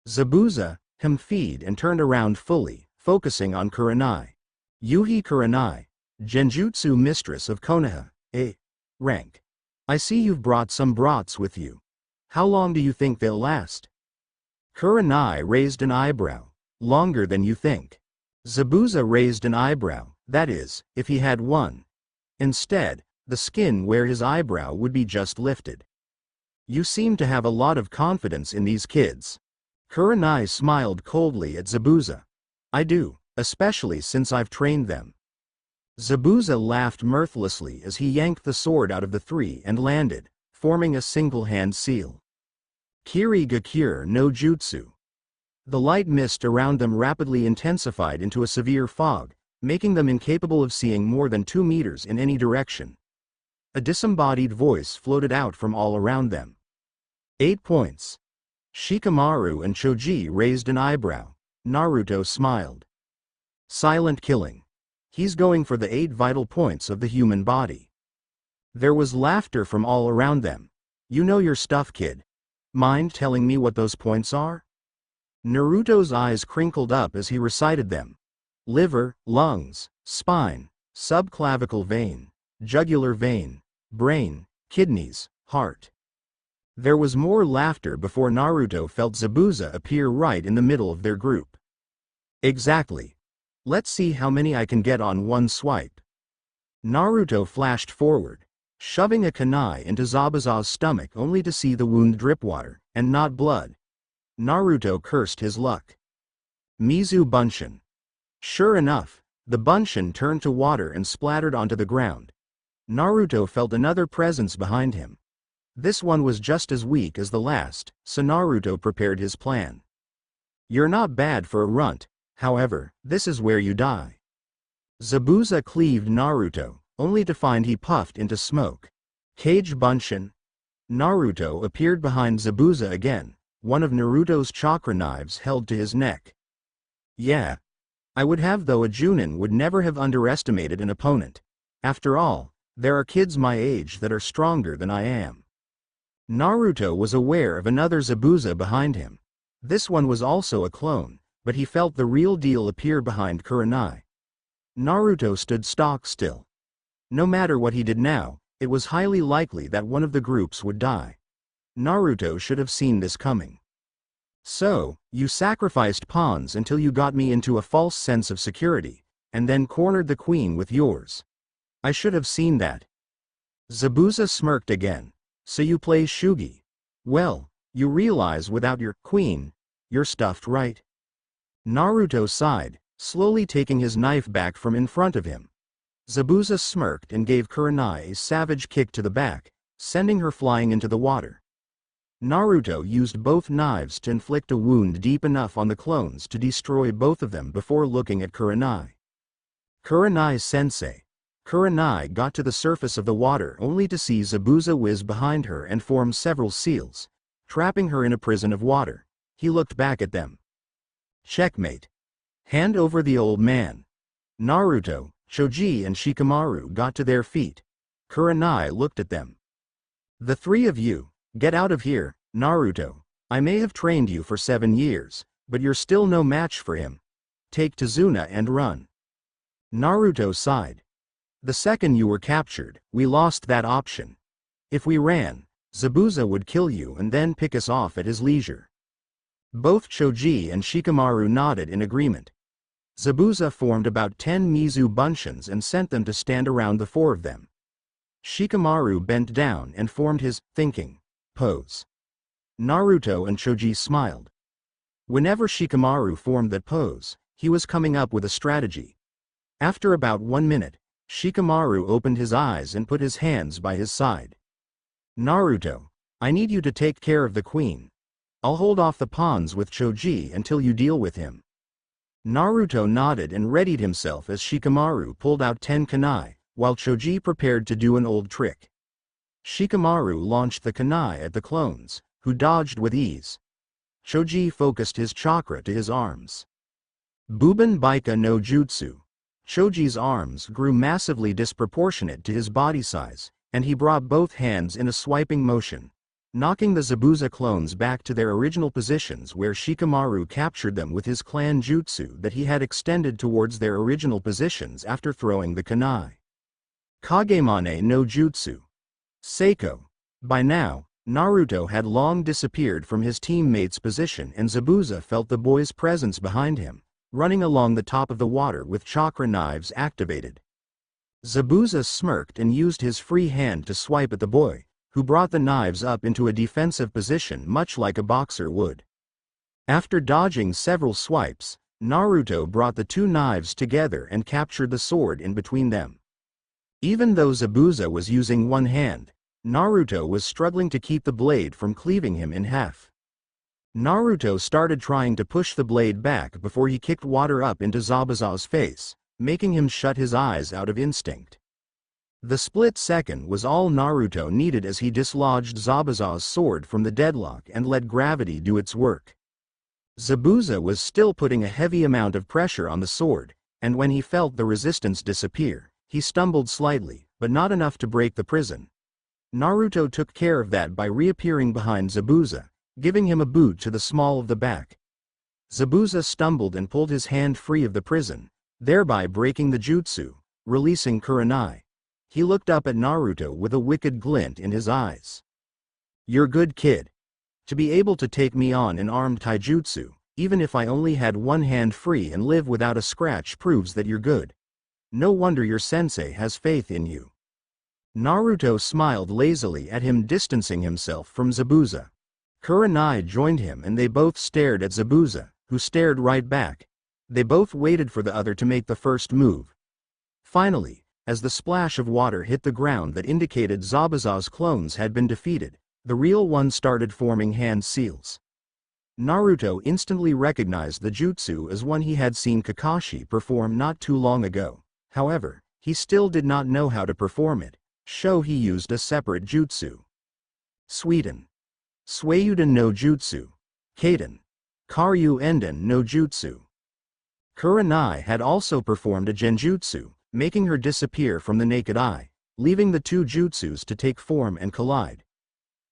Zabuza feed and turned around fully, focusing on Kurenai. "Yuhi Kurenai, Genjutsu Mistress of Konoha, A. Rank. I see you've brought some brats with you. How long do you think they'll last? Kurenai raised an eyebrow. Longer than you think. Zabuza raised an eyebrow, that is, if he had one. Instead, the skin where his eyebrow would be just lifted. You seem to have a lot of confidence in these kids. Kurenai smiled coldly at Zabuza. I do, especially since I've trained them. Zabuza laughed mirthlessly as he yanked the sword out of the three and landed, forming a single-hand seal. Kiri Gakure no Jutsu. The light mist around them rapidly intensified into a severe fog, making them incapable of seeing more than 2 meters in any direction. A disembodied voice floated out from all around them. 8 points. Shikamaru and Choji raised an eyebrow. Naruto smiled. Silent killing. He's going for the 8 vital points of the human body. There was laughter from all around them. You know your stuff, kid. Mind telling me what those points are? Naruto's eyes crinkled up as he recited them. Liver, lungs, spine, subclavicle vein, jugular vein, brain, kidneys, heart. There was more laughter before Naruto felt Zabuza appear right in the middle of their group. Exactly. Let's see how many I can get on one swipe. Naruto flashed forward, shoving a kunai into Zabuza's stomach only to see the wound drip water, and not blood. Naruto cursed his luck. Mizu Bunshin. Sure enough, the Bunshin turned to water and splattered onto the ground. Naruto felt another presence behind him. This one was just as weak as the last, so Naruto prepared his plan. You're not bad for a runt, however, this is where you die. Zabuza cleaved Naruto, only to find he puffed into smoke. Cage Bunshin. Naruto appeared behind Zabuza again, one of Naruto's chakra knives held to his neck. Yeah. I would have, though a Junin would never have underestimated an opponent. After all, there are kids my age that are stronger than I am. Naruto was aware of another Zabuza behind him. This one was also a clone, but he felt the real deal appear behind Kurenai. Naruto stood stock still. No matter what he did now, it was highly likely that one of the groups would die. Naruto should have seen this coming. So, you sacrificed pawns until you got me into a false sense of security, and then cornered the queen with yours. I should have seen that. Zabuza smirked again. So you play shugi. Well, you realize without your queen, you're stuffed, right? Naruto sighed, slowly taking his knife back from in front of him. Zabuza smirked and gave Kurenai a savage kick to the back, sending her flying into the water. Naruto used both knives to inflict a wound deep enough on the clones to destroy both of them before looking at Kurenai. Kurenai-sensei. Kurenai got to the surface of the water only to see Zabuza whiz behind her and form several seals, trapping her in a prison of water. He looked back at them. Checkmate. Hand over the old man. Naruto, Choji and Shikamaru got to their feet. Kurenai looked at them. The three of you, get out of here, Naruto. I may have trained you for 7 years, but you're still no match for him. Take Tazuna and run. Naruto sighed. The second you were captured, we lost that option. If we ran, Zabuza would kill you and then pick us off at his leisure. Both Choji and Shikamaru nodded in agreement. Zabuza formed about 10 Mizu Bunshins and sent them to stand around the 4 of them. Shikamaru bent down and formed his thinking pose. Naruto and Choji smiled. Whenever Shikamaru formed that pose, he was coming up with a strategy. After about 1 minute, Shikamaru opened his eyes and put his hands by his side. Naruto, I need you to take care of the queen. I'll hold off the pawns with Choji until you deal with him. Naruto nodded and readied himself as Shikamaru pulled out 10 kunai, while Choji prepared to do an old trick. Shikamaru launched the kunai at the clones, who dodged with ease. Choji focused his chakra to his arms. Buban Baika no Jutsu. Choji's arms grew massively disproportionate to his body size, and he brought both hands in a swiping motion, knocking the Zabuza clones back to their original positions where Shikamaru captured them with his clan jutsu that he had extended towards their original positions after throwing the kunai. Kagemane no Jutsu. Seiko. By now, Naruto had long disappeared from his teammate's position and Zabuza felt the boy's presence behind him, running along the top of the water with chakra knives activated. Zabuza smirked and used his free hand to swipe at the boy, who brought the knives up into a defensive position much like a boxer would. After dodging several swipes, Naruto brought the two knives together and captured the sword in between them. Even though Zabuza was using one hand, Naruto was struggling to keep the blade from cleaving him in half. Naruto started trying to push the blade back before he kicked water up into Zabuza's face, making him shut his eyes out of instinct. The split second was all Naruto needed as he dislodged Zabuza's sword from the deadlock and let gravity do its work. Zabuza was still putting a heavy amount of pressure on the sword, and when he felt the resistance disappear, he stumbled slightly, but not enough to break the prison. Naruto took care of that by reappearing behind Zabuza, giving him a boot to the small of the back. Zabuza stumbled and pulled his hand free of the prison, thereby breaking the jutsu, releasing Kurenai. He looked up at Naruto with a wicked glint in his eyes. "You're good, kid. To be able to take me on in armed taijutsu, even if I only had one hand free and live without a scratch, proves that you're good. No wonder your sensei has faith in you." Naruto smiled lazily at him, distancing himself from Zabuza. Kurenai joined him and they both stared at Zabuza, who stared right back. They both waited for the other to make the first move. Finally, as the splash of water hit the ground that indicated Zabuza's clones had been defeated, the real one started forming hand seals. Naruto instantly recognized the jutsu as one he had seen Kakashi perform not too long ago. However, he still did not know how to perform it, so he used a separate jutsu. Suiten. Suiuden no Jutsu. Kaden. Karyu Enden no Jutsu. Kurenai had also performed a genjutsu, making her disappear from the naked eye, leaving the two jutsus to take form and collide.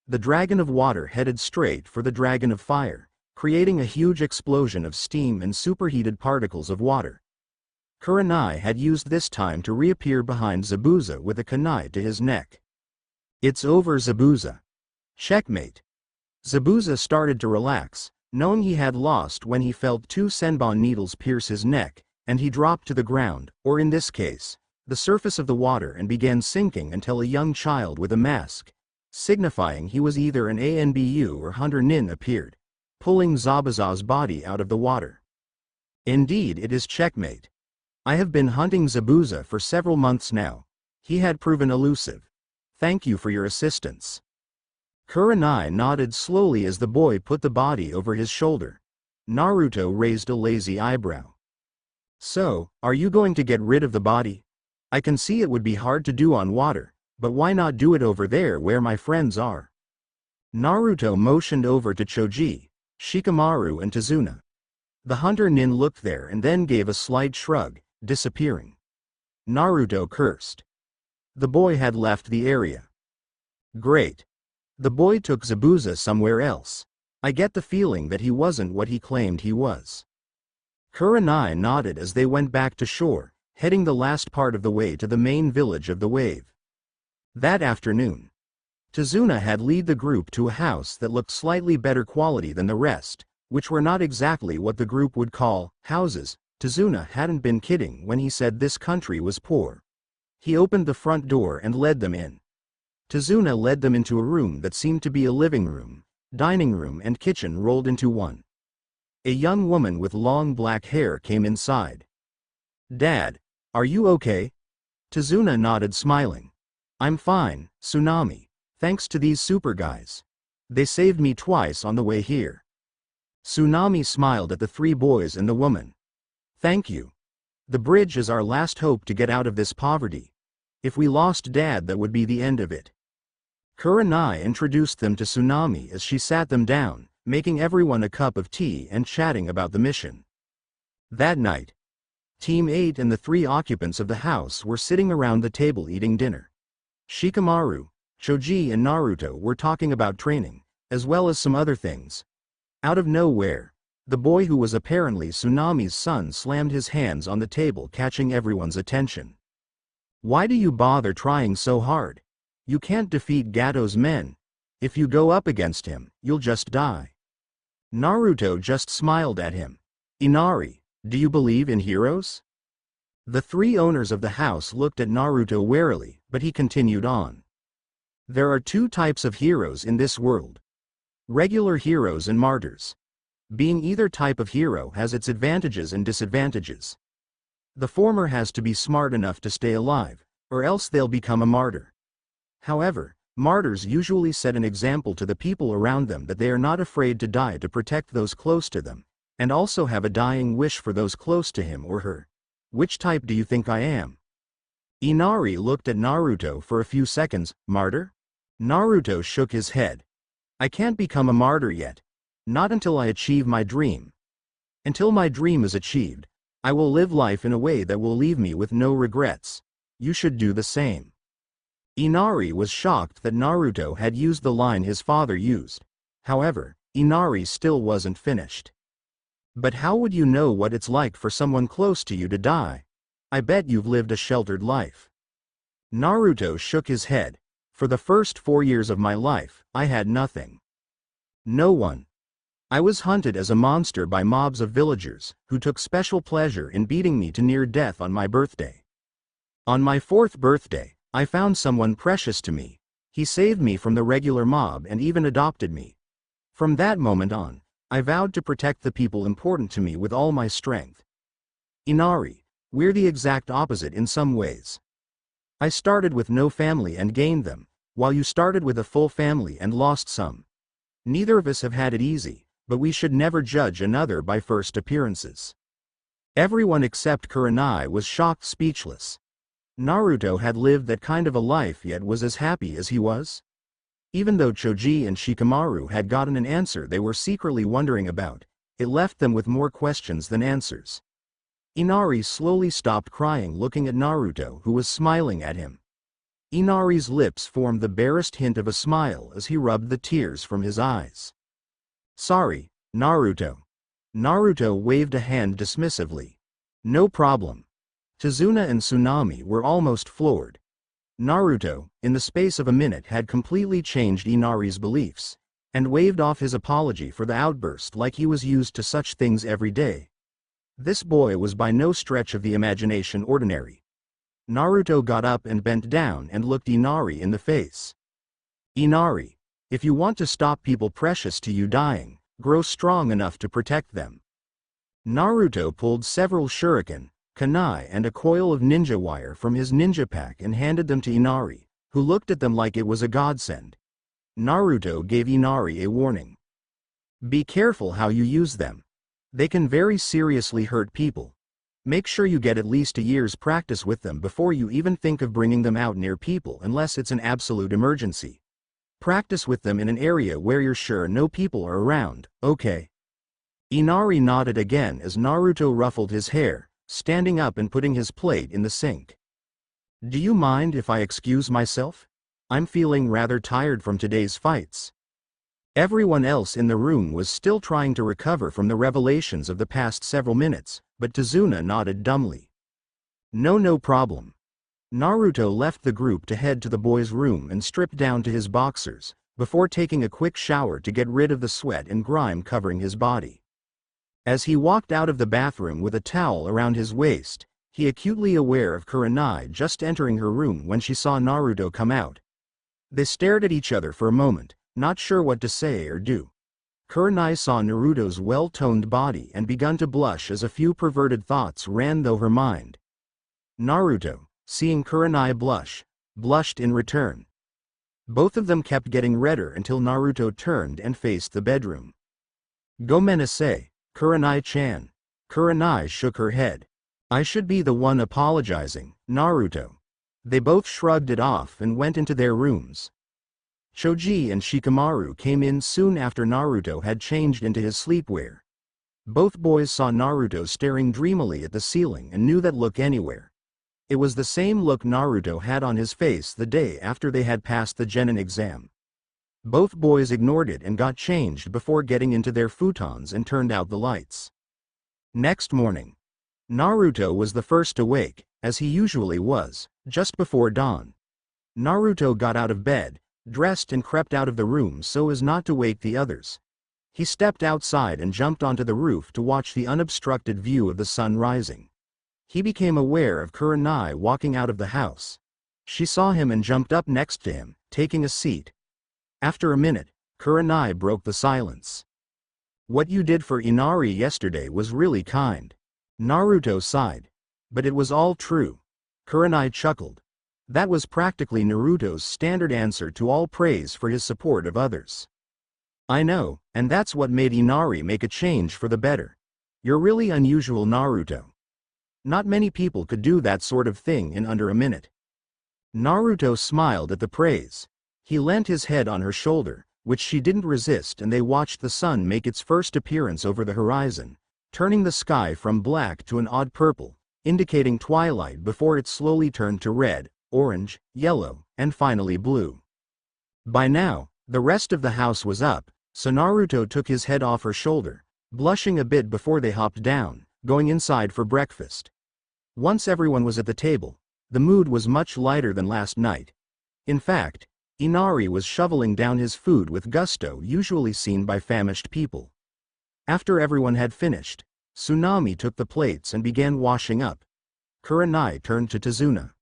The dragon of water headed straight for the dragon of fire, creating a huge explosion of steam and superheated particles of water. Kurenai had used this time to reappear behind Zabuza with a kunai to his neck. "It's over, Zabuza. Checkmate." Zabuza started to relax, knowing he had lost when he felt two senbon needles pierce his neck, and he dropped to the ground, or in this case, the surface of the water, and began sinking until a young child with a mask, signifying he was either an ANBU or Hunter Nin, appeared, pulling Zabuza's body out of the water. "Indeed, it is checkmate. I have been hunting Zabuza for several months now. He had proven elusive. Thank you for your assistance." Kurenai nodded slowly as the boy put the body over his shoulder. Naruto raised a lazy eyebrow. "So, are you going to get rid of the body? I can see it would be hard to do on water, but why not do it over there where my friends are?" Naruto motioned over to Choji, Shikamaru and Tazuna. The Hunter Nin looked there and then gave a slight shrug, disappearing. Naruto cursed. The boy had left the area. Great. The boy took Zabuza somewhere else. I get the feeling that he wasn't what he claimed he was. Kurenai nodded as they went back to shore, heading the last part of the way to the main village of the wave. That afternoon, Tazuna had led the group to a house that looked slightly better quality than the rest, which were not exactly what the group would call houses. Tazuna hadn't been kidding when he said this country was poor. He opened the front door and led them in. Tazuna led them into a room that seemed to be a living room, dining room and kitchen rolled into one. A young woman with long black hair came inside. "Dad, are you okay?" Tazuna nodded, smiling. "I'm fine, Tsunami, thanks to these super guys. They saved me twice on the way here." Tsunami smiled at the three boys and the woman. "Thank you. The bridge is our last hope to get out of this poverty. If we lost Dad, that would be the end of it." Kurenai introduced them to Tsunami as she sat them down, making everyone a cup of tea and chatting about the mission. That night, Team 8 and the three occupants of the house were sitting around the table eating dinner. Shikamaru, Choji and Naruto were talking about training, as well as some other things. Out of nowhere, the boy who was apparently Tsunami's son slammed his hands on the table, catching everyone's attention. "Why do you bother trying so hard? You can't defeat Gato's men. If you go up against him, you'll just die. Naruto just smiled at him. Inari, do you believe in heroes? The three owners of the house looked at Naruto warily, but he continued on. There are two types of heroes in this world. Regular heroes and martyrs. Being either type of hero has its advantages and disadvantages. The former has to be smart enough to stay alive, or else they'll become a martyr. However, martyrs usually set an example to the people around them that they are not afraid to die to protect those close to them, and also have a dying wish for those close to him or her. Which type do you think I am? Inari looked at Naruto for a few seconds. Martyr? Naruto shook his head. I can't become a martyr yet. Not until I achieve my dream. Until my dream is achieved, I will live life in a way that will leave me with no regrets. You should do the same. Inari was shocked that Naruto had used the line his father used. However, Inari still wasn't finished. But how would you know what it's like for someone close to you to die? I bet you've lived a sheltered life. Naruto shook his head. For the first 4 years of my life, I had nothing. No one. I was hunted as a monster by mobs of villagers, who took special pleasure in beating me to near death on my birthday. On my 4th birthday, I found someone precious to me. He saved me from the regular mob and even adopted me. From that moment on, I vowed to protect the people important to me with all my strength. Inari, we're the exact opposite in some ways. I started with no family and gained them, while you started with a full family and lost some. Neither of us have had it easy, but we should never judge another by first appearances. Everyone except Kurenai was shocked speechless. Naruto had lived that kind of a life yet was as happy as he was? Even though Choji and Shikamaru had gotten an answer they were secretly wondering about, it left them with more questions than answers. Inari slowly stopped crying looking at Naruto who was smiling at him. Inari's lips formed the barest hint of a smile as he rubbed the tears from his eyes. Sorry, Naruto. Naruto waved a hand dismissively. No problem. Tazuna and Tsunami were almost floored. Naruto, in the space of a minute, had completely changed Inari's beliefs, and waved off his apology for the outburst like he was used to such things every day. This boy was by no stretch of the imagination ordinary. Naruto got up and bent down and looked Inari in the face. Inari, if you want to stop people precious to you dying, grow strong enough to protect them. Naruto pulled several shuriken, kunai and a coil of ninja wire from his ninja pack and handed them to Inari, who looked at them like it was a godsend. Naruto gave Inari a warning. Be careful how you use them. They can very seriously hurt people. Make sure you get at least a year's practice with them before you even think of bringing them out near people unless it's an absolute emergency. Practice with them in an area where you're sure no people are around, okay? Inari nodded again as Naruto ruffled his hair, standing up and putting his plate in the sink. Do you mind if I excuse myself? I'm feeling rather tired from today's fights. Everyone else in the room was still trying to recover from the revelations of the past several minutes, but Tazuna nodded dumbly. No problem. Naruto left the group to head to the boys' room and stripped down to his boxers, before taking a quick shower to get rid of the sweat and grime covering his body. As he walked out of the bathroom with a towel around his waist, he acutely aware of Kurenai just entering her room when she saw Naruto come out. They stared at each other for a moment, not sure what to say or do. Kurenai saw Naruto's well-toned body and began to blush as a few perverted thoughts ran through her mind. Naruto, seeing Kurenai blush, blushed in return. Both of them kept getting redder until Naruto turned and faced the bedroom. Gomenasai, Kurenai-chan. Kurenai shook her head. I should be the one apologizing, Naruto. They both shrugged it off and went into their rooms. Choji and Shikamaru came in soon after Naruto had changed into his sleepwear. Both boys saw Naruto staring dreamily at the ceiling and knew that look anywhere. It was the same look Naruto had on his face the day after they had passed the genin exam. Both boys ignored it and got changed before getting into their futons and turned out the lights. Next morning, Naruto was the first awake, as he usually was, just before dawn. Naruto got out of bed, dressed and crept out of the room so as not to wake the others. He stepped outside and jumped onto the roof to watch the unobstructed view of the sun rising. He became aware of Kurenai walking out of the house. She saw him and jumped up next to him, taking a seat. After a minute, Kurenai broke the silence. "What you did for Inari yesterday was really kind." Naruto sighed. "But it was all true." Kurenai chuckled. That was practically Naruto's standard answer to all praise for his support of others. "I know, and that's what made Inari make a change for the better. You're really unusual, Naruto. Not many people could do that sort of thing in under a minute." Naruto smiled at the praise. He leant his head on her shoulder, which she didn't resist, and they watched the sun make its first appearance over the horizon, turning the sky from black to an odd purple, indicating twilight before it slowly turned to red, orange, yellow, and finally blue. By now, the rest of the house was up, so Naruto took his head off her shoulder, blushing a bit before they hopped down, going inside for breakfast. Once everyone was at the table, the mood was much lighter than last night. In fact, Inari was shoveling down his food with gusto usually seen by famished people. After everyone had finished, Tsunami took the plates and began washing up. Kurenai turned to Tazuna.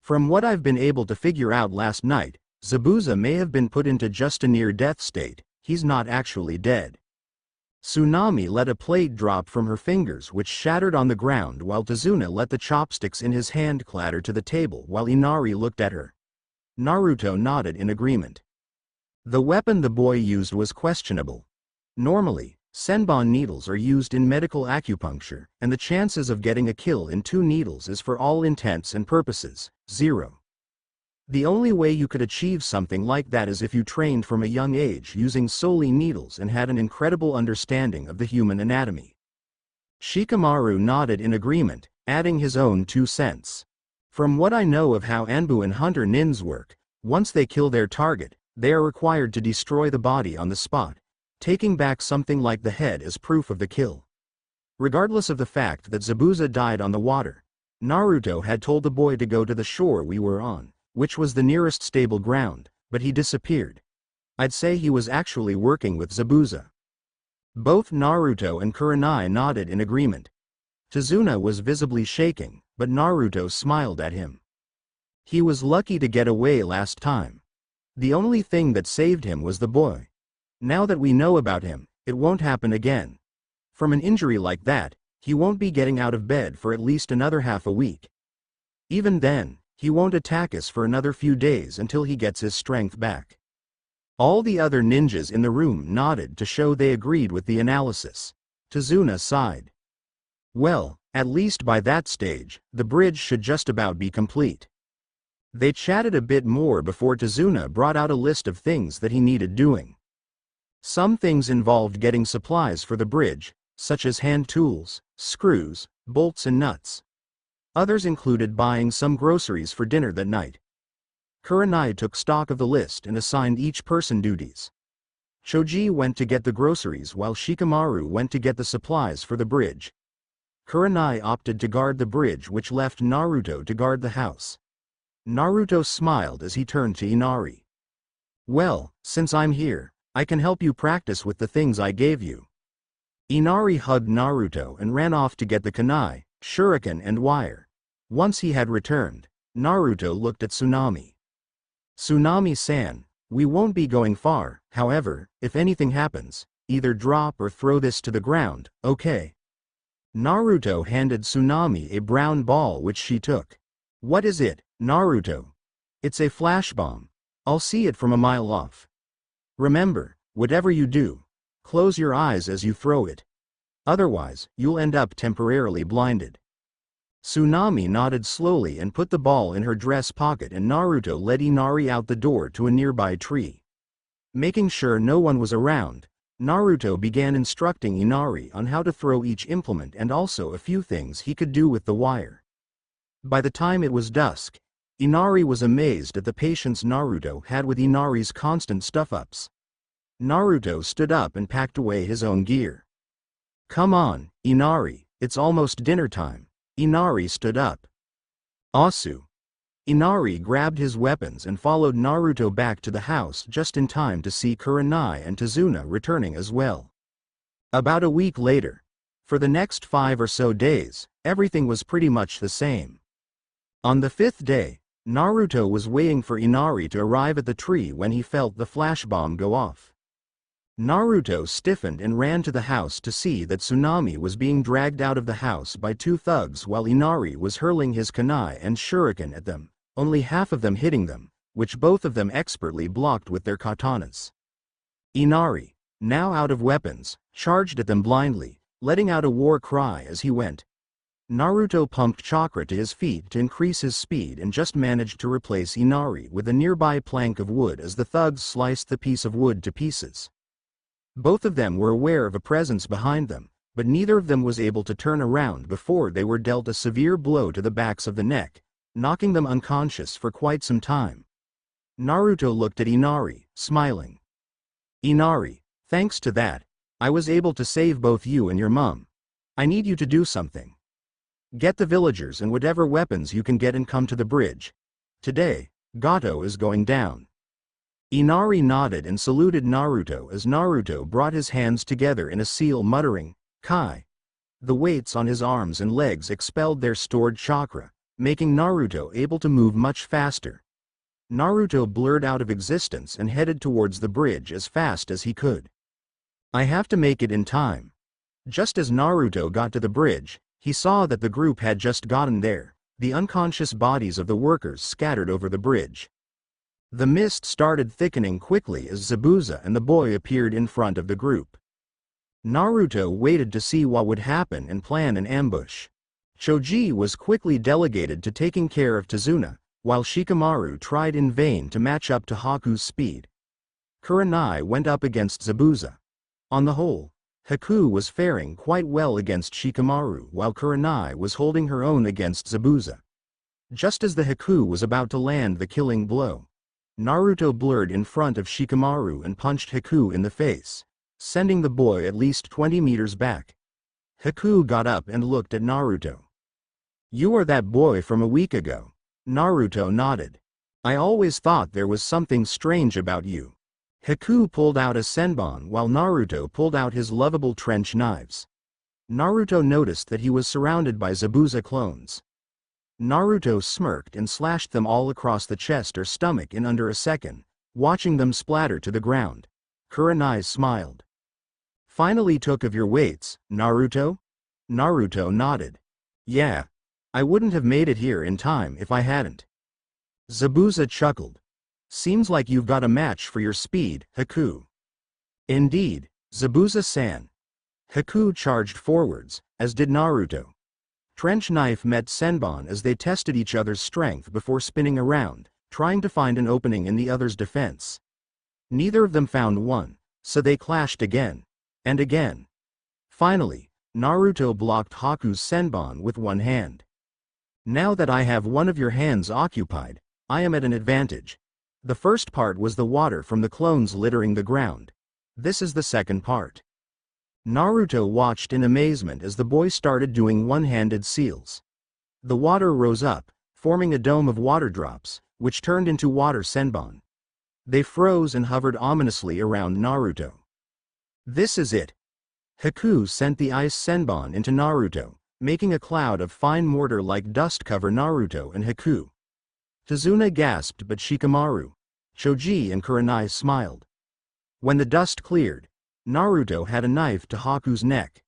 "From what I've been able to figure out last night, Zabuza may have been put into just a near-death state. He's not actually dead." Tsunami let a plate drop from her fingers, which shattered on the ground, while Tazuna let the chopsticks in his hand clatter to the table while Inari looked at her. Naruto nodded in agreement. The weapon the boy used was questionable. Normally, senbon needles are used in medical acupuncture, and the chances of getting a kill in 2 needles is for all intents and purposes, 0. The only way you could achieve something like that is if you trained from a young age using solely needles and had an incredible understanding of the human anatomy. Shikamaru nodded in agreement, adding his own 2 cents. "From what I know of how Anbu and Hunter Nins work, once they kill their target, they are required to destroy the body on the spot, taking back something like the head as proof of the kill." Regardless of the fact that Zabuza died on the water, Naruto had told the boy to go to the shore we were on, which was the nearest stable ground, but he disappeared. I'd say he was actually working with Zabuza. Both Naruto and Kurenai nodded in agreement. Tazuna was visibly shaking, but Naruto smiled at him. He was lucky to get away last time. The only thing that saved him was the boy. Now that we know about him, it won't happen again. From an injury like that, he won't be getting out of bed for at least another half a week. Even then, he won't attack us for another few days until he gets his strength back. All the other ninjas in the room nodded to show they agreed with the analysis. Tazuna sighed. "Well, at least by that stage, the bridge should just about be complete." They chatted a bit more before Tazuna brought out a list of things that he needed doing. Some things involved getting supplies for the bridge, such as hand tools, screws, bolts and nuts. Others included buying some groceries for dinner that night. Kurenai took stock of the list and assigned each person duties. Choji went to get the groceries while Shikamaru went to get the supplies for the bridge. Kurenai opted to guard the bridge, which left Naruto to guard the house. Naruto smiled as he turned to Inari. "Well, since I'm here, I can help you practice with the things I gave you." Inari hugged Naruto and ran off to get the kunai, shuriken and wire. Once he had returned, Naruto looked at Tsunami. "Tsunami-san, we won't be going far, however, if anything happens, either drop or throw this to the ground, okay?" Naruto handed Tsunami a brown ball which she took. "What is it, Naruto?" "It's a flash bomb. I'll see it from a mile off. Remember, whatever you do, close your eyes as you throw it. Otherwise, you'll end up temporarily blinded." Tsunami nodded slowly and put the ball in her dress pocket, and Naruto led Inari out the door to a nearby tree. Making sure no one was around, Naruto began instructing Inari on how to throw each implement and also a few things he could do with the wire. By the time it was dusk, Inari was amazed at the patience Naruto had with Inari's constant stuff-ups. Naruto stood up and packed away his own gear. "Come on, Inari, it's almost dinner time." Inari stood up. "Asu." Inari grabbed his weapons and followed Naruto back to the house just in time to see Kurenai and Tazuna returning as well. About a week later. For the next 5 or so days, everything was pretty much the same. On the 5th day, Naruto was waiting for Inari to arrive at the tree when he felt the flash bomb go off. Naruto stiffened and ran to the house to see that Tsunami was being dragged out of the house by 2 thugs while Inari was hurling his kunai and shuriken at them, only half of them hitting them, which both of them expertly blocked with their katanas. Inari, now out of weapons, charged at them blindly, letting out a war cry as he went. Naruto pumped chakra to his feet to increase his speed and just managed to replace Inari with a nearby plank of wood as the thugs sliced the piece of wood to pieces. Both of them were aware of a presence behind them, but neither of them was able to turn around before they were dealt a severe blow to the backs of the neck, knocking them unconscious for quite some time. Naruto looked at Inari, smiling. Inari, thanks to that, I was able to save both you and your mom. I need you to do something. Get the villagers and whatever weapons you can get and come to the bridge. Today, Gato is going down. Inari nodded and saluted Naruto as Naruto brought his hands together in a seal muttering, Kai. The weights on his arms and legs expelled their stored chakra, making Naruto able to move much faster. Naruto blurred out of existence and headed towards the bridge as fast as he could. I have to make it in time. Just as Naruto got to the bridge, he saw that the group had just gotten there, the unconscious bodies of the workers scattered over the bridge. The mist started thickening quickly as Zabuza and the boy appeared in front of the group. Naruto waited to see what would happen and plan an ambush. Choji was quickly delegated to taking care of Tazuna, while Shikamaru tried in vain to match up to Haku's speed. Kurenai went up against Zabuza. On the whole, Haku was faring quite well against Shikamaru while Kurenai was holding her own against Zabuza. Just as the Haku was about to land the killing blow, Naruto blurred in front of Shikamaru and punched Haku in the face, sending the boy at least 20 meters back. Haku got up and looked at Naruto. You are that boy from a week ago. Naruto nodded. I always thought there was something strange about you. Haku pulled out a senbon while Naruto pulled out his lovable trench knives. Naruto noticed that he was surrounded by Zabuza clones. Naruto smirked and slashed them all across the chest or stomach in under a second, watching them splatter to the ground. Kurenai smiled. Finally took of your weights, Naruto? Naruto nodded. Yeah. I wouldn't have made it here in time if I hadn't. Zabuza chuckled. Seems like you've got a match for your speed, Haku. Indeed, Zabuza-san. Haku charged forwards, as did Naruto. Trench knife met senbon as they tested each other's strength before spinning around, trying to find an opening in the other's defense. Neither of them found one, so they clashed again, and again. Finally, Naruto blocked Haku's senbon with one hand. Now that I have one of your hands occupied, I am at an advantage. The first part was the water from the clones littering the ground. This is the second part. Naruto watched in amazement as the boy started doing one-handed seals. The water rose up, forming a dome of water drops, which turned into water senbon. They froze and hovered ominously around Naruto. This is it. Haku sent the ice senbon into Naruto, making a cloud of fine mortar like dust cover Naruto and Haku. Tazuna gasped but Shikamaru, Choji and Kurenai smiled. When the dust cleared, Naruto had a knife to Haku's neck.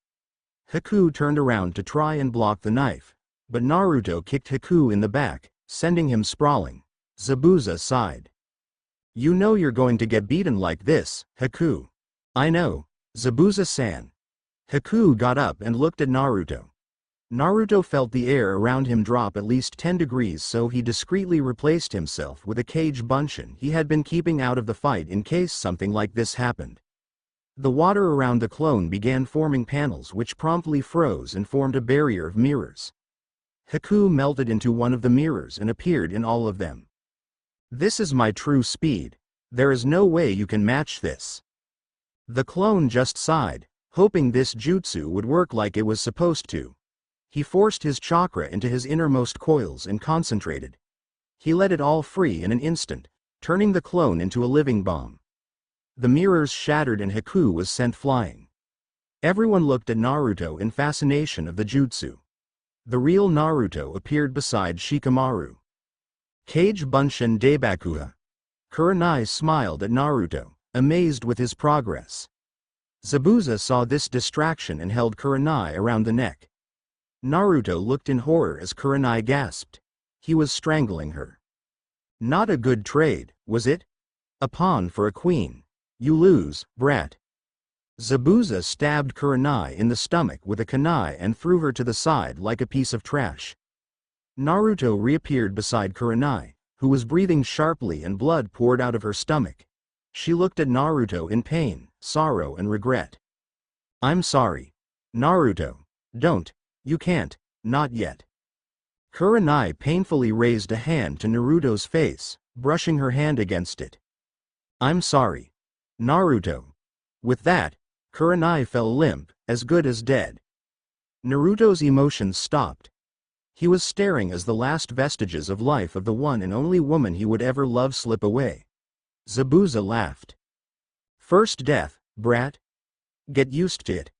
Haku turned around to try and block the knife, but Naruto kicked Haku in the back, sending him sprawling. Zabuza sighed. You know you're going to get beaten like this, Haku. I know, Zabuza-san. Haku got up and looked at Naruto. Naruto felt the air around him drop at least 10 degrees, so he discreetly replaced himself with a cage bunshin he had been keeping out of the fight in case something like this happened. The water around the clone began forming panels which promptly froze and formed a barrier of mirrors. Haku melted into one of the mirrors and appeared in all of them. This is my true speed. There is no way you can match this. The clone just sighed, hoping this jutsu would work like it was supposed to. He forced his chakra into his innermost coils and concentrated. He let it all free in an instant, turning the clone into a living bomb. The mirrors shattered and Haku was sent flying. Everyone looked at Naruto in fascination of the jutsu. The real Naruto appeared beside Shikamaru. Kage Bunshin Daibakuha. Kurenai smiled at Naruto, amazed with his progress. Zabuza saw this distraction and held Kurenai around the neck. Naruto looked in horror as Kurenai gasped. He was strangling her. Not a good trade, was it? A pawn for a queen. You lose, brat. Zabuza stabbed Kurenai in the stomach with a kunai and threw her to the side like a piece of trash. Naruto reappeared beside Kurenai, who was breathing sharply and blood poured out of her stomach. She looked at Naruto in pain, sorrow and regret. I'm sorry. Naruto. Don't. You can't. Not yet. Kurenai painfully raised a hand to Naruto's face, brushing her hand against it. I'm sorry. Naruto. With that, Kurenai fell limp, as good as dead. Naruto's emotions stopped. He was staring as the last vestiges of life of the one and only woman he would ever love slip away. Zabuza laughed. First death, brat. Get used to it.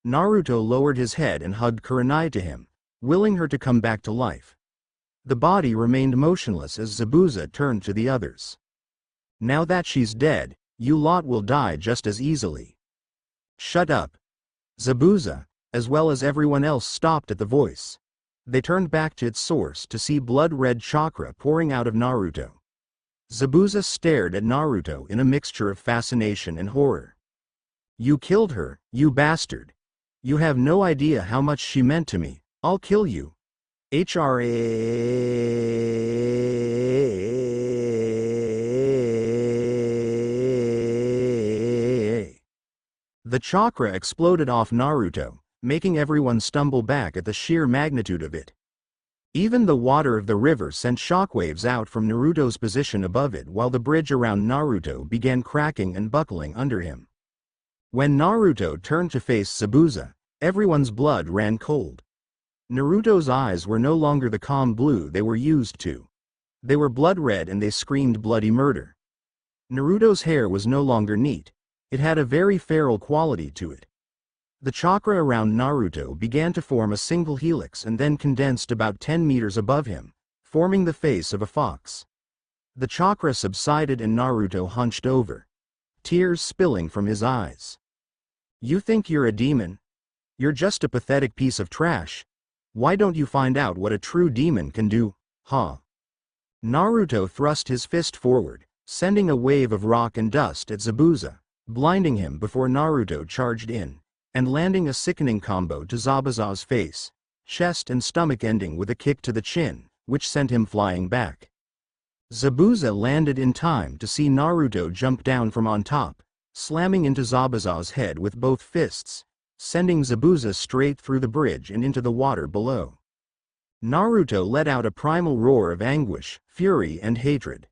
Naruto lowered his head and hugged Kurenai to him, willing her to come back to life. The body remained motionless as Zabuza turned to the others. Now that she's dead, you lot will die just as easily. Shut up. Zabuza, as well as everyone else, stopped at the voice. They turned back to its source to see blood-red chakra pouring out of Naruto. Zabuza stared at Naruto in a mixture of fascination and horror. You killed her, you bastard. You have no idea how much she meant to me. I'll kill you. The chakra exploded off Naruto, making everyone stumble back at the sheer magnitude of it. Even the water of the river sent shockwaves out from Naruto's position above it while the bridge around Naruto began cracking and buckling under him. When Naruto turned to face Zabuza, everyone's blood ran cold. Naruto's eyes were no longer the calm blue they were used to. They were blood red and they screamed bloody murder. Naruto's hair was no longer neat. It had a very feral quality to it. The chakra around Naruto began to form a single helix and then condensed about 10 meters above him, forming the face of a fox. The chakra subsided and Naruto hunched over, tears spilling from his eyes. You think you're a demon? You're just a pathetic piece of trash. Why don't you find out what a true demon can do, huh? Naruto thrust his fist forward, sending a wave of rock and dust at Zabuza, blinding him before Naruto charged in, and landing a sickening combo to Zabuza's face, chest and stomach, ending with a kick to the chin, which sent him flying back. Zabuza landed in time to see Naruto jump down from on top, slamming into Zabuza's head with both fists, sending Zabuza straight through the bridge and into the water below. Naruto let out a primal roar of anguish, fury and hatred.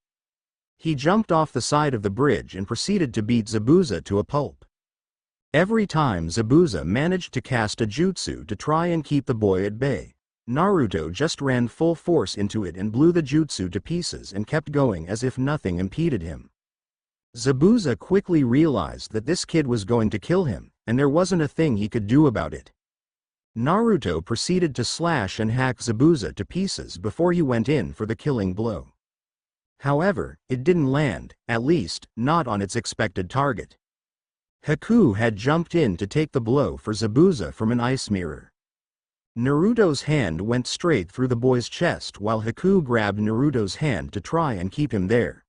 He jumped off the side of the bridge and proceeded to beat Zabuza to a pulp. Every time Zabuza managed to cast a jutsu to try and keep the boy at bay, Naruto just ran full force into it and blew the jutsu to pieces and kept going as if nothing impeded him. Zabuza quickly realized that this kid was going to kill him, and there wasn't a thing he could do about it. Naruto proceeded to slash and hack Zabuza to pieces before he went in for the killing blow. However, it didn't land, at least, not on its expected target. Haku had jumped in to take the blow for Zabuza from an ice mirror. Naruto's hand went straight through the boy's chest while Haku grabbed Naruto's hand to try and keep him there.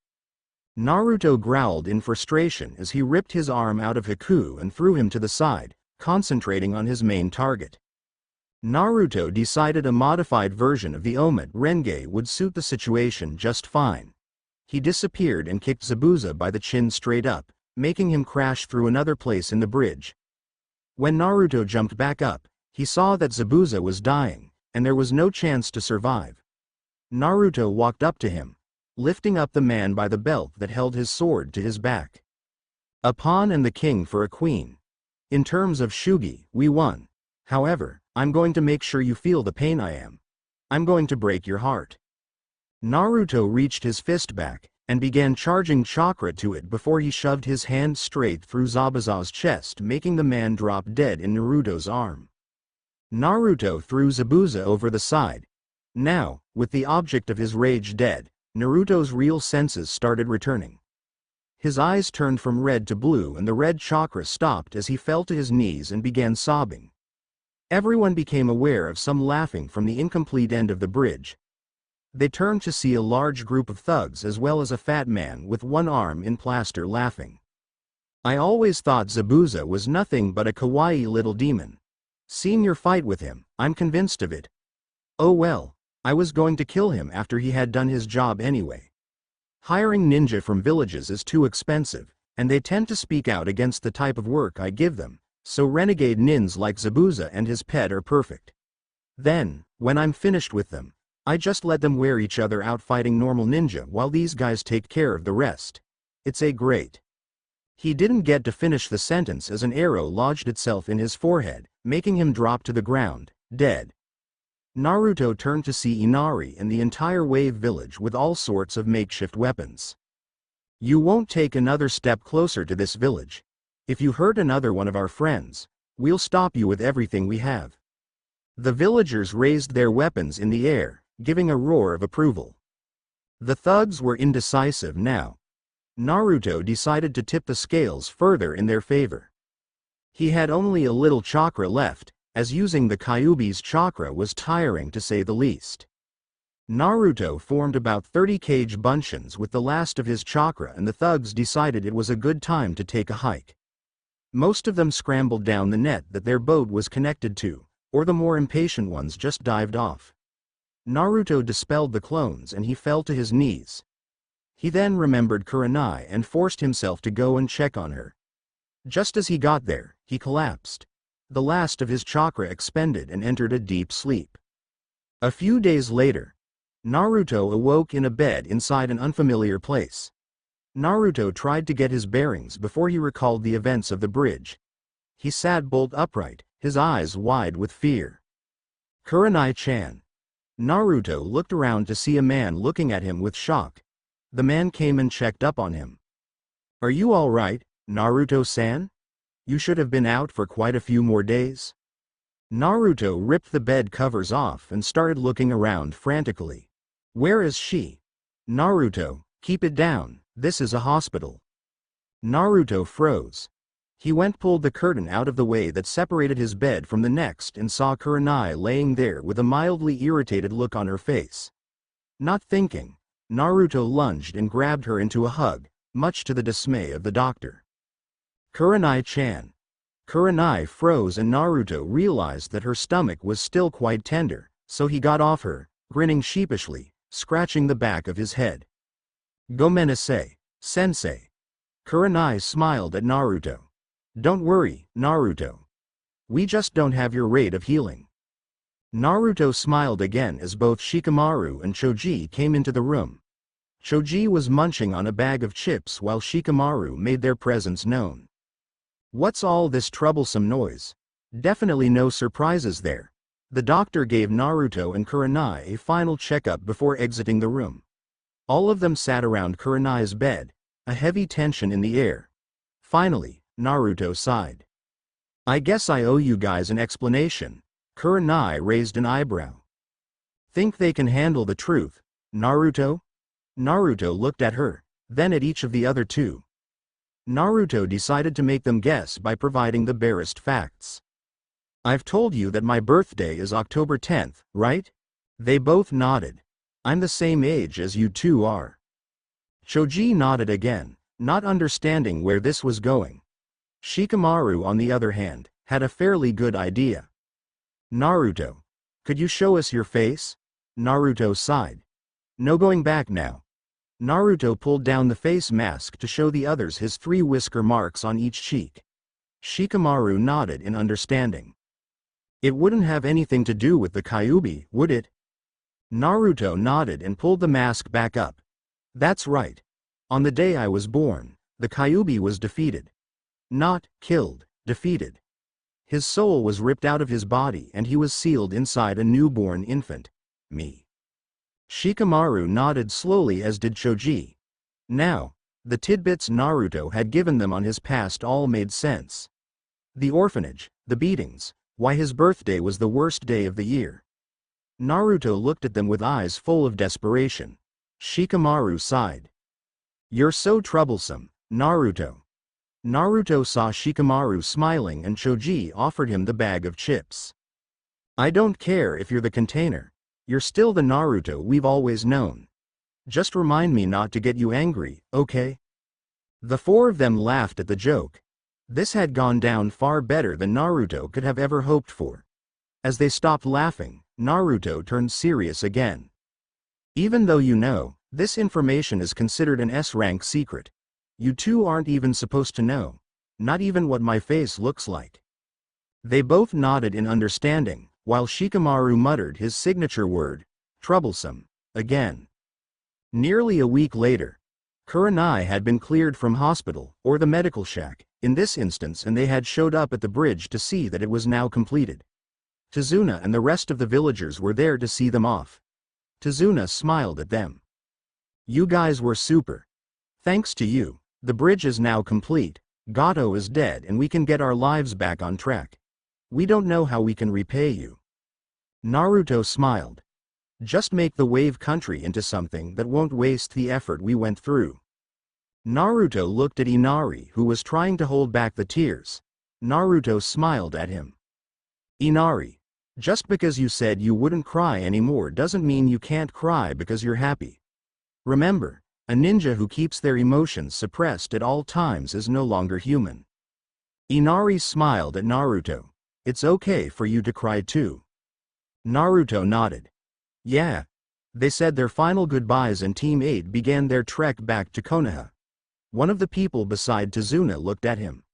Naruto growled in frustration as he ripped his arm out of Haku and threw him to the side, concentrating on his main target. Naruto decided a modified version of the Omet Renge would suit the situation just fine. He disappeared and kicked Zabuza by the chin straight up, making him crash through another place in the bridge. When Naruto jumped back up, he saw that Zabuza was dying, and there was no chance to survive. Naruto walked up to him, lifting up the man by the belt that held his sword to his back. A pawn and the king for a queen. In terms of shugi, we won. However, I'm going to make sure you feel the pain I am. I'm going to break your heart. Naruto reached his fist back, and began charging chakra to it before he shoved his hand straight through Zabuza's chest, making the man drop dead in Naruto's arm. Naruto threw Zabuza over the side. Now, with the object of his rage dead, Naruto's real senses started returning. His eyes turned from red to blue and the red chakra stopped as he fell to his knees and began sobbing. Everyone became aware of some laughing from the incomplete end of the bridge. They turned to see a large group of thugs as well as a fat man with one arm in plaster laughing. I always thought Zabuza was nothing but a kawaii little demon. Seeing your fight with him, I'm convinced of it. Oh well, I was going to kill him after he had done his job anyway. Hiring ninja from villages is too expensive, and they tend to speak out against the type of work I give them, so renegade nins like Zabuza and his pet are perfect. Then, when I'm finished with them, I just let them wear each other out fighting normal ninja while these guys take care of the rest. It's a great. He didn't get to finish the sentence as an arrow lodged itself in his forehead, making him drop to the ground, dead. Naruto turned to see Inari and the entire Wave Village with all sorts of makeshift weapons. You won't take another step closer to this village. If you hurt another one of our friends, we'll stop you with everything we have. The villagers raised their weapons in the air, giving a roar of approval. The thugs were indecisive now. Naruto decided to tip the scales further in their favor. He had only a little chakra left, as using the Kyuubi's chakra was tiring to say the least. Naruto formed about 30 cage bunchins with the last of his chakra and the thugs decided it was a good time to take a hike. Most of them scrambled down the net that their boat was connected to, or the more impatient ones just dived off. Naruto dispelled the clones and he fell to his knees. He then remembered Kurenai and forced himself to go and check on her. Just as he got there, he collapsed. The last of his chakra expended and entered a deep sleep. A few days later, Naruto awoke in a bed inside an unfamiliar place. Naruto tried to get his bearings before he recalled the events of the bridge. He sat bolt upright, his eyes wide with fear. Kurenai-chan. Naruto looked around to see a man looking at him with shock. The man came and checked up on him. Are you all right, Naruto-san? You should have been out for quite a few more days. Naruto ripped the bed covers off and started looking around frantically. Where is she? Naruto, keep it down, this is a hospital. Naruto froze. He pulled the curtain out of the way that separated his bed from the next and saw Kurenai laying there with a mildly irritated look on her face. Not thinking, Naruto lunged and grabbed her into a hug, much to the dismay of the doctor. Kurenai-chan. Kurenai froze and Naruto realized that her stomach was still quite tender, so he got off her, grinning sheepishly, scratching the back of his head. Gomenasai, sensei. Kurenai smiled at Naruto. Don't worry, Naruto. We just don't have your rate of healing. Naruto smiled again as both Shikamaru and Choji came into the room. Choji was munching on a bag of chips while Shikamaru made their presence known. What's all this troublesome noise? Definitely no surprises there. The doctor gave Naruto and Kurenai a final checkup before exiting the room. All of them sat around Kurenai's bed, a heavy tension in the air. Finally, Naruto sighed. I guess I owe you guys an explanation. Kurenai raised an eyebrow. Think they can handle the truth, Naruto? Naruto looked at her, then at each of the other two. Naruto decided to make them guess by providing the barest facts. I've told you that my birthday is October 10th, right? They both nodded. I'm the same age as you two are. Choji nodded again, not understanding where this was going. Shikamaru, on the other hand, had a fairly good idea. Naruto, could you show us your face? Naruto sighed. No going back now. Naruto pulled down the face mask to show the others his 3 whisker marks on each cheek. Shikamaru nodded in understanding. It wouldn't have anything to do with the Kyuubi, would it? Naruto nodded and pulled the mask back up. That's right. On the day I was born, the Kyuubi was defeated. Not killed, defeated. His soul was ripped out of his body and he was sealed inside a newborn infant, me. Shikamaru nodded slowly, as did Choji. Now, the tidbits Naruto had given them on his past all made sense. The orphanage, the beatings, why his birthday was the worst day of the year. Naruto looked at them with eyes full of desperation. Shikamaru sighed. "You're so troublesome, Naruto." Naruto saw Shikamaru smiling and Choji offered him the bag of chips. "I don't care if you're the container. You're still the Naruto we've always known. Just remind me not to get you angry, okay?" The four of them laughed at the joke. This had gone down far better than Naruto could have ever hoped for. As they stopped laughing, Naruto turned serious again. "Even though you know, this information is considered an S-rank secret. You two aren't even supposed to know. Not even what my face looks like." They both nodded in understanding, while Shikamaru muttered his signature word, "troublesome," again. Nearly a week later, Kurenai had been cleared from hospital, or the medical shack, in this instance, and they had showed up at the bridge to see that it was now completed. Tazuna and the rest of the villagers were there to see them off. Tazuna smiled at them. "You guys were super. Thanks to you, the bridge is now complete, Gato is dead and we can get our lives back on track. We don't know how we can repay you." Naruto smiled. "Just make the wave country into something that won't waste the effort we went through." Naruto looked at Inari, who was trying to hold back the tears. Naruto smiled at him. "Inari, just because you said you wouldn't cry anymore doesn't mean you can't cry because you're happy. Remember, a ninja who keeps their emotions suppressed at all times is no longer human." Inari smiled at Naruto. "It's okay for you to cry too." Naruto nodded. "Yeah." They said their final goodbyes and Team 8 began their trek back to Konoha. One of the people beside Tazuna looked at him.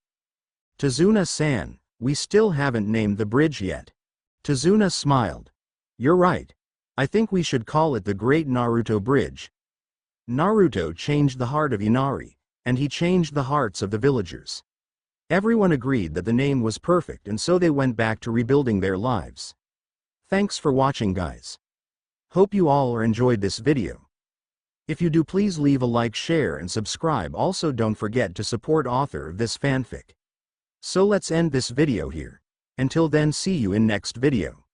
"Tazuna-san, we still haven't named the bridge yet." Tazuna smiled. "You're right. I think we should call it the Great Naruto Bridge." Naruto changed the heart of Inari, and he changed the hearts of the villagers. Everyone agreed that the name was perfect, and so they went back to rebuilding their lives. Thanks for watching, guys. Hope you all are enjoyed this video. If you do, please leave a like, share and subscribe. Also don't forget to support author of this fanfic. So let's end this video here. Until then, see you in next video.